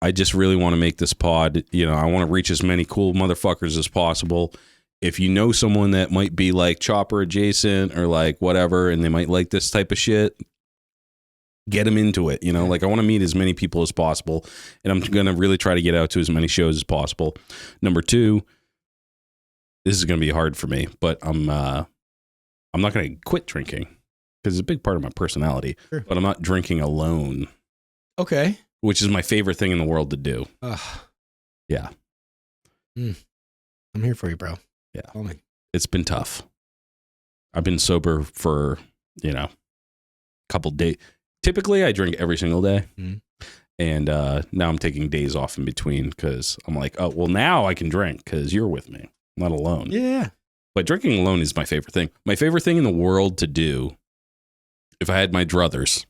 A: I just really want to make this pod, I want to reach as many cool motherfuckers as possible. If you know someone that might be like chopper adjacent or like whatever, and they might like this type of shit, get them into it. Like, I want to meet as many people as possible, and I'm going to really try to get out to as many shows as possible. Number two, this is going to be hard for me, but I'm not going to quit drinking because it's a big part of my personality, but I'm not drinking alone.
B: Okay.
A: Which is my favorite thing in the world to do. Yeah.
B: I'm here for you, bro.
A: Yeah.
B: Call me.
A: It's been tough. I've been sober for, a couple days. Typically, I drink every single day. And now I'm taking days off in between because I'm like, oh, well, now I can drink because you're with me, not alone.
B: Yeah.
A: But drinking alone is my favorite thing. My favorite thing in the world to do, if I had my druthers,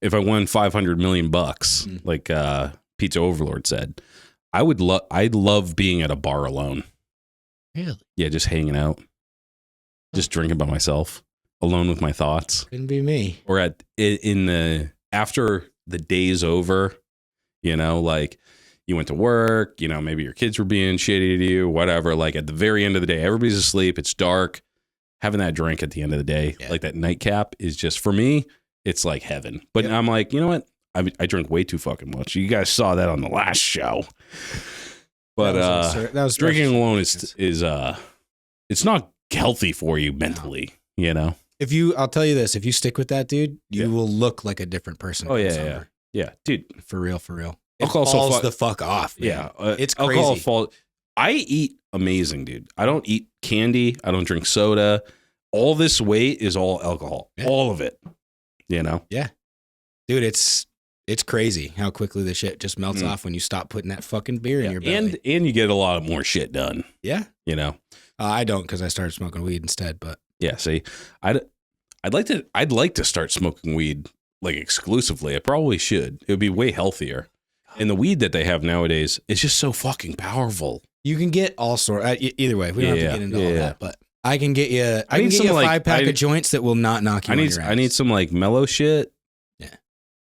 A: if I won $500 million, like Pizza Overlord said, I'd love being at a bar alone.
B: Really?
A: Yeah, just hanging out, just drinking by myself, alone with my thoughts.
B: Couldn't be me.
A: Or after the day's over, like you went to work, maybe your kids were being shitty to you, whatever. Like at the very end of the day, everybody's asleep. It's dark. Having that drink at the end of the day, like that nightcap, is just, for me, it's like heaven. But I'm like, you know what? I drink way too fucking much. You guys saw that on the last show. But
B: that was
A: drinking alone is it's not healthy for you mentally,
B: I'll tell you this, if you stick with that, dude, you will look like a different person.
A: Oh yeah, dude,
B: for real. It
A: alcohol
B: falls the fuck off, man.
A: Yeah,
B: it's crazy.
A: I eat amazing, dude. I don't eat candy. I don't drink soda. All this weight is all alcohol. All of it.
B: Yeah, dude, it's It's crazy how quickly the shit just melts off when you stop putting that fucking beer in your belly.
A: And you get a lot more shit done.
B: Yeah.
A: You know,
B: I don't, because I started smoking weed instead. But
A: yeah. See, I'd like to start smoking weed like exclusively. I probably should. It would be way healthier. And the weed that they have nowadays is just so fucking powerful.
B: you can get all sorts. Either way, we don't have to get into all that. But I can get you. I can get you a 5-pack of joints that will not knock you.
A: I need some like mellow shit.
B: Yeah.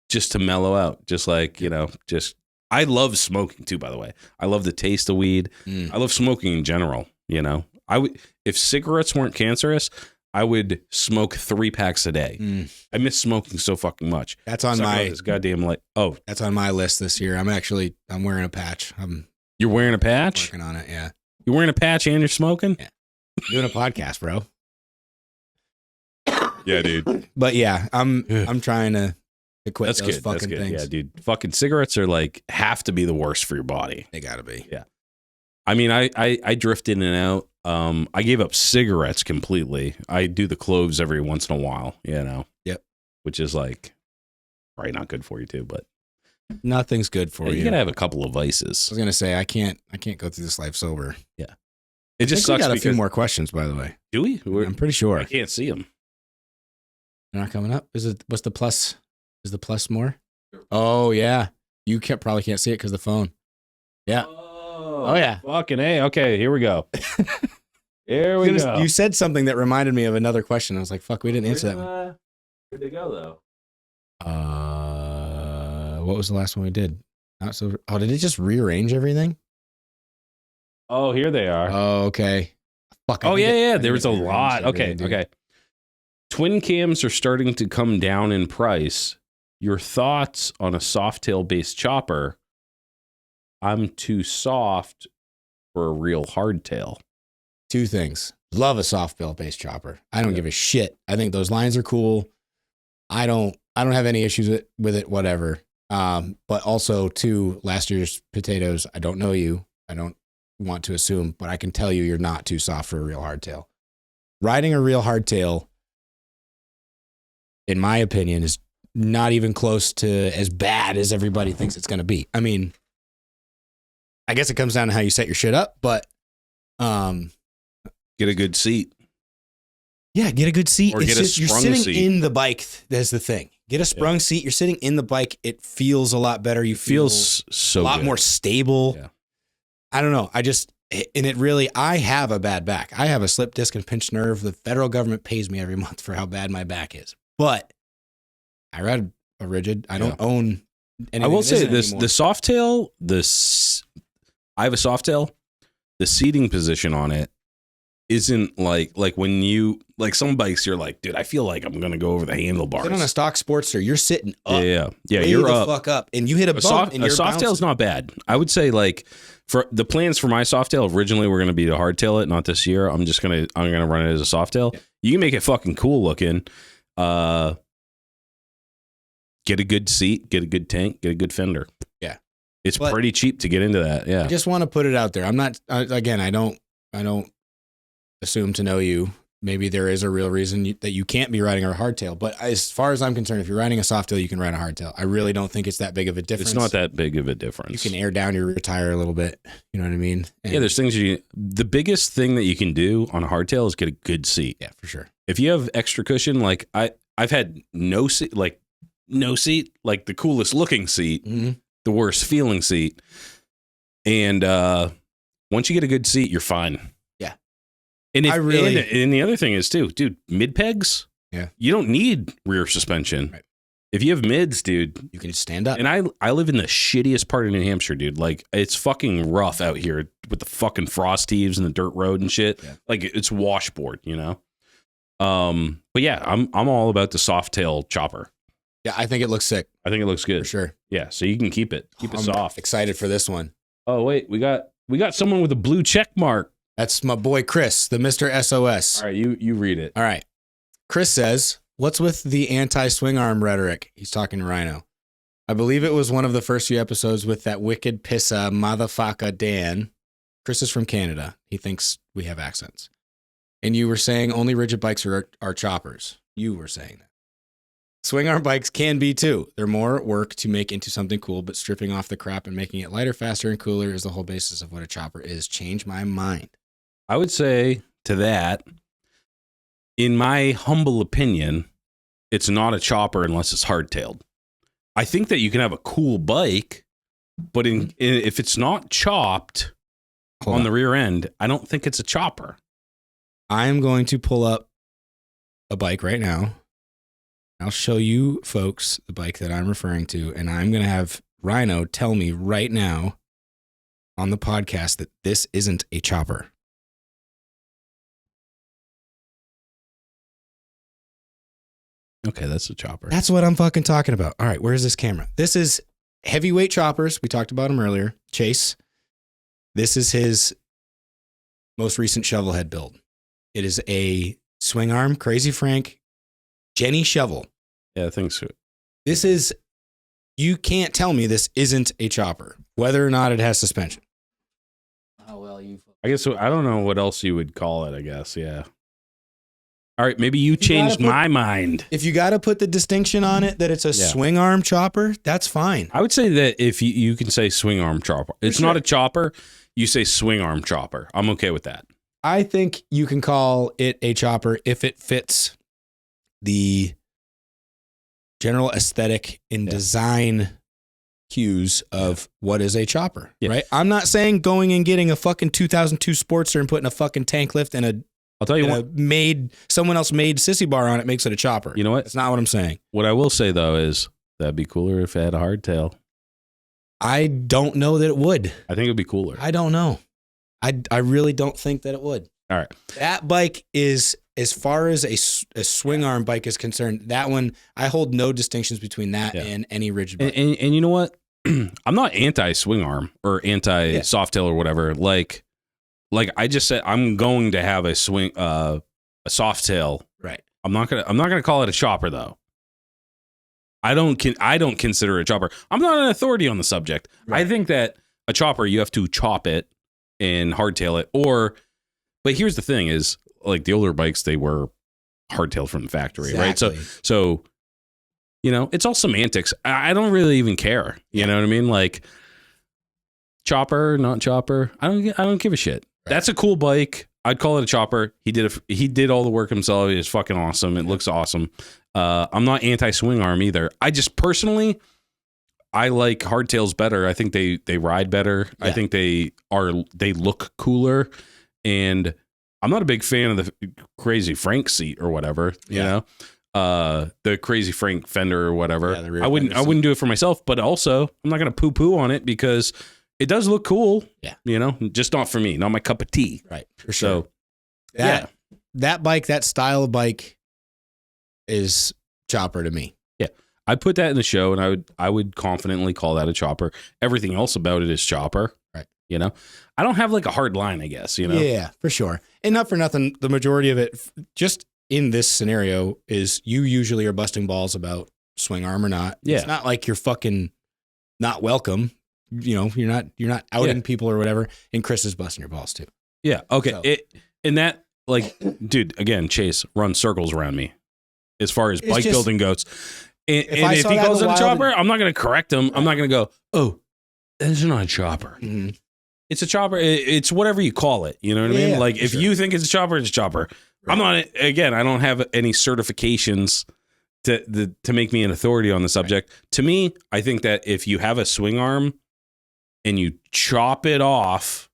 A: Just to mellow out. Just like, you know, just. I love smoking too, by the way. I love the taste of weed. I love smoking in general. You know, if cigarettes weren't cancerous, I would smoke 3 packs a day. I miss smoking so fucking much.
B: That's on
A: this goddamn
B: that's on my list this year. I'm wearing a patch.
A: You're wearing a patch?
B: Working on it. Yeah.
A: You're wearing a patch and you're smoking?
B: Yeah. Doing a podcast, bro.
A: Yeah, dude.
B: But yeah, I'm trying to quit those fucking things.
A: Yeah, dude. Fucking cigarettes are like have to be the worst for your body.
B: They gotta be.
A: Yeah. I mean, I drift in and out. I gave up cigarettes completely. I do the cloves every once in a while, you know.
B: Yep.
A: Which is like probably not good for you too, but
B: nothing's good for you.
A: You gotta have a couple of vices.
B: I was gonna say I can't go through this life sober.
A: Yeah. It just
B: sucks. We got
A: a
B: few more questions, by the way.
A: Do we?
B: I'm pretty sure.
A: I can't see them.
B: They're not coming up. What's the plus? Is the plus more? Oh yeah. You probably can't see it because the phone. Yeah. Oh yeah.
A: Fucking A. Okay, here we go. Here we go.
B: You said something that reminded me of another question. I was like, fuck, we didn't answer that one.
A: Where'd they go though?
B: What was the last one we did? Did it just rearrange everything?
A: Oh, here they are.
B: Oh, okay. Fuck.
A: Oh yeah. There was a lot. Okay. Twin cams are starting to come down in price. Your thoughts on a Softail based chopper? I'm too soft for a real hardtail.
B: 2 things. Love a Softail based chopper. I don't give a shit. I think those lines are cool. I don't have any issues with it, whatever. But also 2, last year's potatoes. I don't know you. I don't want to assume, but I can tell you you're not too soft for a real hardtail. Riding a real hardtail, in my opinion, is not even close to as bad as everybody thinks it's going to be. I mean, I guess it comes down to how you set your shit up, but
A: get a good seat.
B: Yeah, get a good seat.
A: Or get a
B: you're
A: sprung
B: sitting
A: seat.
B: in the bike. That's the thing. Get a sprung seat. You're sitting in the bike. It feels a lot better. You feel
A: so
B: a lot
A: good.
B: more stable.
A: Yeah.
B: I don't know. I have a bad back. I have a slip disc and pinched nerve. The federal government pays me every month for how bad my back is. But I ride a rigid. I don't own anything.
A: I will say
B: this,
A: the Softail, I have a Softail. The seating position on it isn't like when you like some bikes, you're like, dude, I feel like I'm gonna go over the handlebars.
B: Sit on a stock Sportster, you're sitting up.
A: Yeah.
B: You're the fuck up, and you hit a bump. And
A: a Softail's not bad. I would say like for the plans for my Softail originally were gonna be to hardtail it, not this year. I'm gonna run it as a Softail. Yeah. You can make it fucking cool looking. Get a good seat, get a good tank, get a good fender.
B: Yeah,
A: it's pretty cheap to get into that. Yeah,
B: I just want to put it out there. I'm not. Again, I don't assume to know you. Maybe there is a real reason that you can't be riding a hardtail. But as far as I'm concerned, if you're riding a Softail, you can ride a hardtail. I really don't think it's that big of a difference.
A: It's not that big of a difference.
B: You can air down your rear tire a little bit. You know what I mean? And
A: yeah, there's things the biggest thing that you can do on a hardtail is get a good seat.
B: Yeah, for sure.
A: If you have extra cushion, like I've had no seat, like the coolest looking seat, the worst feeling seat. And once you get a good seat, you're fine. And and the other thing is too, dude, mid pegs.
B: Yeah,
A: you don't need rear suspension. Right. If you have mids, dude,
B: you can just stand up.
A: And I live in the shittiest part of New Hampshire, dude. Like it's fucking rough out here with the fucking frost heaves and the dirt road and shit. Yeah. Like it's washboard, you know. But yeah, I'm all about the Softail chopper.
B: Yeah, I think it looks sick.
A: I think it looks good
B: for sure.
A: Yeah, so you can keep it soft.
B: Excited for this one.
A: Oh wait, we got someone with a blue check mark.
B: That's my boy Chris, the Mr. SOS.
A: All right, you read it.
B: All right. Chris says, what's with the anti-swing arm rhetoric? He's talking to Rhino. I believe it was one of the first few episodes with that wicked pissa motherfucker Dan. Chris is from Canada. He thinks we have accents. And you were saying only rigid bikes are choppers. You were saying that. Swing arm bikes can be too. They're more work to make into something cool, but stripping off the crap and making it lighter, faster, and cooler is the whole basis of what a chopper is. Change my mind.
A: I would say to that, in my humble opinion, it's not a chopper unless it's hardtailed. I think that you can have a cool bike, but if it's not chopped on the rear end, I don't think it's a chopper.
B: I'm going to pull up a bike right now. I'll show you folks the bike that I'm referring to, and I'm going to have Rhino tell me right now on the podcast that this isn't a chopper.
A: Okay, that's a chopper.
B: That's what I'm fucking talking about. All right, where's this camera? This is heavyweight choppers. We talked about him earlier. Chase. This is his most recent shovel head build. It is a swing arm, Crazy Frank, Jenny shovel.
A: Yeah, I think so.
B: This is, you can't tell me this isn't a chopper, whether or not it has suspension.
A: Oh, well, I guess, I don't know what else you would call it, I guess. Yeah. All right, maybe you changed my mind.
B: If you got to put the distinction on it that it's a swing arm chopper, that's fine.
A: I would say that if you can say swing arm chopper, it's not a chopper, you say swing arm chopper. I'm okay with that.
B: I think you can call it a chopper if it fits the general aesthetic and design cues of what is a chopper, right? I'm not saying going and getting a fucking 2002 Sportster and putting a fucking tank lift and
A: I'll tell you what,
B: someone else made sissy bar on it makes it a chopper.
A: You know what?
B: That's not what I'm saying.
A: What I will say though is that'd be cooler if it had a hardtail.
B: I don't know that it would.
A: I think it'd be cooler.
B: I don't know. I really don't think that it would.
A: All right.
B: That bike is, as far as a swing arm bike is concerned, that one, I hold no distinctions between that and any rigid bike.
A: And you know what? I'm not anti swing arm or anti soft tail or whatever. Like I just said, I'm going to have a soft tail.
B: Right.
A: I'm not gonna call it a chopper though. I don't consider it a chopper. I'm not an authority on the subject. Right. I think that a chopper, you have to chop it and hardtail it, but here's the thing is, like the older bikes, they were hardtail from the factory, right? So, you know, it's all semantics. I don't really even care. You know what I mean? Like chopper, not chopper. I don't give a shit. Right. That's a cool bike. I'd call it a chopper. He did all the work himself. It's fucking awesome. It looks awesome. I'm not anti swing arm either. I just personally, I like hardtails better. I think they ride better. Yeah. I think they look cooler. And I'm not a big fan of the Crazy Frank seat or whatever, you know, the Crazy Frank fender or whatever. Yeah, I wouldn't do it for myself, but also I'm not going to poo poo on it because it does look cool. Yeah. You know, just not for me, not my cup of tea.
B: Right. For sure. So that bike, that style of bike is chopper to me.
A: Yeah. I'd put that in the show and I would confidently call that a chopper. Everything else about it is chopper.
B: Right.
A: You know, I don't have like a hard line, I guess, you know?
B: Yeah, for sure. And not for nothing, the majority of it, just in this scenario, is you usually are busting balls about swing arm or not. Yeah. It's not like you're fucking not welcome. You know, you're not outing people or whatever. And Chris is busting your balls too.
A: Yeah. Okay. So. And that, like, dude, again, Chase runs circles around me as far as bike building goes. And if he calls it a chopper, I'm not going to correct him. I'm not going to go, oh, that's not a chopper. Mm-hmm. It's a chopper. It's whatever you call it. You know what I mean? Yeah, like if you think it's a chopper, it's a chopper. Right. I'm not, again, I don't have any certifications to make me an authority on the subject. Right. To me, I think that if you have a swing arm and you chop it off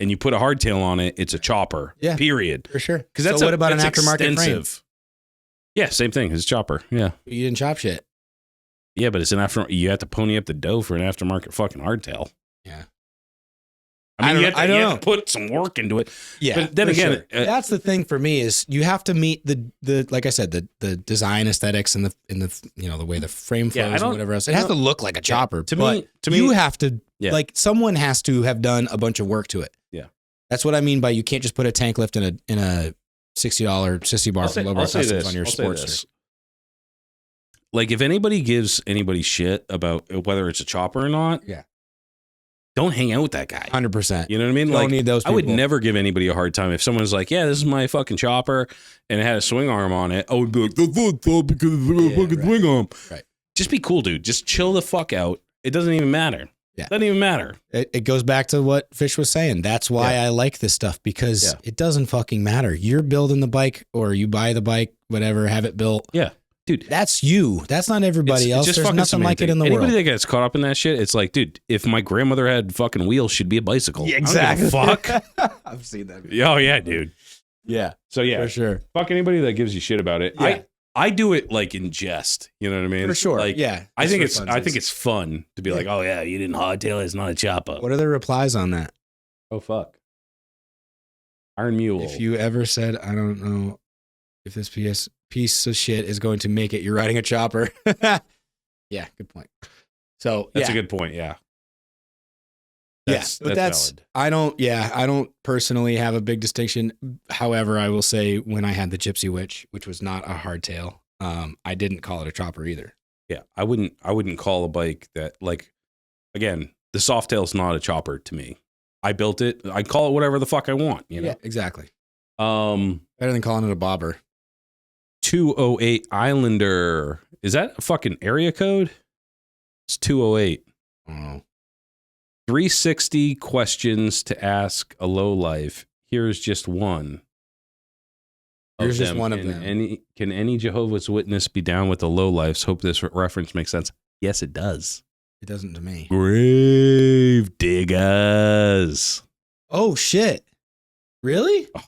A: and you put a hardtail on it, it's a chopper. Yeah. Period.
B: For sure.
A: Because that's
B: what about an aftermarket frame?
A: Yeah, same thing. It's a chopper. Yeah.
B: You didn't chop shit.
A: Yeah, but it's an you have to pony up the dough for an aftermarket fucking hardtail.
B: Yeah.
A: I mean, you have to put some work into it.
B: Yeah.
A: But then again,
B: that's the thing for me is you have to meet the like I said, the design aesthetics and the you know, the way the frame flows and whatever else. It has to look like a chopper. To me, you have to like someone has to have done a bunch of work to it.
A: Yeah.
B: That's what I mean by you can't just put a tank lift in a $60 sissy bar from Lowlife Customs on your Sportster.
A: Like if anybody gives anybody shit about whether it's a chopper or not, don't hang out with that guy.
B: 100%.
A: You know what I mean?
B: Don't
A: Like,
B: need those
A: I would
B: people.
A: never give anybody a hard time if someone's like, "Yeah, this is my fucking chopper," and it had a swing arm on it. I would be like, "That's not because it's a fucking swing arm."
B: Right.
A: Just be cool, dude. Just chill the fuck out. It doesn't even matter.
B: Yeah.
A: Doesn't even matter.
B: It goes back to what Fish was saying. That's why I like this stuff, because it doesn't fucking matter. You're building the bike, or you buy the bike, whatever, have it built.
A: Yeah. Dude,
B: that's you. That's not everybody else.
A: Just
B: There's nothing like it in the world.
A: Anybody that gets caught up in that shit, it's like, dude, if my grandmother had fucking wheels, she'd be a bicycle.
B: Yeah, exactly.
A: I don't give a fuck.
B: I've seen that.
A: Oh yeah, dude.
B: Yeah.
A: So yeah,
B: for sure.
A: Fuck anybody that gives you shit about it.
B: Yeah.
A: I do it like in jest. You know what I mean?
B: For sure.
A: Like,
B: yeah.
A: I think it's fun to be like, oh yeah, you didn't hardtail it. It's not a chopper.
B: What are the replies on that?
A: Oh fuck. Iron Mule.
B: If you ever said, I don't know if this piece of shit is going to make it, you're riding a chopper. Yeah, good point. So
A: that's a good point. Yeah.
B: That's valid. I don't personally have a big distinction. However, I will say when I had the Gypsy Witch, which was not a hardtail, I didn't call it a chopper either.
A: Yeah, I wouldn't call a bike that, like, again, the Softail's not a chopper to me. I built it. I call it whatever the fuck I want. You know?
B: Yeah, exactly. Better than calling it a bobber.
A: 208 Islander. Is that a fucking area code? It's 208.
B: Oh.
A: 360 questions to ask a lowlife. Here's just one.
B: Here's just one of them.
A: Can any Jehovah's Witness be down with the lowlifes? Hope this reference makes sense. Yes, it does.
B: It doesn't to me.
A: Grave diggers.
B: Oh shit! Really?
A: Oh,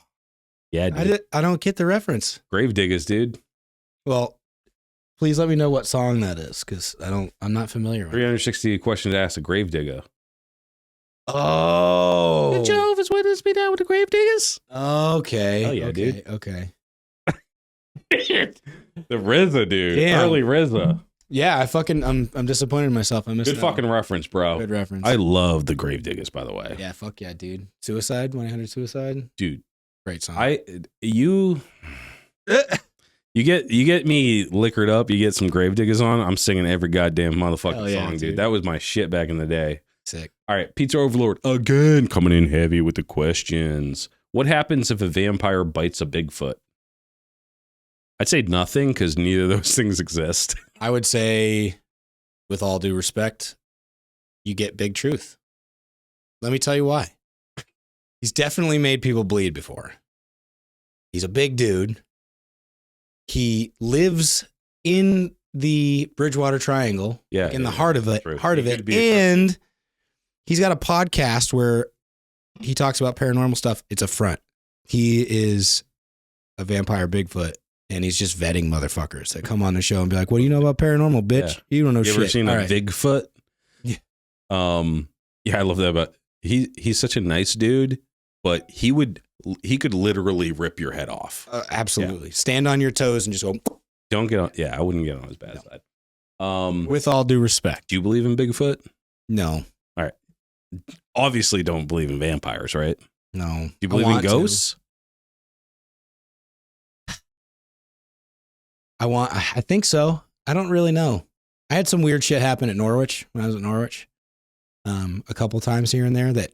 A: yeah, dude.
B: I don't get the reference.
A: Grave diggers, dude.
B: Well, please let me know what song that is, because I'm not familiar with
A: 360 questions to ask a grave digger.
B: Oh.
A: Did Jehovah's Witness be down with the grave diggers?
B: Okay.
A: Oh yeah, dude.
B: Okay.
A: The RZA, dude.
B: Damn.
A: Early RZA.
B: Yeah, I'm disappointed in myself. I missed
A: Good fucking reference, bro.
B: Good reference.
A: I love the grave diggers, by the way.
B: Yeah, fuck yeah, dude. Suicide, 1-800 Suicide.
A: Dude.
B: Great song.
A: You get me liquored up, you get some grave diggers on, I'm singing every goddamn motherfucking song, dude. That was my shit back in the day.
B: Sick.
A: All right, Pizza Overlord again coming in heavy with the questions. What happens if a vampire bites a Bigfoot? I'd say nothing, because neither of those things exist.
B: I would say, with all due respect, you get big truth. Let me tell you why. He's definitely made people bleed before. He's a big dude. He lives in the Bridgewater Triangle,
A: yeah,
B: in the heart of it,
A: be
B: and he's got a podcast where he talks about paranormal stuff. It's a front. He is a vampire Bigfoot, and he's just vetting motherfuckers that come on the show and be like, "What do you know about paranormal, bitch?
A: Yeah.
B: You don't know
A: you
B: shit."
A: You ever seen
B: All
A: a
B: right.
A: Bigfoot?
B: Yeah.
A: Yeah, I love that. But he's such a nice dude, but he could literally rip your head off.
B: Absolutely. Yeah. Stand on your toes and just go.
A: Don't get on. Yeah, I wouldn't get on his bad side.
B: With all due respect.
A: Do you believe in Bigfoot?
B: No.
A: All right. Obviously don't believe in vampires, right?
B: No.
A: Do you believe in ghosts?
B: I think so. I don't really know. I had some weird shit happen at Norwich when I was at Norwich. A couple times here and there that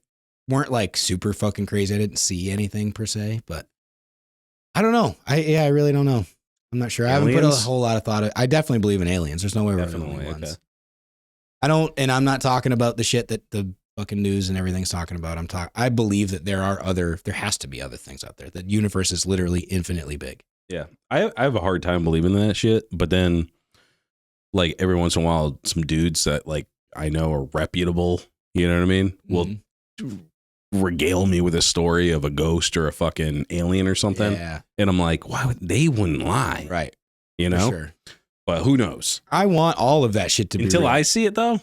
B: weren't like super fucking crazy. I didn't see anything per se, but I don't know. I really don't know. I'm not sure.
A: Aliens?
B: I haven't put a whole lot of thought. I definitely believe in aliens. There's no way we're the only ones. Okay. I don't, and I'm not talking about the shit that the fucking news and everything's talking about. I believe that there has to be other things out there. The universe is literally infinitely big.
A: Yeah. I have a hard time believing in that shit, but then like every once in a while, some dudes that like I know are reputable, you know what I mean? Will regale me with a story of a ghost or a fucking alien or something.
B: Yeah.
A: And I'm like, they wouldn't lie.
B: Right.
A: You know?
B: Sure.
A: But who knows?
B: I want all of that shit to be
A: until
B: real.
A: I see it though.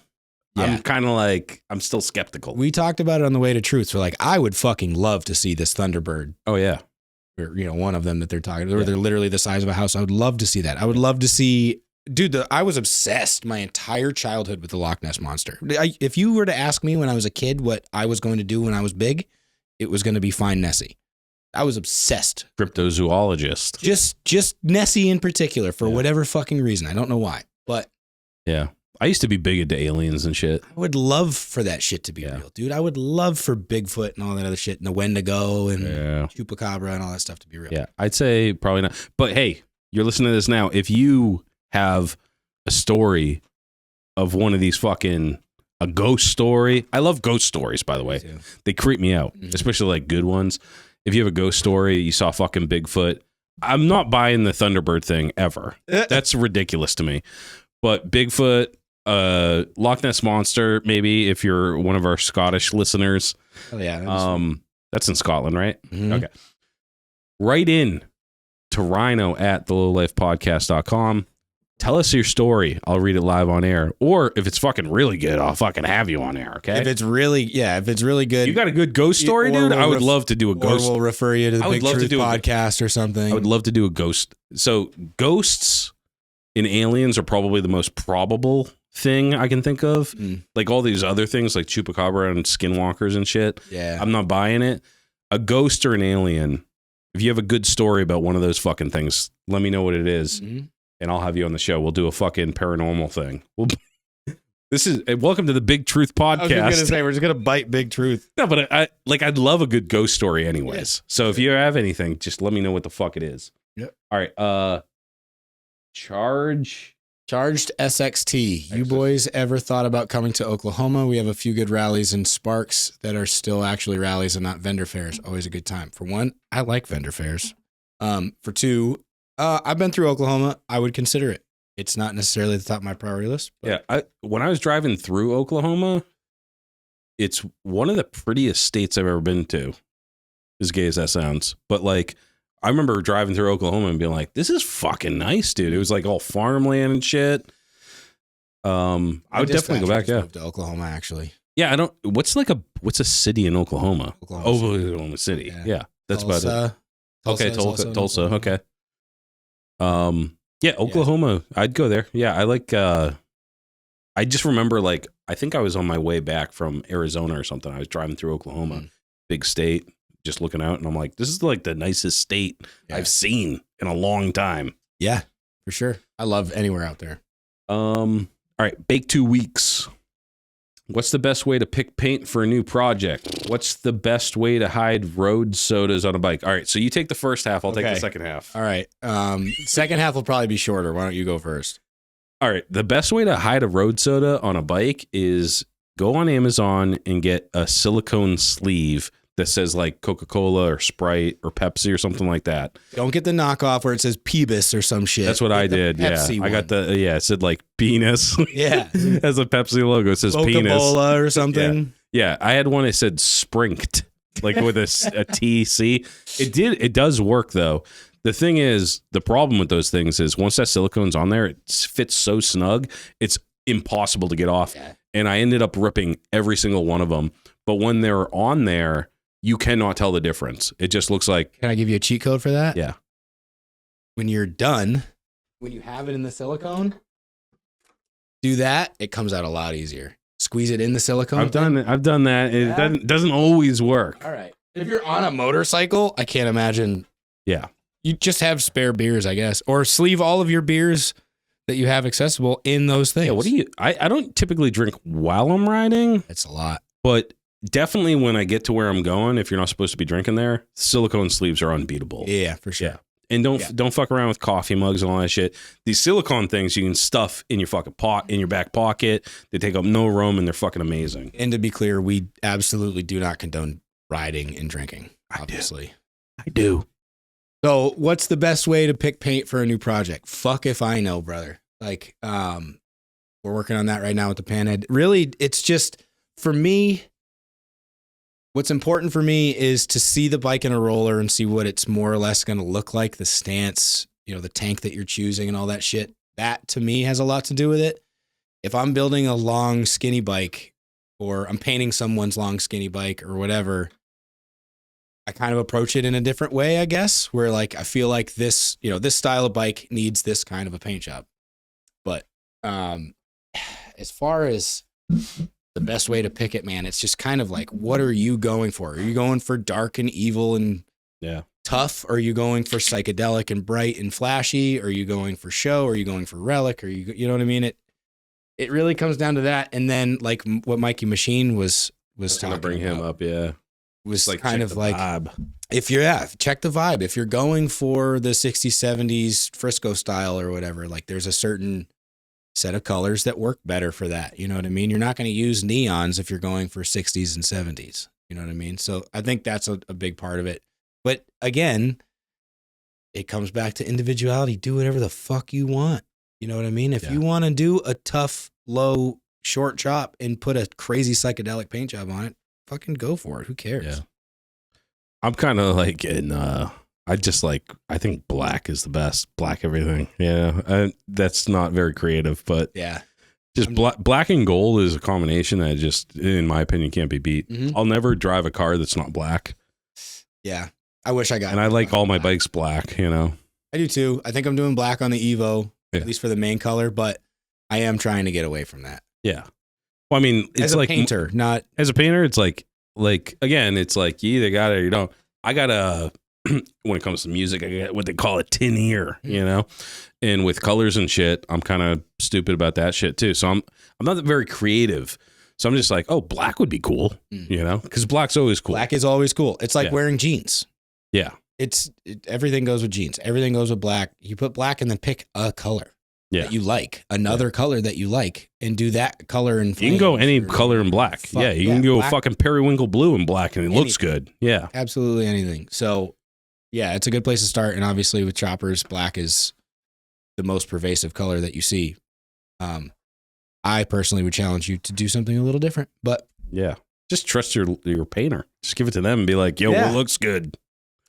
B: Yeah.
A: I'm kind of like, I'm still skeptical.
B: We talked about it on the way to truth. So like, I would fucking love to see this Thunderbird.
A: Oh yeah.
B: Or, one of them that they're talking about, or they're literally the size of a house. I would love to see that. I would love to see, dude, I was obsessed my entire childhood with the Loch Ness Monster. If you were to ask me when I was a kid what I was going to do when I was big, it was going to be find Nessie. I was obsessed.
A: Cryptozoologist.
B: Just Nessie in particular for whatever fucking reason. I don't know why, but
A: yeah. I used to be big into aliens and shit.
B: I would love for that shit to be real, dude. I would love for Bigfoot and all that other shit and the Wendigo and Chupacabra and all that stuff to be real.
A: Yeah, I'd say probably not. But hey, you're listening to this now. If you have a story of one of these a ghost story. I love ghost stories, by the way. They creep me out, especially like good ones. If you have a ghost story, you saw fucking Bigfoot. I'm not buying the Thunderbird thing ever. That's ridiculous to me. But Bigfoot, Loch Ness Monster, maybe if you're one of our Scottish listeners.
B: Oh, yeah.
A: That's in Scotland, right?
B: Mm-hmm.
A: Okay. Write in to rhino@thelowlifepodcast.com. Tell us your story. I'll read it live on air. Or if it's fucking really good, I'll fucking have you on air, okay?
B: If it's really good.
A: You got a good ghost story, dude? I would love to do a ghost.
B: Or we'll refer you to the Big Truth podcast or something.
A: I would love to do a ghost. So ghosts in aliens are probably the most probable thing I can think of. Like all these other things like Chupacabra and skinwalkers and shit.
B: Yeah.
A: I'm not buying it. A ghost or an alien, if you have a good story about one of those fucking things, let me know what it is. And I'll have you on the show. We'll do a fucking paranormal thing. This is welcome to the Big Truth podcast. I was
B: going to say we're just going to bite Big Truth.
A: No, but I'd love a good ghost story anyways. Yeah. So if you have anything, just let me know what the fuck it is.
B: Yep.
A: All right. Charged
B: SXT. You boys ever thought about coming to Oklahoma? We have a few good rallies in Sparks that are still actually rallies and not vendor fairs. Always a good time. For one, I like vendor fairs. For two, I've been through Oklahoma. I would consider it. It's not necessarily the top of my priority list.
A: But. Yeah. When I was driving through Oklahoma, it's one of the prettiest states I've ever been to, as gay as that sounds. But like, I remember driving through Oklahoma and being like, this is fucking nice, dude. It was like all farmland and shit. I would definitely go back. Yeah.
B: Moved to Oklahoma, actually.
A: Yeah. What's a city in Oklahoma?
B: Oklahoma
A: City. Yeah. That's
B: Tulsa.
A: About it. Okay. Tulsa. Okay. Yeah, Oklahoma. Yeah. I'd go there. Yeah, I like. I just remember, like, I think I was on my way back from Arizona or something. I was driving through Oklahoma, big state, just looking out, and I'm like, this is like the nicest state I've seen in a long time.
B: Yeah, for sure. I love anywhere out there.
A: All right, bake 2 weeks. What's the best way to pick paint for a new project? What's the best way to hide road sodas on a bike? All right, so you take the first half. I'll take the second half.
B: All right. Second half will probably be shorter. Why don't you go first?
A: All right. The best way to hide a road soda on a bike is go on Amazon and get a silicone sleeve that says like Coca-Cola or Sprite or Pepsi or something like that.
B: Don't get the knockoff where it says Peebus or some shit.
A: That's what I did. Yeah. I got it said like penis.
B: Yeah.
A: As a Pepsi logo. It says penis.
B: Coca-Cola or something.
A: Yeah. I had one that said Sprinked, like with a TC. It does work though. The thing is, the problem with those things is once that silicone's on there, it fits so snug, it's impossible to get off. Yeah. And I ended up ripping every single one of them. But when they're on there, you cannot tell the difference. It just looks like...
B: Can I give you a cheat code for that?
A: Yeah.
B: When you're done, when you have it in the silicone, do that. It comes out a lot easier. Squeeze it in the silicone.
A: I've done that. It doesn't always work.
B: All right. If you're on a motorcycle, I can't imagine.
A: Yeah.
B: You just have spare beers, I guess. Or sleeve all of your beers that you have accessible in those things.
A: Yeah, I don't typically drink while I'm riding.
B: It's a lot.
A: But definitely when I get to where I'm going, if you're not supposed to be drinking there, silicone sleeves are unbeatable.
B: Yeah, for sure.
A: Yeah. And don't fuck around with coffee mugs and all that shit. These silicone things you can stuff in your fucking in your back pocket. They take up no room and they're fucking amazing.
B: And to be clear, we absolutely do not condone riding and drinking. Obviously.
A: I do.
B: So what's the best way to pick paint for a new project? Fuck if I know, brother. Like, we're working on that right now with the Panhead. Really, it's just, for me, what's important for me is to see the bike in a roller and see what it's more or less going to look like, the stance, the tank that you're choosing and all that shit. That, to me, has a lot to do with it. If I'm building a long, skinny bike, or I'm painting someone's long, skinny bike or whatever, I kind of approach it in a different way, I guess, where like I feel like this, this style of bike needs this kind of a paint job. But as far as the best way to pick it, man, it's just kind of like, what are you going for? Are you going for dark and evil and tough? Are you going for psychedelic and bright and flashy? Are you going for show? Are you going for relic? Or you know what I mean? it really comes down to that. And then like what Mikey Machine was
A: Trying to
B: talking
A: bring him
B: about
A: up, yeah.
B: was
A: Like
B: kind
A: check
B: of
A: the
B: like,
A: vibe.
B: if you're, check the vibe. If you're going for the 60s, 70s Frisco style or whatever, like there's a certain set of colors that work better for that. You know what I mean? You're not going to use neons if you're going for 60s and 70s. You know what I mean? So I think that's a big part of it. But again, it comes back to individuality. Do whatever the fuck you want. You know what I mean? If you want to do a tough, low, short chop and put a crazy psychedelic paint job on it, fucking go for it. Who cares?
A: Yeah. I'm kind of like I think black is the best. Black everything. Yeah. And that's not very creative, but
B: Yeah.
A: just black and gold is a combination that just, in my opinion, can't be beat.
B: Mm-hmm.
A: I'll never drive a car that's not black.
B: Yeah. I wish I got
A: And I like all my bikes black, you know?
B: I do too. I think I'm doing black on the Evo,
A: Yeah.
B: at least for the main color, but I am trying to get away from that.
A: Yeah. Well, I mean, it's
B: As a
A: like
B: painter, not
A: as a painter, it's like again, it's like you either got it or you don't. I got a when it comes to music, I got what they call a tin ear, you know, and with colors and shit, I'm kind of stupid about that shit too. So I'm not very creative. So I'm just like, oh, black would be cool, you know, because black's always cool.
B: black is always cool. It's like
A: Yeah.
B: wearing jeans.
A: Yeah.
B: Everything goes with jeans. Everything goes with black. You put black and then pick a color that you like, another color that you like, and do that color in
A: You can go any color in black. Yeah, you can go
B: black.
A: fucking periwinkle blue in black, and it looks good. Yeah.
B: Absolutely anything. So, yeah, it's a good place to start. And obviously, with choppers, black is the most pervasive color that you see. I personally would challenge you to do something a little different, but
A: Yeah. Just trust your painter. Just give it to them and be like, yo,
B: Yeah.
A: what looks good?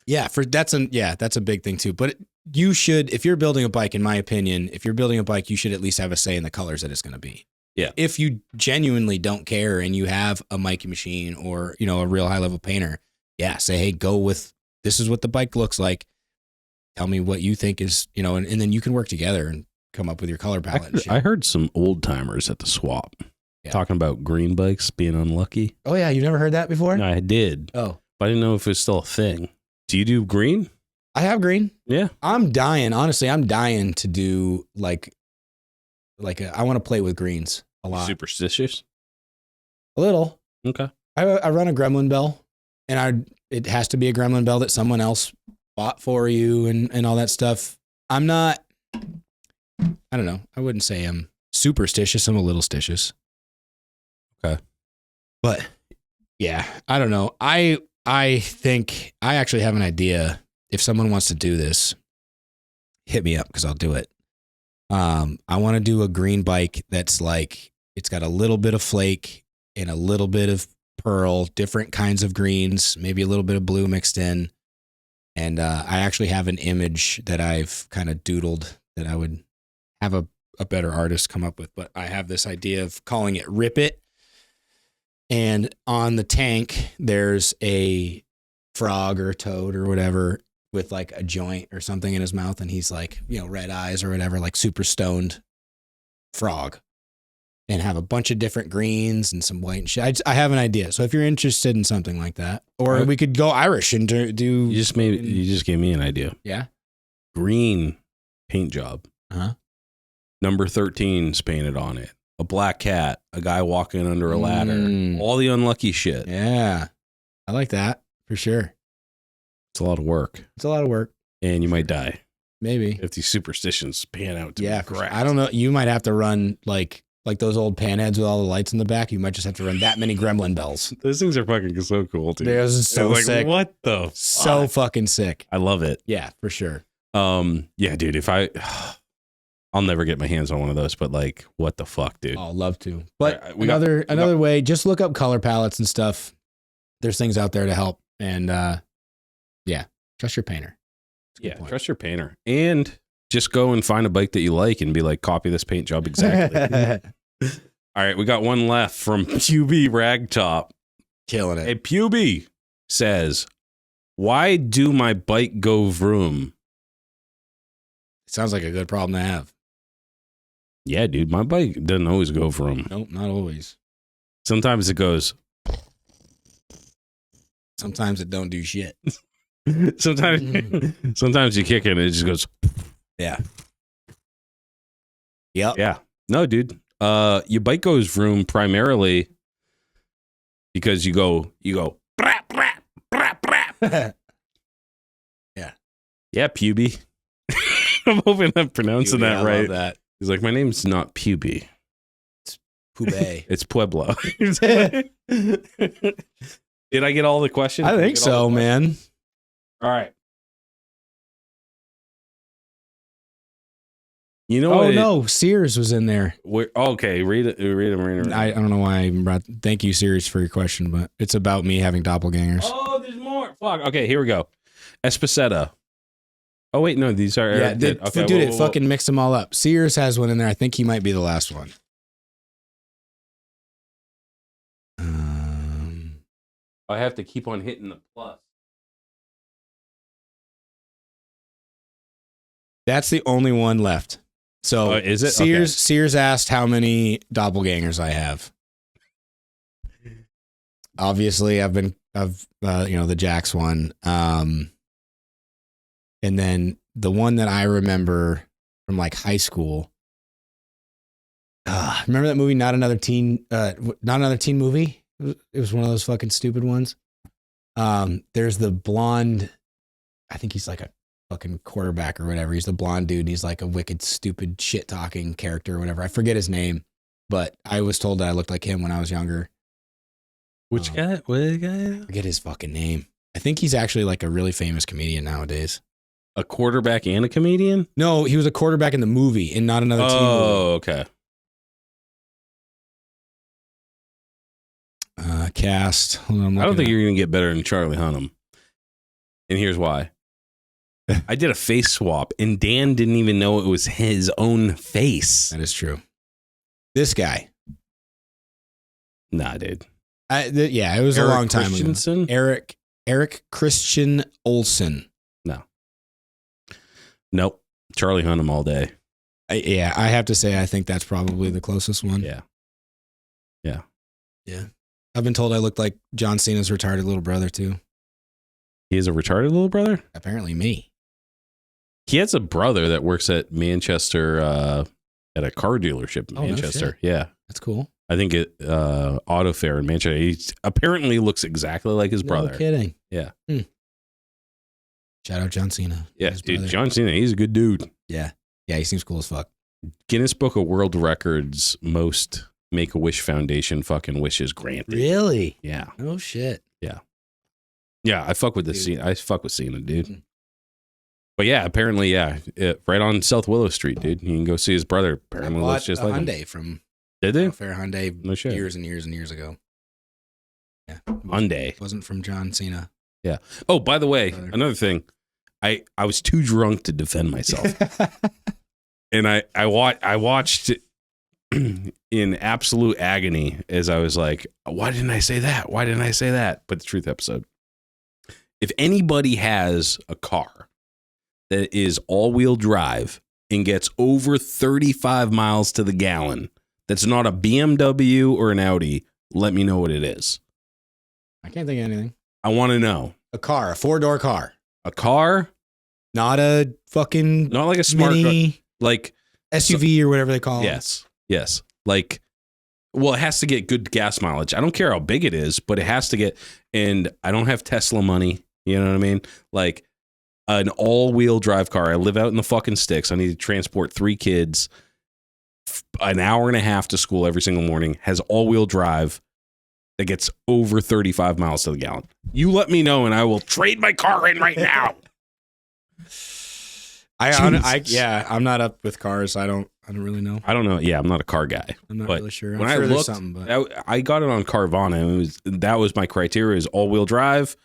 B: yeah, that's a big thing too. But you should, if you're building a bike, in my opinion, if you're building a bike, you should at least have a say in the colors that it's going to be.
A: Yeah.
B: If you genuinely don't care and you have a Mikey Machine or, you know, a real high level painter, yeah, say, hey, go with, this is what the bike looks like. Tell me what you think is, you know, and then you can work together and come up with your color palette. And shit.
A: I heard some old timers at the swap talking about green bikes being unlucky.
B: Oh yeah, you've never heard that before?
A: No, I did.
B: Oh,
A: But I didn't know if it's still a thing. Do you do green?
B: I have green.
A: Yeah.
B: I'm dying. Honestly, I'm dying to do I want to play with greens a lot.
A: Superstitious?
B: A little.
A: Okay.
B: I run a gremlin bell, and it has to be a gremlin bell that someone else bought for you and all that stuff. I'm not, I don't know. I wouldn't say I'm superstitious. I'm a little stitious.
A: Okay.
B: But yeah, I don't know. I think I actually have an idea. If someone wants to do this, hit me up because I'll do it. I want to do a green bike that's like, it's got a little bit of flake and a little bit of pearl, different kinds of greens, maybe a little bit of blue mixed in. And I actually have an image that I've kind of doodled that I would have a better artist come up with. But I have this idea of calling it Rip It. And on the tank, there's a frog or a toad or whatever with like a joint or something in his mouth. And he's like, you know, red eyes or whatever, like super stoned frog. And have a bunch of different greens and some white and shit. I have an idea. So if you're interested in something like that, or we could go Irish and do.
A: You just gave me an idea.
B: Yeah.
A: Green paint job.
B: Uh-huh.
A: Number 13's painted on it. A black cat, a guy walking under a ladder, all the unlucky shit.
B: Yeah. I like that for sure.
A: It's a lot of work.
B: It's a lot of work.
A: And you might die
B: Maybe.
A: if these superstitions pan out to
B: Yeah.
A: be correct.
B: I don't know. You might have to run like those old panheads with all the lights in the back. You might just have to run that many gremlin bells.
A: Those things are fucking so cool, dude.
B: They're so
A: Like,
B: sick.
A: what the
B: So
A: fuck?
B: fucking sick.
A: I love it.
B: Yeah, for sure.
A: Yeah, dude, if I'll never get my hands on one of those, but like, what the fuck, dude?
B: Oh, love to. But
A: All right,
B: another way, just look up color palettes and stuff. There's things out there to help. And yeah, trust your painter.
A: Yeah, trust your painter. And just go and find a bike that you like and be like, copy this paint job exactly. All right, we got one left from PUB Ragtop.
B: Killing it.
A: Hey, PUB says, why do my bike go vroom?
B: Sounds like a good problem to have.
A: Yeah, dude, my bike doesn't always go vroom.
B: Nope, not always.
A: Sometimes it goes.
B: Sometimes it don't do shit.
A: Sometimes you kick it and it just goes.
B: Yeah. Yep.
A: Yeah. No, dude. Your bike goes vroom primarily because you go brap, brap, brap, brap. Yeah, Puby. I'm hoping I'm pronouncing that right.
B: I love that.
A: He's like, my name's not Puby.
B: Pube.
A: It's Pueblo. Did I get all the questions?
B: I think so, man.
A: All right. You know what?
B: No, Sears was in there.
A: Okay, read it. Read it.
B: I don't know why I even brought. Thank you, Sears, for your question, but it's about me having doppelgangers.
A: Oh, there's more. Fuck. Okay, here we go. Esposetta. Oh wait, no, these are
B: dude, it fucking mixed them all up. Sears has one in there. I think he might be the last one.
A: I have to keep on hitting the plus.
B: That's the only one left. So
A: is it?
B: Sears asked how many doppelgangers I have. Obviously, I've the Jax one. And then the one that I remember from like high school. Remember that movie, Not Another Teen Movie? It was one of those fucking stupid ones. There's the blonde, I think he's like a fucking quarterback or whatever. He's the blonde dude. He's like a wicked, stupid, shit talking character or whatever. I forget his name, but I was told that I looked like him when I was younger.
A: Which guy? What guy?
B: I forget his fucking name. I think he's actually like a really famous comedian nowadays.
A: A quarterback and a comedian?
B: No, he was a quarterback in the movie and Not Another Teen Movie.
A: Oh, okay.
B: Cast. Hold on,
A: I don't think you're going to get better than Charlie Hunnam. And here's why. I did a face swap, and Dan didn't even know it was his own face.
B: That is true. This guy.
A: Nah, dude.
B: It was Eric a long time ago. Eric Christian Olsen.
A: No. Nope. Charlie Hunnam all day.
B: I have to say, I think that's probably the closest one.
A: Yeah.
B: I've been told I look like John Cena's retarded little brother, too.
A: He has a retarded little brother?
B: Apparently me.
A: He has a brother that works at Manchester, at a car dealership in Manchester.
B: No,
A: yeah.
B: That's cool.
A: I think Auto Fair in Manchester. He apparently looks exactly like his brother.
B: No kidding.
A: Yeah.
B: Shout out John Cena.
A: Yeah, dude, John Cena, he's a good dude.
B: Yeah. Yeah, he seems cool as fuck.
A: Guinness Book of World Records, most Make-A-Wish Foundation fucking wishes granted.
B: Really?
A: Yeah.
B: Oh, shit.
A: Yeah, I fuck with this scene. I fuck with Cena, dude. But yeah, apparently, right on South Willow Street, dude. You can go see his brother. Apparently, looks just like
B: Hyundai
A: him.
B: from
A: Did they?
B: Fair Hyundai
A: No shit.
B: years and years and years ago. Yeah.
A: Hyundai.
B: Wasn't from John Cena.
A: Yeah. Oh, by the way, another thing. I was too drunk to defend myself. And I watched it in absolute agony as I was like, why didn't I say that? Why didn't I say that? But the truth episode. If anybody has a car that is all-wheel drive and gets over 35 miles to the gallon, that's not a BMW or an Audi, let me know what it is.
B: I can't think of anything.
A: I want to know.
B: A car, a 4-door car.
A: A car?
B: Not a fucking
A: Not like a smart
B: mini
A: car. Like
B: SUV or whatever they call
A: it. Yes. Like, well, it has to get good gas mileage. I don't care how big it is, but it has to get, and I don't have Tesla money. You know what I mean? Like an all-wheel drive car. I live out in the fucking sticks. I need to transport 3 kids an hour and a half to school every single morning. Has all-wheel drive that gets over 35 miles to the gallon. You let me know, and I will trade my car in right now.
B: I'm not up with cars. I don't really know.
A: I don't know. Yeah, I'm not a car guy.
B: I'm not really sure.
A: When I looked, I got it on Carvana. That was my criteria: is all-wheel drive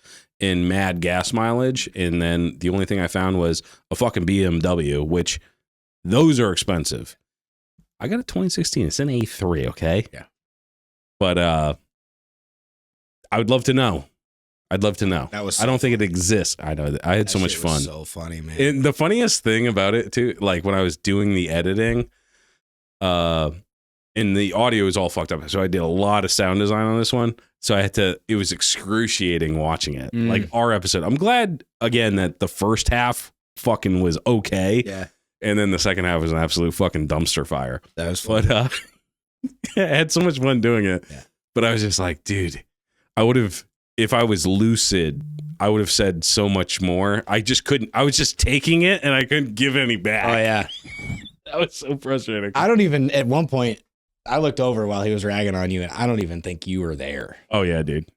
A: and mad gas mileage. And then the only thing I found was a fucking BMW, which those are expensive. I got a 2016. It's an A3. Okay.
B: Yeah.
A: But I would love to know. I'd love to know. I don't think it exists. I know that I had so much fun.
B: So funny, man.
A: And the funniest thing about it too, like when I was doing the editing, and the audio is all fucked up. So I did a lot of sound design on this one. So it was excruciating watching it. Like our episode. I'm glad again that the first half fucking was okay.
B: Yeah.
A: And then the second half was an absolute fucking dumpster fire.
B: That was fun.
A: But I had so much fun doing it.
B: Yeah.
A: But I was just like, dude, I would have, if I was lucid, I would have said so much more. I just couldn't. I was just taking it and I couldn't give any back.
B: Oh, yeah.
A: That was so frustrating.
B: I don't even, at one point, I looked over while he was ragging on you, and I don't even think you were there.
A: Oh, yeah, dude.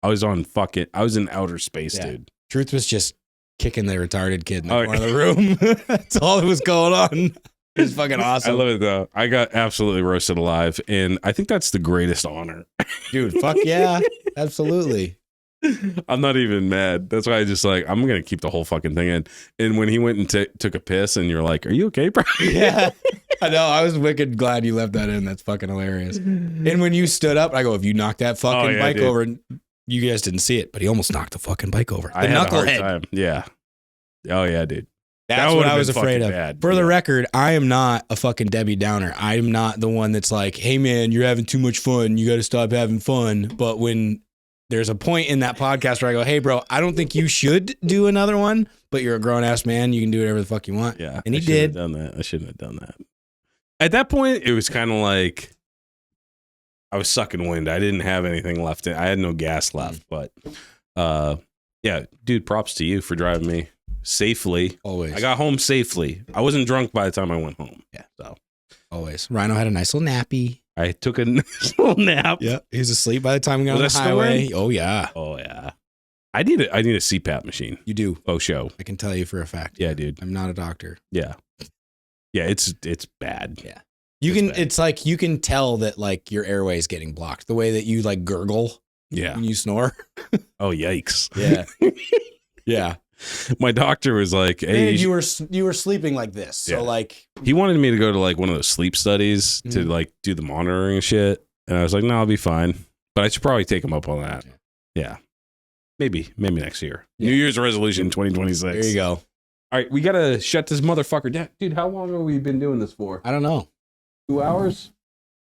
A: I was in outer space, dude.
B: Truth was just kicking the retarded kid in the corner of the room. That's all that was going on. It was fucking awesome.
A: I love it, though. I got absolutely roasted alive, and I think that's the greatest honor.
B: Dude, fuck yeah. Absolutely.
A: I'm not even mad. That's why I just like, I'm going to keep the whole fucking thing in. And when he went and took a piss and you're like, are you okay, bro?
B: Yeah. I know. I was wicked glad you left that in. That's fucking hilarious. And when you stood up, I go, if you knocked that fucking bike over, you guys didn't see it, but he almost knocked the fucking bike over.
A: I had a hard time. Yeah. Oh, yeah, dude.
B: That's what I was afraid of.
A: Bad.
B: For the record, I am not a fucking Debbie Downer. I am not the one that's like, hey, man, you're having too much fun. You got to stop having fun. But when there's a point in that podcast where I go, hey, bro, I don't think you should do another one, but you're a grown-ass man. You can do whatever the fuck you want.
A: Yeah.
B: And he did.
A: I shouldn't have done that. At that point, it was kind of like I was sucking wind. I didn't have anything left. I had no gas left. But yeah, dude, props to you for driving me safely.
B: Always.
A: I got home safely. I wasn't drunk by the time I went home.
B: Yeah.
A: So
B: always. Rhino had a nice little nappy.
A: I took a nice little nap.
B: Yeah. He was asleep by the time we got on the highway. Oh, yeah.
A: Oh, yeah. I need a CPAP machine.
B: You do.
A: Faux show.
B: I can tell you for a fact.
A: Yeah, dude.
B: I'm not a doctor.
A: Yeah. Yeah, it's bad.
B: Yeah. It's like you can tell that like your airway is getting blocked. The way that you like gurgle when you snore.
A: Oh, yikes.
B: Yeah. Yeah.
A: My doctor was like, hey,
B: you were sleeping like this. So like
A: he wanted me to go to like one of those sleep studies to like do the monitoring and shit. And I was like, no, I'll be fine. But I should probably take him up on that. Yeah. Maybe next year. New Year's resolution 2026.
B: There you go.
A: All right, we got to shut this motherfucker down. Dude, how long have we been doing this for?
B: I don't know.
A: 2 hours?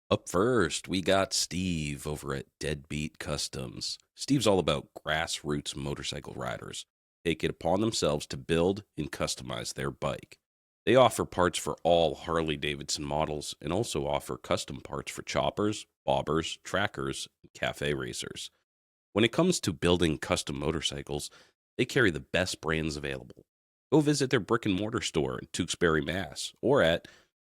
C: Up first, we got Steve over at Deadbeat Customs. Steve's all about grassroots motorcycle riders. Take it upon themselves to build and customize their bike. They offer parts for all Harley-Davidson models and also offer custom parts for choppers, bobbers, trackers, and cafe racers. When it comes to building custom motorcycles, they carry the best brands available. Go visit their brick and mortar store in Tewksbury, Mass, or at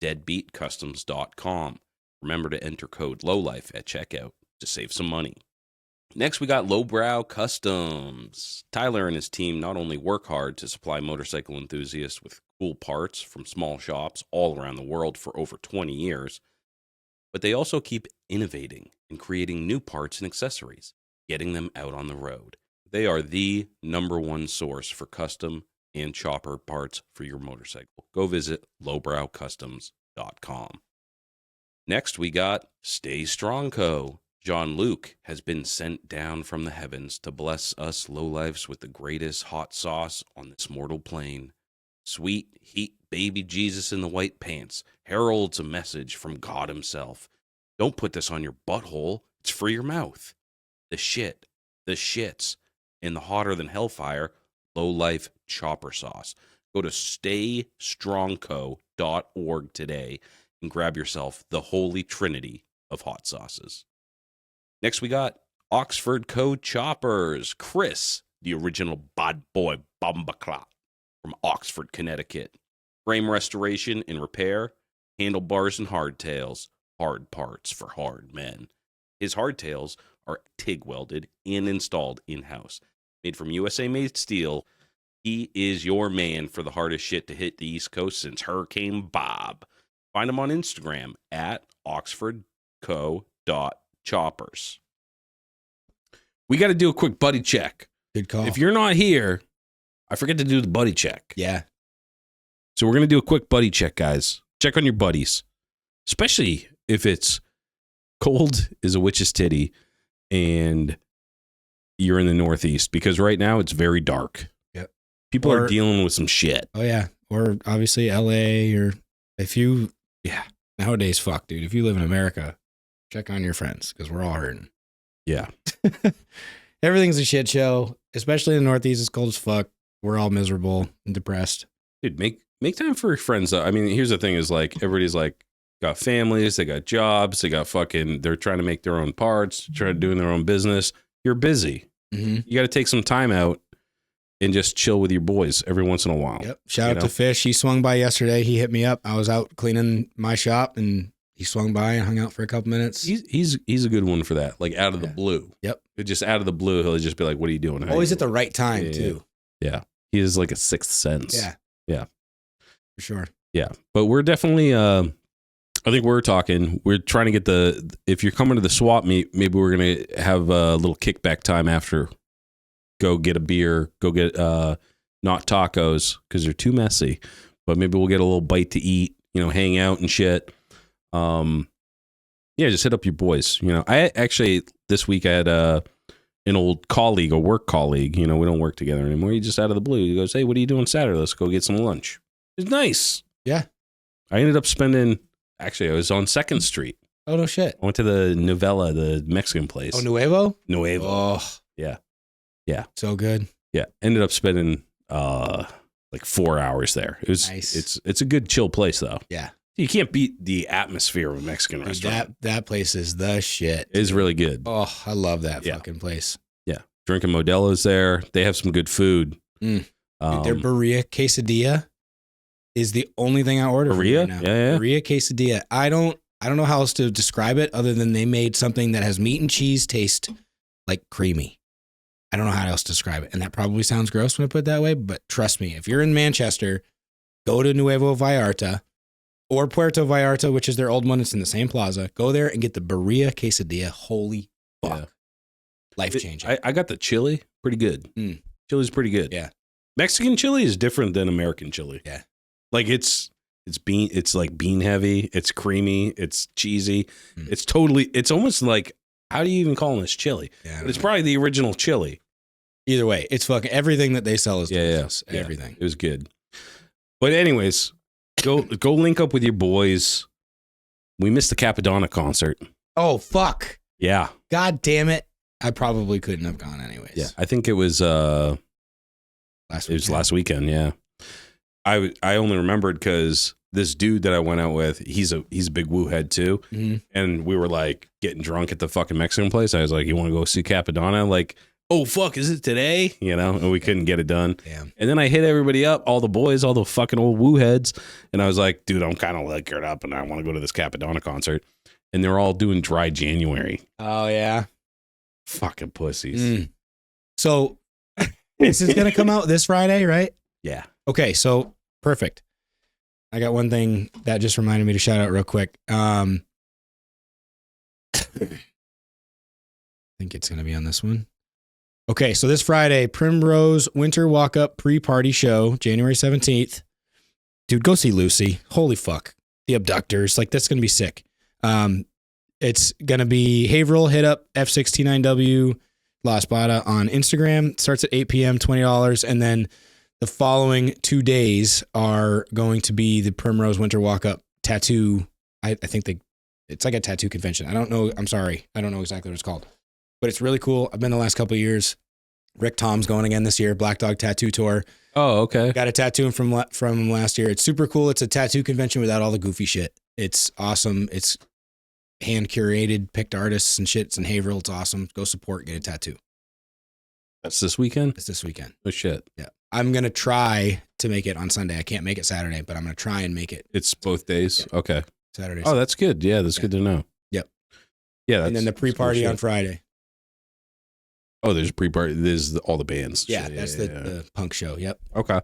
C: deadbeatcustoms.com. Remember to enter code LOWLIFE at checkout to save some money. Next, we got Lowbrow Customs. Tyler and his team not only work hard to supply motorcycle enthusiasts with cool parts from small shops all around the world for over 20 years, but they also keep innovating and creating new parts and accessories, getting them out on the road. They are the #1 source for custom and chopper parts for your motorcycle. Go visit lowbrowcustoms.com. Next, we got Stay Strong Co. John Luke has been sent down from the heavens to bless us lowlifes with the greatest hot sauce on this mortal plane. Sweet heat baby Jesus in the white pants heralds a message from God himself. Don't put this on your butthole. It's for your mouth. The shits, and the hotter than hellfire Lowlife chopper sauce. Go to staystrongco.org today and grab yourself the holy trinity of hot sauces. Next, we got Oxford Code Choppers. Chris, the original bad boy bombaclat from Oxford, Connecticut. Frame restoration and repair, handlebars and hardtails, hard parts for hard men. His hardtails are TIG welded and installed in-house. Made from USA-made steel, he is your man for the hardest shit to hit the East Coast since Hurricane Bob. Find him on Instagram at oxfordco.choppers.
A: We got to do a quick buddy check.
B: Good call.
A: If you're not here, I forget to do the buddy check.
B: Yeah.
A: So we're going to do a quick buddy check, guys. Check on your buddies, especially if it's cold as a witch's titty and you're in the Northeast, because right now it's very dark.
B: Yep.
A: People are dealing with some shit.
B: Oh, yeah. Or obviously LA, or if you, nowadays, fuck, dude. If you live in America, check on your friends, because we're all hurting.
A: Yeah.
B: Everything's a shit show, especially in the Northeast. It's cold as fuck. We're all miserable and depressed.
A: Dude, make time for your friends. I mean, here's the thing is like, everybody's like, got families, they got jobs, they got they're trying to make their own parts, trying to doing their own business. You're busy.
B: Mm-hmm.
A: You got to take some time out and just chill with your boys every once in a while.
B: Yep. Shout out to Fish. He swung by yesterday. He hit me up. I was out cleaning my shop and he swung by and hung out for a couple minutes.
A: He's a good one for that. Like out of the blue.
B: Yep.
A: Just out of the blue, he'll just be like, "What are you doing?"
B: Always at the right time too.
A: Yeah. He is like a sixth sense.
B: Yeah.
A: Yeah.
B: For sure.
A: Yeah. But we're definitely I think we're trying to get if you're coming to the swap meet, maybe we're going to have a little kickback time after. Go get a beer, go get not tacos because they're too messy, but maybe we'll get a little bite to eat, hang out and shit. Yeah, just hit up your boys. I actually, this week I had an old colleague, a work colleague, we don't work together anymore. He just out of the blue, he goes, "Hey, what are you doing Saturday? Let's go get some lunch." It's nice.
B: Yeah.
A: I ended up spending, actually I was on 2nd Street.
B: Oh, no shit.
A: I went to the Novella, the Mexican place.
B: Oh, Nuevo?
A: Nuevo.
B: Oh.
A: Yeah. Yeah.
B: So good.
A: Yeah. Ended up spending like 4 hours there. It was
B: nice.
A: It's a good chill place though.
B: Yeah.
A: You can't beat the atmosphere of a Mexican restaurant.
B: That place is the shit.
A: It is really good.
B: Oh, I love that fucking place.
A: Yeah. Drinking Modelo's there. They have some good food.
B: Dude, their birria quesadilla is the only thing I order
A: birria?
B: Right now.
A: Yeah.
B: Birria quesadilla. I don't know how else to describe it other than they made something that has meat and cheese taste like creamy. I don't know how else to describe it. And that probably sounds gross when I put it that way, but trust me, if you're in Manchester, go to Nuevo Vallarta or Puerto Vallarta, which is their old one. It's in the same plaza. Go there and get the birria quesadilla. Holy fuck.
A: Yeah.
B: Life changing.
A: I got the chili. Pretty good. Chili's pretty good.
B: Yeah.
A: Mexican chili is different than American chili.
B: Yeah.
A: Like it's like bean heavy. It's creamy. It's cheesy. It's almost like, how do you even call this chili?
B: Yeah,
A: it's probably the original chili.
B: Either way, it's fucking everything that they sell is delicious.
A: Yeah.
B: Everything.
A: It was good. But anyways, go link up with your boys. We missed the Capadonna concert.
B: Oh fuck.
A: Yeah.
B: God damn it. I probably couldn't have gone anyways.
A: Yeah. I think it was last weekend, yeah. I only remembered because this dude that I went out with, he's a big woo head too.
B: Mm-hmm.
A: And we were like getting drunk at the fucking Mexican place. I was like, "You want to go see Capadonna?" Like, "Oh fuck, is it today?" And we couldn't get it done.
B: Damn.
A: And then I hit everybody up, all the boys, all the fucking old woo heads, and I was like, "Dude, I'm kind of liquored up and I want to go to this Capadonna concert." And they're all doing Dry January.
B: Oh yeah.
A: Fucking pussies.
B: So this is gonna come out this Friday, right?
A: Yeah.
B: Okay, so perfect. I got one thing that just reminded me to shout out real quick. I think it's going to be on this one. Okay, so this Friday, Primrose Winter Walk Up Pre-Party Show, January 17th. Dude, go see Lucy. Holy fuck. The Abductors. Like, that's going to be sick. It's going to be Haverhill, hit up F69W La Espada on Instagram. It starts at 8 p.m., $20. And then the following 2 days are going to be the Primrose Winter Walk Up tattoo. I think it's like a tattoo convention. I don't know. I'm sorry. I don't know exactly what it's called, but it's really cool. I've been the last couple of years. Rick Tom's going again this year. Black Dog Tattoo Tour.
A: Oh, okay.
B: Got a tattoo from last year. It's super cool. It's a tattoo convention without all the goofy shit. It's awesome. It's hand curated, picked artists and shit. It's in Haverhill. It's awesome. Go support, get a tattoo.
A: That's this weekend?
B: It's this weekend.
A: Oh, shit.
B: Yeah. I'm going to try to make it on Sunday. I can't make it Saturday, but I'm going to try and make it.
A: It's both days?
B: Yeah.
A: Okay.
B: Saturday.
A: Oh, that's good. Yeah, that's good to know.
B: Yep.
A: Yeah.
B: And then the pre-party on Friday.
A: Oh, there's a pre-party. There's all the bands.
B: Yeah, that's the punk show. Yep.
A: Okay.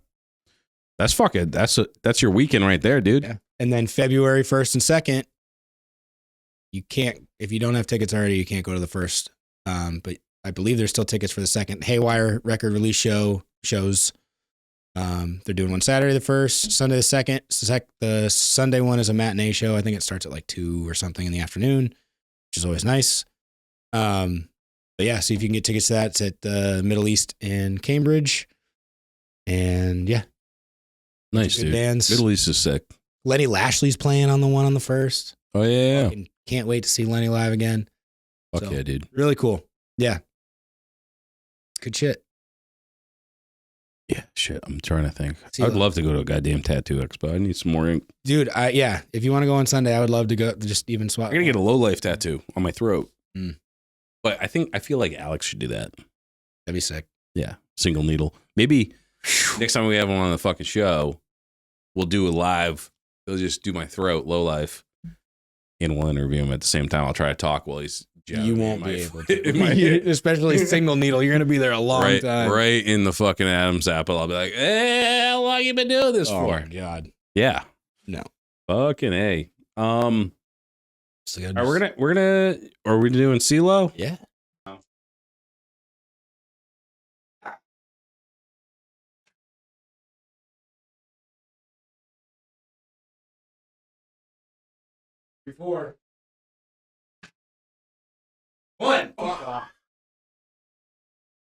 A: That's fucking, that's your weekend right there, dude.
B: Yeah. And then February 1st and 2nd, you can't, if you don't have tickets already, you can't go to the first. But I believe there's still tickets for the second. Haywire record release shows. They're doing one Saturday the 1st, Sunday the 2nd. The Sunday one is a matinee show. I think it starts at like 2 or something in the afternoon, which is always nice. But yeah, see if you can get tickets to that. It's at the Middle East in Cambridge. And yeah.
A: Nice, dude.
B: Bands.
A: Middle East is sick.
B: Lenny Lashley's playing on the one on the 1st.
A: Oh, yeah.
B: Can't wait to see Lenny live again.
A: Fuck yeah, dude.
B: Really cool. Yeah. Good shit.
A: Yeah. shit. I'm trying to think.
B: See,
A: I'd love to go to a goddamn tattoo expo. I need some more ink.
B: dude. Yeah, if you want to go on Sunday, I would love to go. Just even swap.
A: I'm gonna get a Lowlife tattoo on my throat.
B: Mm.
A: But I feel like Alex should do that.
B: That'd be sick.
A: Yeah, single needle. Maybe next time we have him on the fucking show, we'll do a live. He'll just do my throat, Lowlife, and we'll interview him at the same time. I'll try to talk while he's.
B: You won't be able to. Especially single needle. You're going to be there a long time.
A: Right in the fucking Adam's apple. I'll be like, hey, how long you been doing this for?
B: Oh, my God.
A: Yeah.
B: No.
A: Fucking A. Are we doing CeeLo?
B: Yeah. Before. One. Son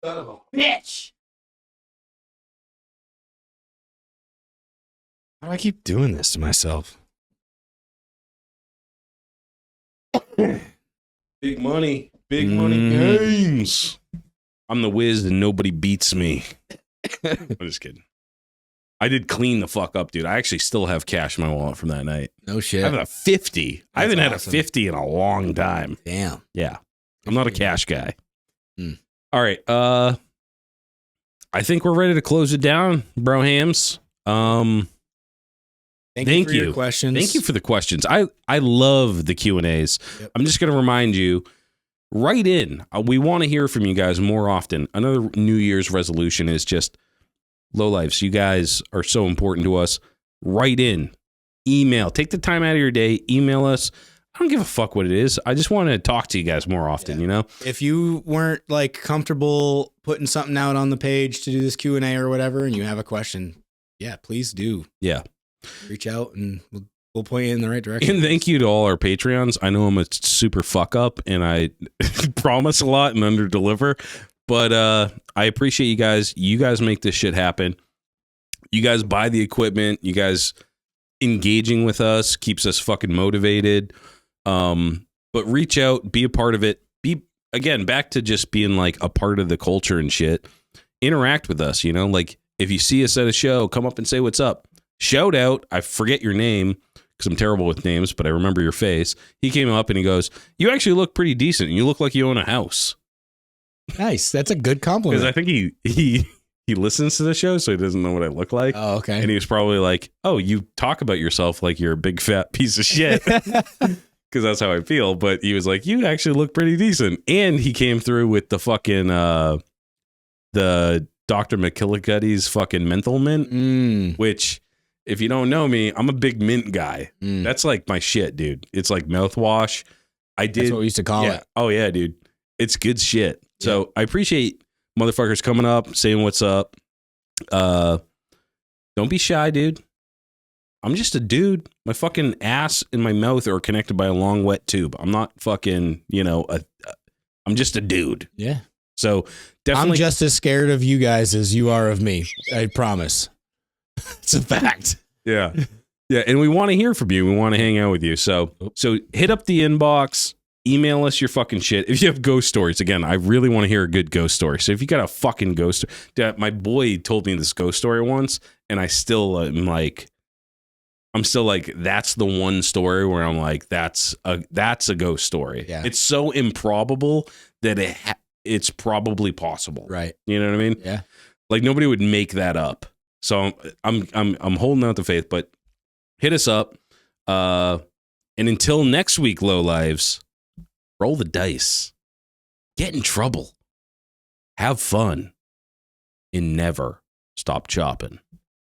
B: of a bitch. How do I keep doing this to myself?
A: Big money games. I'm the Wiz and nobody beats me. I'm just kidding. I did clean the fuck up, dude. I actually still have cash in my wallet from that night.
B: No shit.
A: I have a 50. I haven't had a
B: awesome.
A: 50 in a long time.
B: Damn.
A: Yeah. I'm not a cash guy.
B: Mm.
A: All right. I think we're ready to close it down, bro hams.
B: Thank you for
A: you.
B: your questions.
A: Thank you for the questions. I love the Q&As.
B: Yep.
A: I'm just going to remind you, write in. We want to hear from you guys more often. Another New Year's resolution is just Lowlifes. You guys are so important to us. Write in. Email. Take the time out of your day. Email us. I don't give a fuck what it is. I just want to talk to you guys more often, you know?
B: If you weren't like comfortable putting something out on the page to do this Q&A or whatever, and you have a question, yeah, please do.
A: Yeah.
B: Reach out and we'll point you in the right direction.
A: And thank you to all our Patreons. I know I'm a super fuck up and I promise a lot and under deliver, but I appreciate you guys. You guys make this shit happen. You guys buy the equipment. You guys engaging with us keeps us fucking motivated. But reach out, be a part of it. Be, again, back to just being like a part of the culture and shit. Interact with us, you know? Like if you see us at a show, come up and say what's up. Shout out. I forget your name because I'm terrible with names, but I remember your face. He came up and he goes, "You actually look pretty decent. You look like you own a house."
B: Nice. That's a good
A: Because
B: compliment.
A: I think he listens to the show, so he doesn't know what I look like.
B: Oh, okay.
A: And he was probably like, "Oh, you talk about yourself like you're a big fat piece of shit." Because that's how I feel. But he was like, "You actually look pretty decent." And he came through with the fucking the Dr. McKillicuddy's fucking menthol mint, which, if you don't know me, I'm a big mint guy. That's like my shit, dude. It's like mouthwash.
B: That's what we used to call it.
A: Oh yeah, dude. It's good shit. So I appreciate motherfuckers coming up, saying what's up. Don't be shy, dude. I'm just a dude. My fucking ass and my mouth are connected by a long wet tube. I'm not fucking, I'm just a dude.
B: Yeah.
A: So definitely.
B: I'm just as scared of you guys as you are of me. I promise. It's a fact.
A: Yeah. Yeah. And we want to hear from you. We want to hang out with you. So hit up the inbox, email us your fucking shit. If you have ghost stories, again, I really want to hear a good ghost story. So if you got a fucking ghost, my boy told me this ghost story once, and I still am like, that's the one story where I'm like, that's a ghost story.
B: Yeah.
A: It's so improbable that it's probably possible.
B: Right.
A: You know what I mean?
B: Yeah.
A: Like nobody would make that up. So I'm holding out the faith, but hit us up. And until next week, Lowlives, roll the dice, get in trouble, have fun, and never stop chopping.